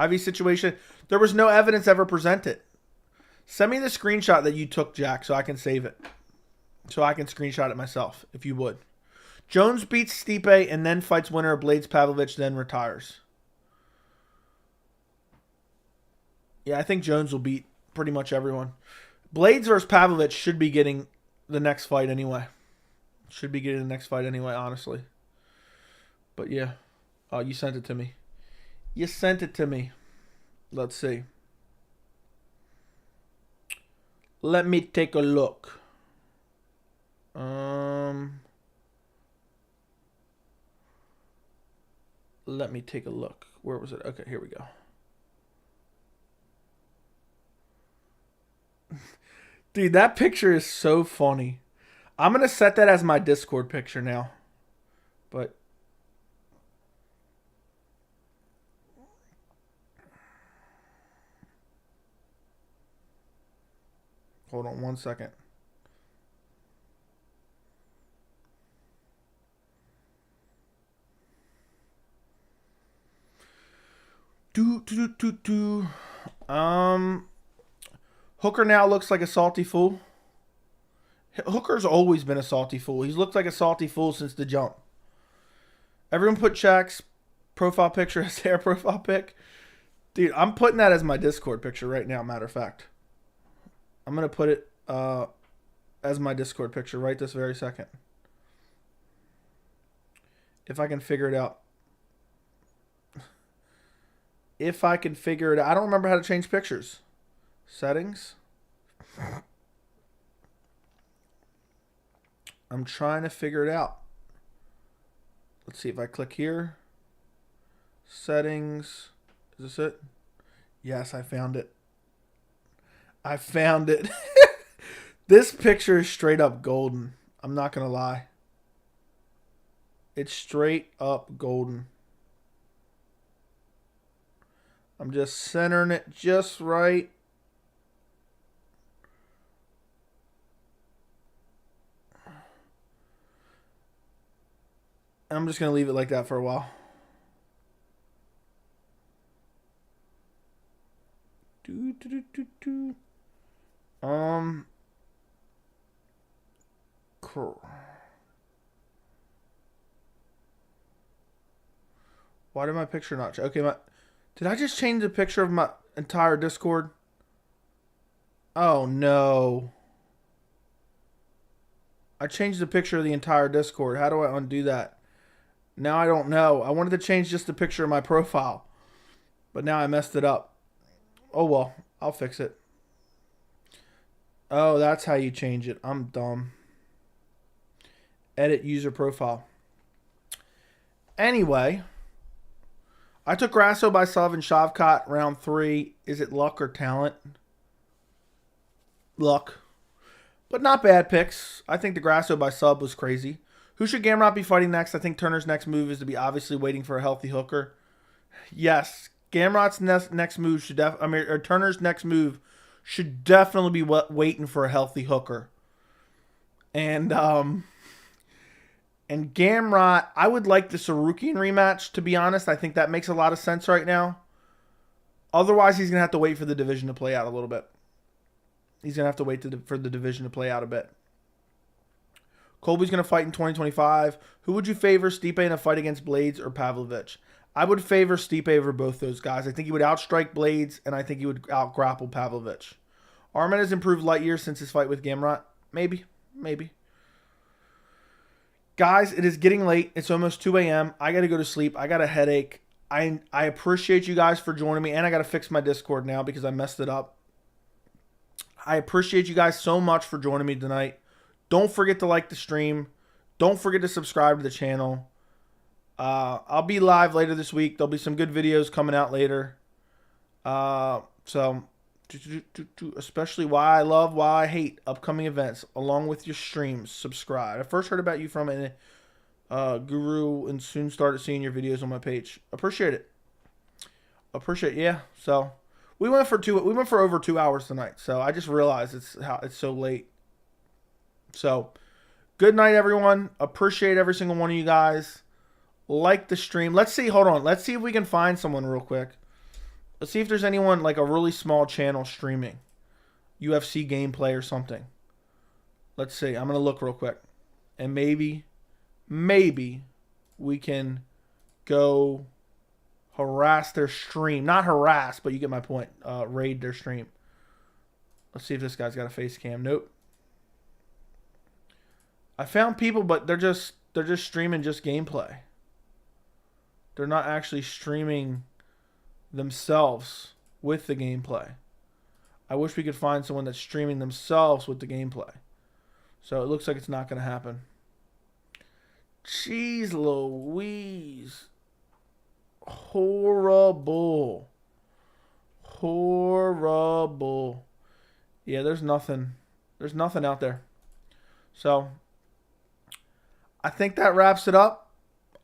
IV situation. There was no evidence ever presented. Send me the screenshot that you took, Jack, so I can save it. So I can screenshot it myself, if you would. Jones beats Stipe and then fights winner of Blades Pavlovich, then retires. Yeah, I think Jones will beat pretty much everyone. Blades versus Pavlovich should be getting the next fight anyway. Should be getting the next fight anyway, honestly. But yeah. Oh, you sent it to me. You sent it to me. Let's see. Let me take a look. Let me take a look. Where was it? Okay, here we go. Dude, that picture is so funny. I'm going to set that as my Discord picture now. But hold on one second. Hooker now looks like a salty fool. Hooker's always been a salty fool. He's looked like a salty fool since the jump. Everyone put Shaq's profile picture as their profile pic. Dude, I'm putting that as my Discord picture right now, matter of fact. I'm going to put it as my Discord picture right this very second. If I can figure it out. If I can figure it out. I don't remember how to change pictures. Settings. I'm trying to figure it out. Let's see if I click here. Settings. Is this it? Yes, I found it. I found it. This picture is straight up golden. I'm not going to lie. It's straight up golden. I'm just centering it just right. I'm just going to leave it like that for a while. Why did my picture not change? Okay, did I just change the picture of my entire Discord? Oh no. I changed the picture of the entire Discord. How do I undo that? Now I don't know. I wanted to change just the picture of my profile. But now I messed it up. Oh well, I'll fix it. Oh, that's how you change it. I'm dumb. Edit user profile. Anyway, I took Grasso by sub and Shavkat round 3. Is it luck or talent? Luck. But not bad picks. I think the Grasso by sub was crazy. Who should Gamrot be fighting next? I think Turner's next move is to be obviously waiting for a healthy hooker. Yes, Gamrot's next move should Turner's next move should definitely be waiting for a healthy hooker. And Gamrot, I would like the Sarukian rematch, to be honest. I think that makes a lot of sense right now. Otherwise, he's going to have to wait for the division to play out a little bit. He's going to have to wait for the division to play out a bit. Colby's going to fight in 2025. Who would you favor, Stipe in a fight against Blades or Pavlovich? I would favor Stipe over both those guys. I think he would outstrike Blades, and I think he would outgrapple Pavlovich. Arman has improved light years since his fight with Gamrot. Maybe. Guys, it is getting late. It's almost 2 a.m. I got to go to sleep. I got a headache. I appreciate you guys for joining me, and I got to fix my Discord now because I messed it up. I appreciate you guys so much for joining me tonight. Don't forget to like the stream. Don't forget to subscribe to the channel. I'll be live later this week. There'll be some good videos coming out later. So, especially why I hate upcoming events, along with your streams. Subscribe. I first heard about you from a guru and soon started seeing your videos on my page. Appreciate it. Yeah. So we went for over 2 hours tonight. So I just realized it's so late. So, good night, everyone. Appreciate every single one of you guys. Like the stream. Let's see. Hold on. Let's see if we can find someone real quick. Let's see if there's anyone like a really small channel streaming UFC gameplay or something. Let's see. I'm going to look real quick. And maybe we can go harass their stream. Not harass, but you get my point. Raid their stream. Let's see if this guy's got a face cam. Nope. I found people, but they're just streaming just gameplay. They're not actually streaming themselves with the gameplay. I wish we could find someone that's streaming themselves with the gameplay. So it looks like it's not going to happen. Jeez Louise. Horrible. Yeah, there's nothing. There's nothing out there. So I think that wraps it up.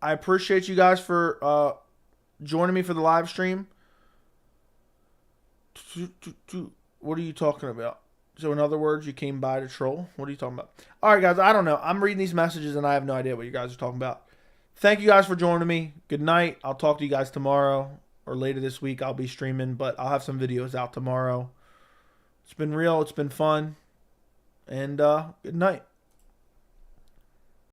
I appreciate you guys for joining me for the live stream. What are you talking about? So in other words, you came by to troll? What are you talking about? All right, guys, I don't know. I'm reading these messages and I have no idea what you guys are talking about. Thank you guys for joining me. Good night. I'll talk to you guys tomorrow or later this week. I'll be streaming, but I'll have some videos out tomorrow. It's been real. It's been fun. And good night.